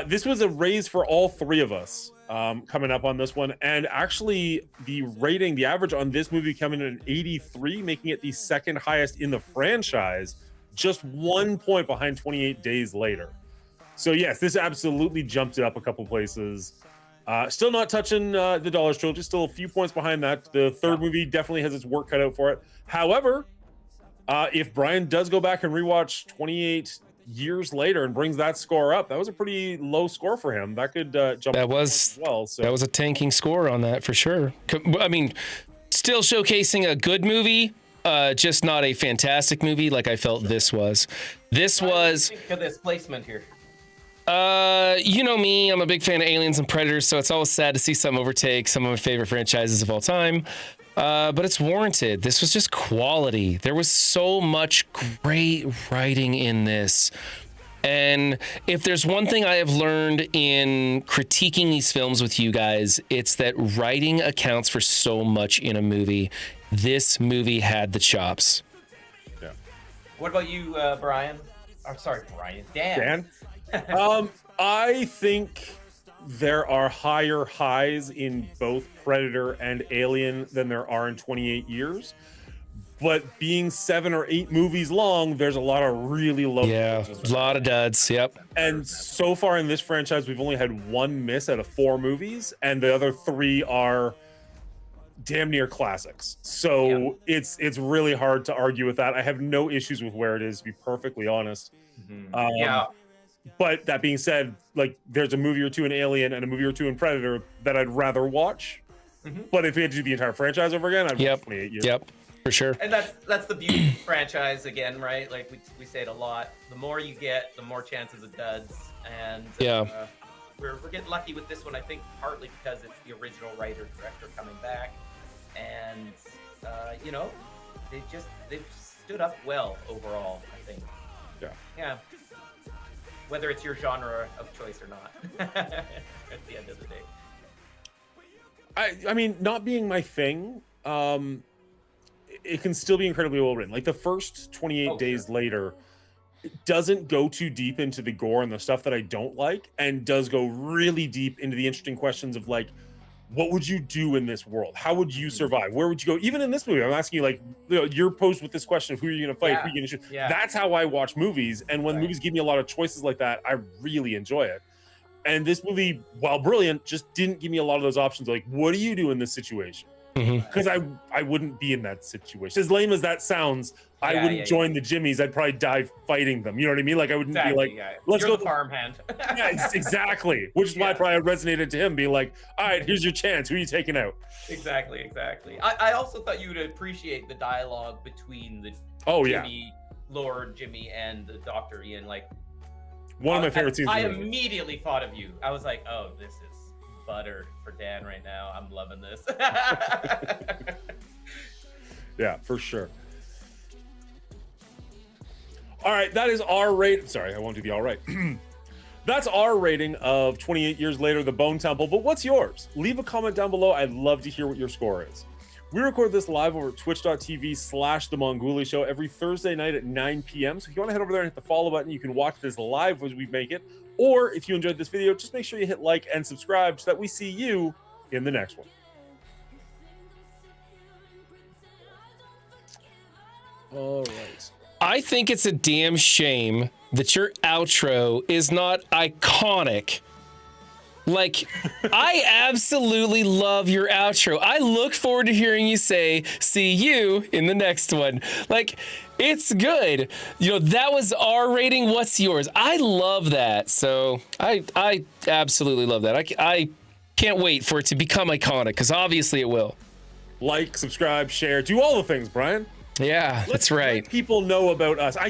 This was a raise for all 3 of us coming up on this one. And actually, the rating, the average on this movie coming in at 83, making it the 2nd highest in the franchise, just 1 point behind 28 Days Later. So yes, this absolutely jumped it up a couple places. Still not touching the Dollars Trilogy, still a few points behind that. The 3rd movie definitely has its work cut out for it. However, if Brian does go back and rewatch 28 years later and brings that score up. That was a pretty low score for him. That could jump. That was as well. So that was a tanking score on that for sure. I mean, still showcasing a good movie, just not a fantastic movie like I felt this was. This was. Think of this placement here. You know me, I'm a big fan of Aliens and Predators, so it's always sad to see some overtake some of my favorite franchises of all time. But it's warranted. This was just quality. There was so much great writing in this. And if there's one thing I have learned in critiquing these films with you guys, it's that writing accounts for so much in a movie. This movie had the chops. Yeah. What about you, Brian? I'm sorry, Brian. Dan. I think there are higher highs in both Predator and Alien than there are in 28 years. But being 7 or 8 movies long, there's a lot of really low. Yeah, a lot of duds. Yep. And so far in this franchise, we've only had 1 miss out of 4 movies, and the other 3 are damn near classics. So it's really hard to argue with that. I have no issues with where it is, to be perfectly honest. Yeah. But that being said, like there's a movie or 2 in Alien and a movie or 2 in Predator that I'd rather watch. But if we had to do the entire franchise over again, I'd watch 28 years. Yep, for sure. And that's the beauty of franchise again, right? Like we say it a lot. The more you get, the more chances of duds. And we're getting lucky with this one, I think, partly because it's the original writer director coming back, and you know, they've stood up well overall, I think. Yeah. Whether it's your genre of choice or not, at the end of the day. I mean, not being my thing, it can still be incredibly well written. Like the first 28 days later, it doesn't go too deep into the gore and the stuff that I don't like, and does go really deep into the interesting questions of like, what would you do in this world? How would you survive? Where would you go? Even in this movie, I'm asking you, like, you know, you're posed with this question of who are you going to fight? Who are you going to shoot? That's how I watch movies. And when movies give me a lot of choices like that, I really enjoy it. And this movie, while brilliant, just didn't give me a lot of those options. Like, what do you do in this situation? Because I wouldn't be in that situation. As lame as that sounds, I wouldn't join the Jimmies. I'd probably die fighting them. You know what I mean? Like I wouldn't be like, let's You're go the farmhand. Exactly. Which is why probably resonated to him, being like, all right, here's your chance. Who are you taking out? Exactly. I also thought you would appreciate the dialogue between the Lord Jimmy and the Dr. Ian. Like one of my favorite scenes. I immediately thought of you. I was like, oh, this is butter for Dan right now. I'm loving this. Yeah, for sure. All right, that is our rate. Sorry, I won't do the all right. That's our rating of 28 Years Later, The Bone Temple. But what's yours? Leave a comment down below. I'd love to hear what your score is. We record this live over at twitch.tv/The Mongoolie Show every Thursday night at 9 p.m. So if you want to head over there and hit the follow button, you can watch this live as we make it. Or if you enjoyed this video, just make sure you hit like and subscribe so that we see you in the next one. All right. I think it's a damn shame that your outro is not iconic. Like, I absolutely love your outro. I look forward to hearing you say, see you in the next one. Like, it's good. You know, that was our rating. What's yours? I love that. So I absolutely love that. I can't wait for it to become iconic, because obviously it will. Like, subscribe, share, do all the things, Brian. Yeah, that's right. Let people know about us. I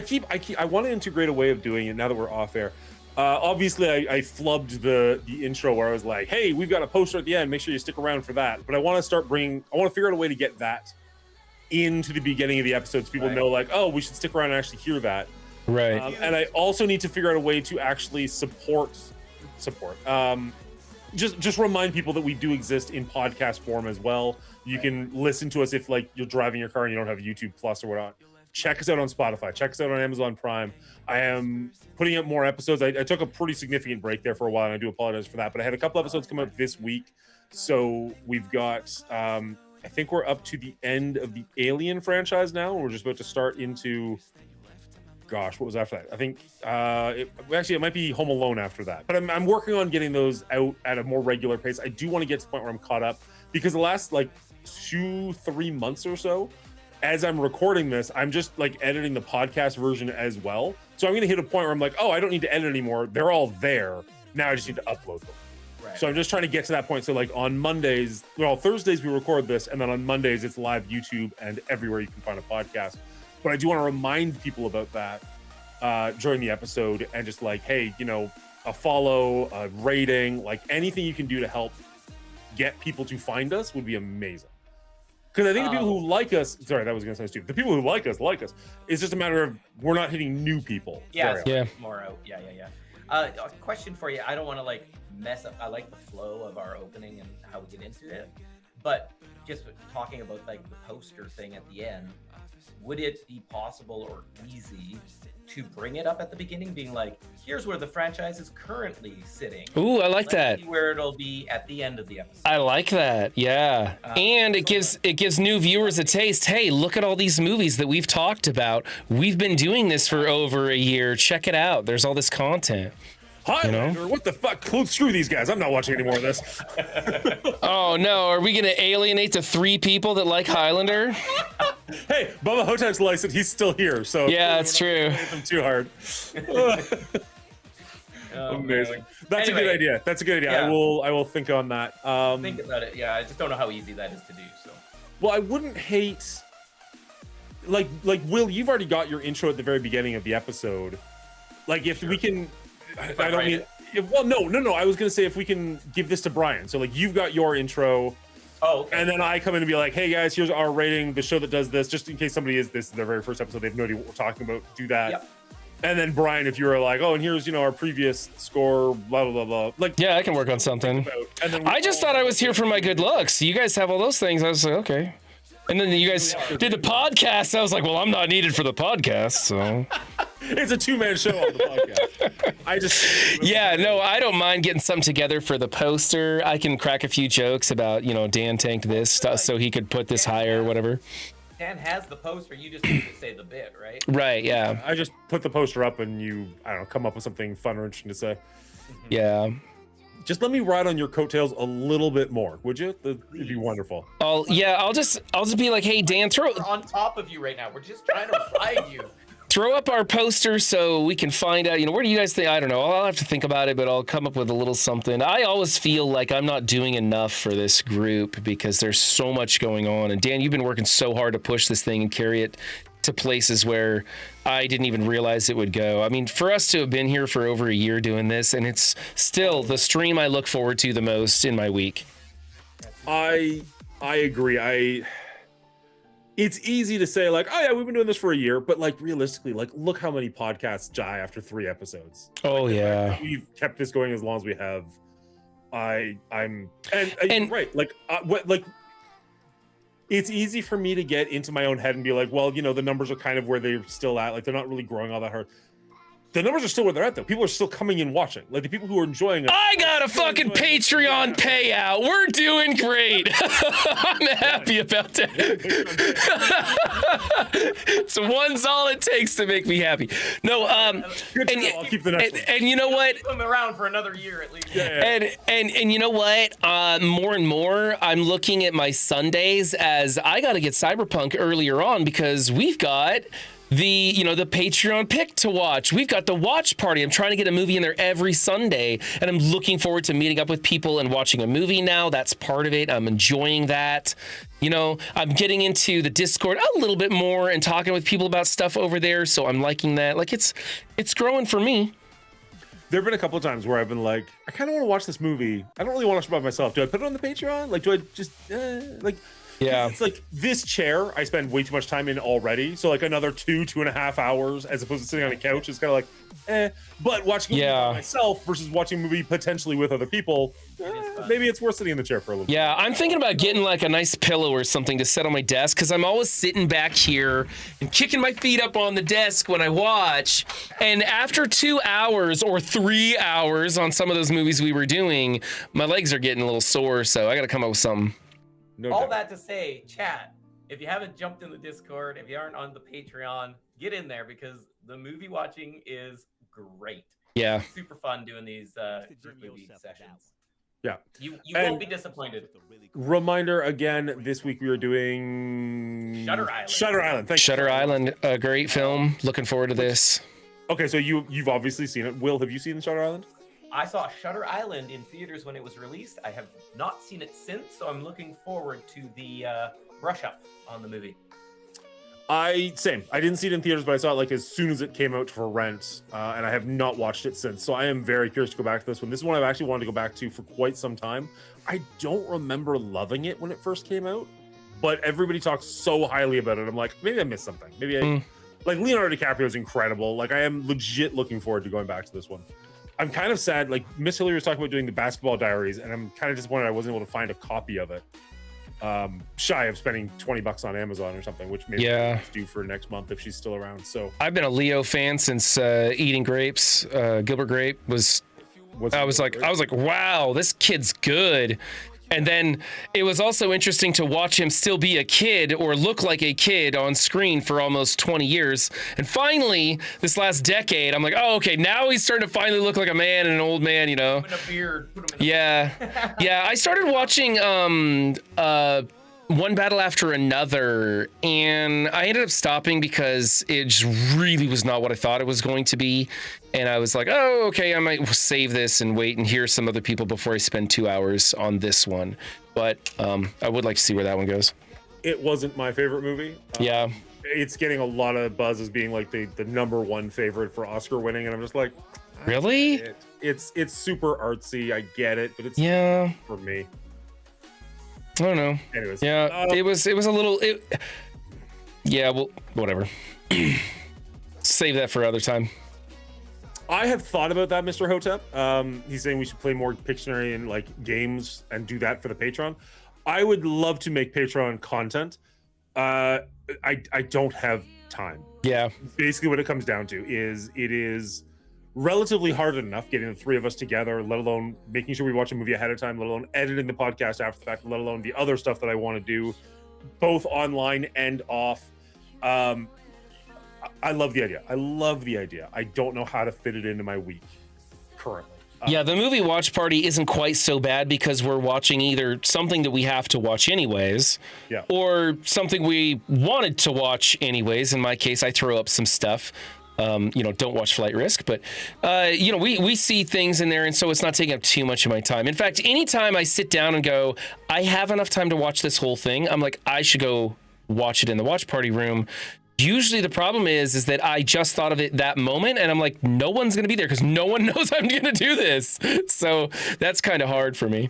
want to integrate a way of doing it now that we're off air. Obviously, I flubbed the intro where I was like, hey, we've got a poster at the end. Make sure you stick around for that. But I want to figure out a way to get that into the beginning of the episode so people know, like, oh, we should stick around and actually hear that. Right. And I also need to figure out a way to actually support. Just remind people that we do exist in podcast form as well. You can listen to us if, like, you're driving your car and you don't have YouTube Plus or whatnot. Check us out on Spotify. Check us out on Amazon Prime. I am putting out more episodes. I took a pretty significant break there for a while, and I do apologize for that. But I had a couple episodes come out this week. So we've got, I think we're up to the end of the Alien franchise now. We're just about to start into, gosh, what was after that? I think, it might be Home Alone after that. But I'm working on getting those out at a more regular pace. I do want to get to the point where I'm caught up, because the last, like, 2-3 months or so, as I'm recording this, I'm just like editing the podcast version as well. So I'm gonna hit a point where I'm like, oh, I don't need to edit anymore. They're all there. Now I just need to upload them. Right. So I'm just trying to get to that point. So like on Mondays, well, Thursdays we record this, and then on Mondays it's live YouTube and everywhere you can find a podcast. But I do want to remind people about that during the episode, and just like, hey, you know, a follow, a rating, like anything you can do to help get people to find us would be amazing. Because I think the people who like us, sorry, that was gonna sound stupid. The people who like us. It's just a matter of we're not hitting new people. Yeah, Yeah. more out. Yeah. A question for you. I don't want to like mess up. I like the flow of our opening and how we get into it, but just talking about like the poster thing at the end, would it be possible or easy to bring it up at the beginning, being like, here's where the franchise is currently sitting. Ooh, I like that. See where it'll be at the end of the episode. I like that. Yeah. And it gives new viewers a taste. Hey, look at all these movies that we've talked about. We've been doing this for over a year. Check it out. There's all this content. Highlander, what the fuck? Screw these guys. I'm not watching any more of this. Oh no, are we gonna alienate the 3 people that like Highlander? Hey, Bubba Hotep's licensed. He's still here, so yeah, that's true. Them too hard. Amazing. That's Anyway, a good idea. That's a good idea. yeah. I will think on that. Think about it. Yeah, I just don't know how easy that is to do. So. Well, I wouldn't hate. Like Will, you've already got your intro at the very beginning of the episode. Like if we can. I don't mean. Well, no. I was gonna say if we can give this to Brian. So like you've got your intro. Oh, okay. And then I come in and be like, hey guys, here's our rating, the show that does this, just in case somebody is this is their very first episode, they have no idea what we're talking about, do that. Yep. And then Brian, if you were like, oh, and here's, you know, our previous score, blah, blah, blah, blah. Like, yeah, I can work on something. And then I just thought I was here for my good looks. You guys have all those things. I was like, okay. And then you guys did the podcast. I was like, well, I'm not needed for the podcast, so. It's a 2-man show on the podcast. I don't mind getting something together for the poster. I can crack a few jokes about, you know, Dan tanked this stuff so he could put this higher or whatever. Dan has the poster. You just need to say the bit, right? Right, yeah. I just put the poster up and you, I don't know, come up with something fun or interesting to say. Yeah. Just let me ride on your coattails a little bit more, would you? It'd be wonderful. I'll just be like, hey, Dan, We're on top of you right now. We're just trying to ride you. throw up our poster so we can find out, you know, where do you guys think? I don't know. I'll have to think about it, but I'll come up with a little something. I always feel like I'm not doing enough for this group because there's so much going on. And Dan, you've been working so hard to push this thing and carry it to places where I didn't even realize it would go. I mean, for us to have been here for over a year doing this, and it's still the stream I look forward to the most in my week. I agree. It's easy to say like, oh yeah, we've been doing this for a year, but like realistically, like look how many podcasts die after 3 episodes. Oh like, yeah, we've kept this going as long as we have. I'm right. Like it's easy for me to get into my own head and be like, well, you know, the numbers are kind of where they're still at. Like they're not really growing all that hard. The numbers are still where they're at, though. People are still coming in watching. Like the people who are enjoying it. I got a fucking Patreon payout. We're doing great. I'm happy about that. So one's all it takes to make me happy. No, I'll keep the next one. And you know what? I'm around for another year at least. Yeah. And you know what? More and more, I'm looking at my Sundays as I got to get Cyberpunk earlier on because we've got the Patreon pick to watch. We've got the watch party. I'm trying to get a movie in there every Sunday, and I'm looking forward to meeting up with people and watching a movie now. That's part of it. I'm enjoying that. You know, I'm getting into the Discord a little bit more and talking with people about stuff over there, so I'm liking that. Like it's growing for me. There have been a couple of times where I've been like, I kind of want to watch this movie. I don't really want to watch it by myself. Do I put it on the Patreon? Like, do I just like? Yeah, it's like this chair I spend way too much time in already, so like another 2.5 hours as opposed to sitting on a couch is kind of like but watching a movie by myself versus watching a movie potentially with other people, maybe it's worth sitting in the chair for a little bit. I'm thinking about getting like a nice pillow or something to set on my desk because I'm always sitting back here and kicking my feet up on the desk when I watch, and after 2 hours or 3 hours on some of those movies we were doing, my legs are getting a little sore, so I gotta come up with something. All that to say, chat, if you haven't jumped in the Discord, if you aren't on the Patreon, get in there because the movie watching is great. Yeah. It's super fun doing these group movie sessions. Yeah. You And- won't be disappointed. Reminder again, this week we are doing Shutter Island. Shutter Island. Thank you. Shutter Island, a great film. Looking forward to this. Okay, so you've obviously seen it. Will, have you seen Shutter Island? I saw Shutter Island in theaters when it was released. I have not seen it since, so I'm looking forward to the brush up on the movie. Same. I didn't see it in theaters, but I saw it like as soon as it came out for rent, and I have not watched it since. So I am very curious to go back to this one. This is one I've actually wanted to go back to for quite some time. I don't remember loving it when it first came out, but everybody talks so highly about it. I'm like, maybe I missed something. Maybe I like Leonardo DiCaprio is incredible. Like I am legit looking forward to going back to this one. I'm kind of sad. Like Miss Hillary was talking about doing the Basketball Diaries, and I'm kind of disappointed I wasn't able to find a copy of it. Shy of spending $20 on Amazon or something, which maybe I'll do for next month if she's still around. So I've been a Leo fan since Eating Grapes. Gilbert Grape was. I was like, wow, this kid's good. And then it was also interesting to watch him still be a kid or look like a kid on screen for almost 20 years. And finally, this last decade, I'm like, oh, okay, now he's starting to finally look like a man and an old man, you know? Put him in a beard. Yeah. I started watching One Battle After Another, and I ended up stopping because it just really was not what I thought it was going to be. And I was like, oh, okay, I might save this and wait and hear some other people before I spend 2 hours on this one. But I would like to see where that one goes. it wasn't my favorite movie. Yeah. It's getting a lot of buzz as being like the number one favorite for Oscar winning, and I'm just like, really? It's super artsy. I get it, but it's yeah for me. I don't know. Anyways, yeah, it was a little. Yeah, well, whatever. Save that for other time. I have thought about that, Mr. Hotep. He's saying we should play more Pictionary and like games and do that for the Patreon. I would love to make Patreon content. I don't have time. Yeah. Basically, what it comes down to is it is relatively hard enough getting the three of us together, let alone making sure we watch a movie ahead of time, let alone editing the podcast after the fact, let alone the other stuff that I want to do, both online and off. I love the idea. I don't know how to fit it into my week currently. Yeah, the movie watch party isn't quite so bad because we're watching either something that we have to watch anyways, or something we wanted to watch anyways. In my case, I throw up some stuff. Don't watch Flight Risk, but we see things in there, and so it's not taking up too much of my time. In fact, anytime I sit down and go, I have enough time to watch this whole thing, I'm like, I should go watch it in the watch party room. Usually the problem is that I just thought of it that moment, and I'm like, no one's going to be there because no one knows I'm going to do this. So that's kind of hard for me.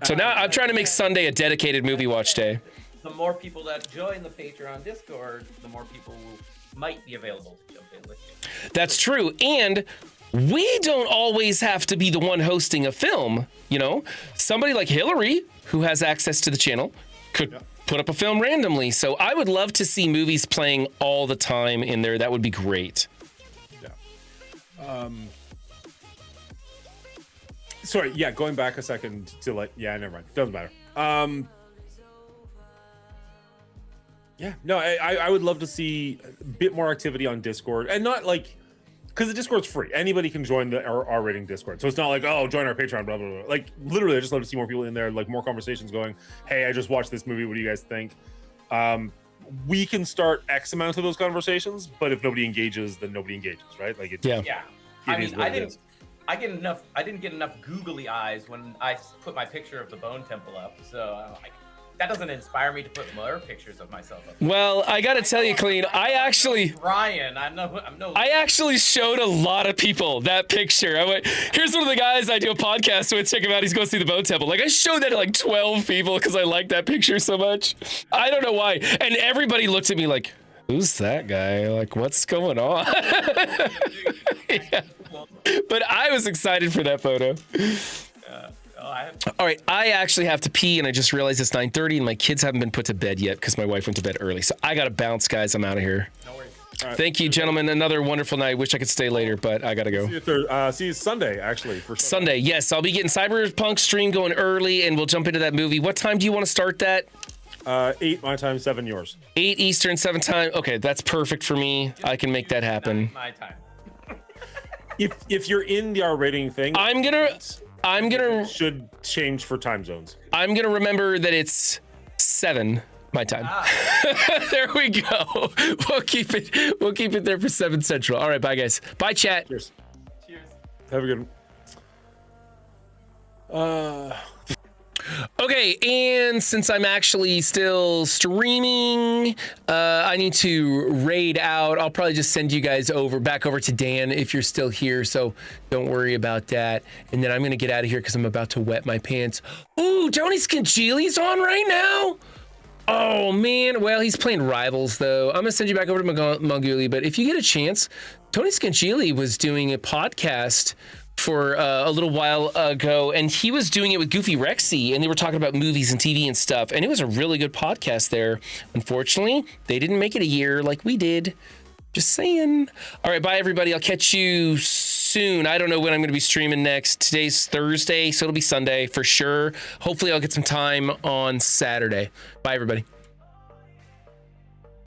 So now I'm trying to make Sunday a dedicated movie watch day. The more people that join the Patreon Discord, the more people might be available to jump in with you. That's true. And we don't always have to be the one hosting a film. Somebody like Hillary, who has access to the channel, could put up a film randomly. So I would love to see movies playing all the time in there. That would be great. Yeah. Sorry. Yeah. Going back a second to never mind. Doesn't matter. Yeah. No, I would love to see a bit more activity on Discord, and not because the Discord's free. Anybody can join the R rating Discord. So it's not like, oh, join our Patreon, blah, blah, blah. Like, literally, I just love to see more people in there, like more conversations going, hey, I just watched this movie. What do you guys think? We can start X amount of those conversations, but if nobody engages, then nobody engages, right? Like, Yeah. I didn't get enough googly eyes when I put my picture of the Bone Temple up. So I'm like, that doesn't inspire me to put more pictures of myself up. Well, I gotta tell you, Clean, I actually showed a lot of people that picture. I went, here's one of the guys I do a podcast with. Check him out. He's going to see the Bone Temple. Like, I showed that to like 12 people because I like that picture so much. I don't know why. And everybody looked at me like, who's that guy? Like, what's going on? Yeah. But I was excited for that photo. All right, I actually have to pee, and I just realized it's 9:30, and my kids haven't been put to bed yet because my wife went to bed early. So I got to bounce, guys. I'm out of here. No worries. Right. Thank you, gentlemen. Another wonderful night. Wish I could stay later, but I got to go. See you Sunday, actually. For Sunday, yes. I'll be getting Cyberpunk stream going early, and we'll jump into that movie. What time do you want to start that? 8 my time, 7 yours. 8 Eastern, 7 time. Okay, that's perfect for me. I can make that happen. My time. If you're in the R rating thing, I'm gonna should change for time zones. I'm gonna remember that it's 7 my time. There we go. We'll keep it there for 7 Central. All right, bye guys. Bye chat. Cheers. Have a good one. Okay, and since I'm actually still streaming, I need to raid out. I'll probably just send you guys back over to Dan if you're still here, so don't worry about that. And then I'm gonna get out of here because I'm about to wet my pants. Ooh, Tony Scangili's on right now? Oh man, well, he's playing Rivals though. I'm gonna send you back over to Monguli, but if you get a chance, Tony Scangili was doing a podcast for a little while ago, and he was doing it with Goofy Rexy, and they were talking about movies and TV and stuff, and it was a really good podcast there. Unfortunately, they didn't make it a year like we did. Just saying. All right, bye everybody. I'll catch you soon. I don't know when I'm going to be streaming next. Today's Thursday, so it'll be Sunday for sure. Hopefully I'll get some time on Saturday. Bye everybody.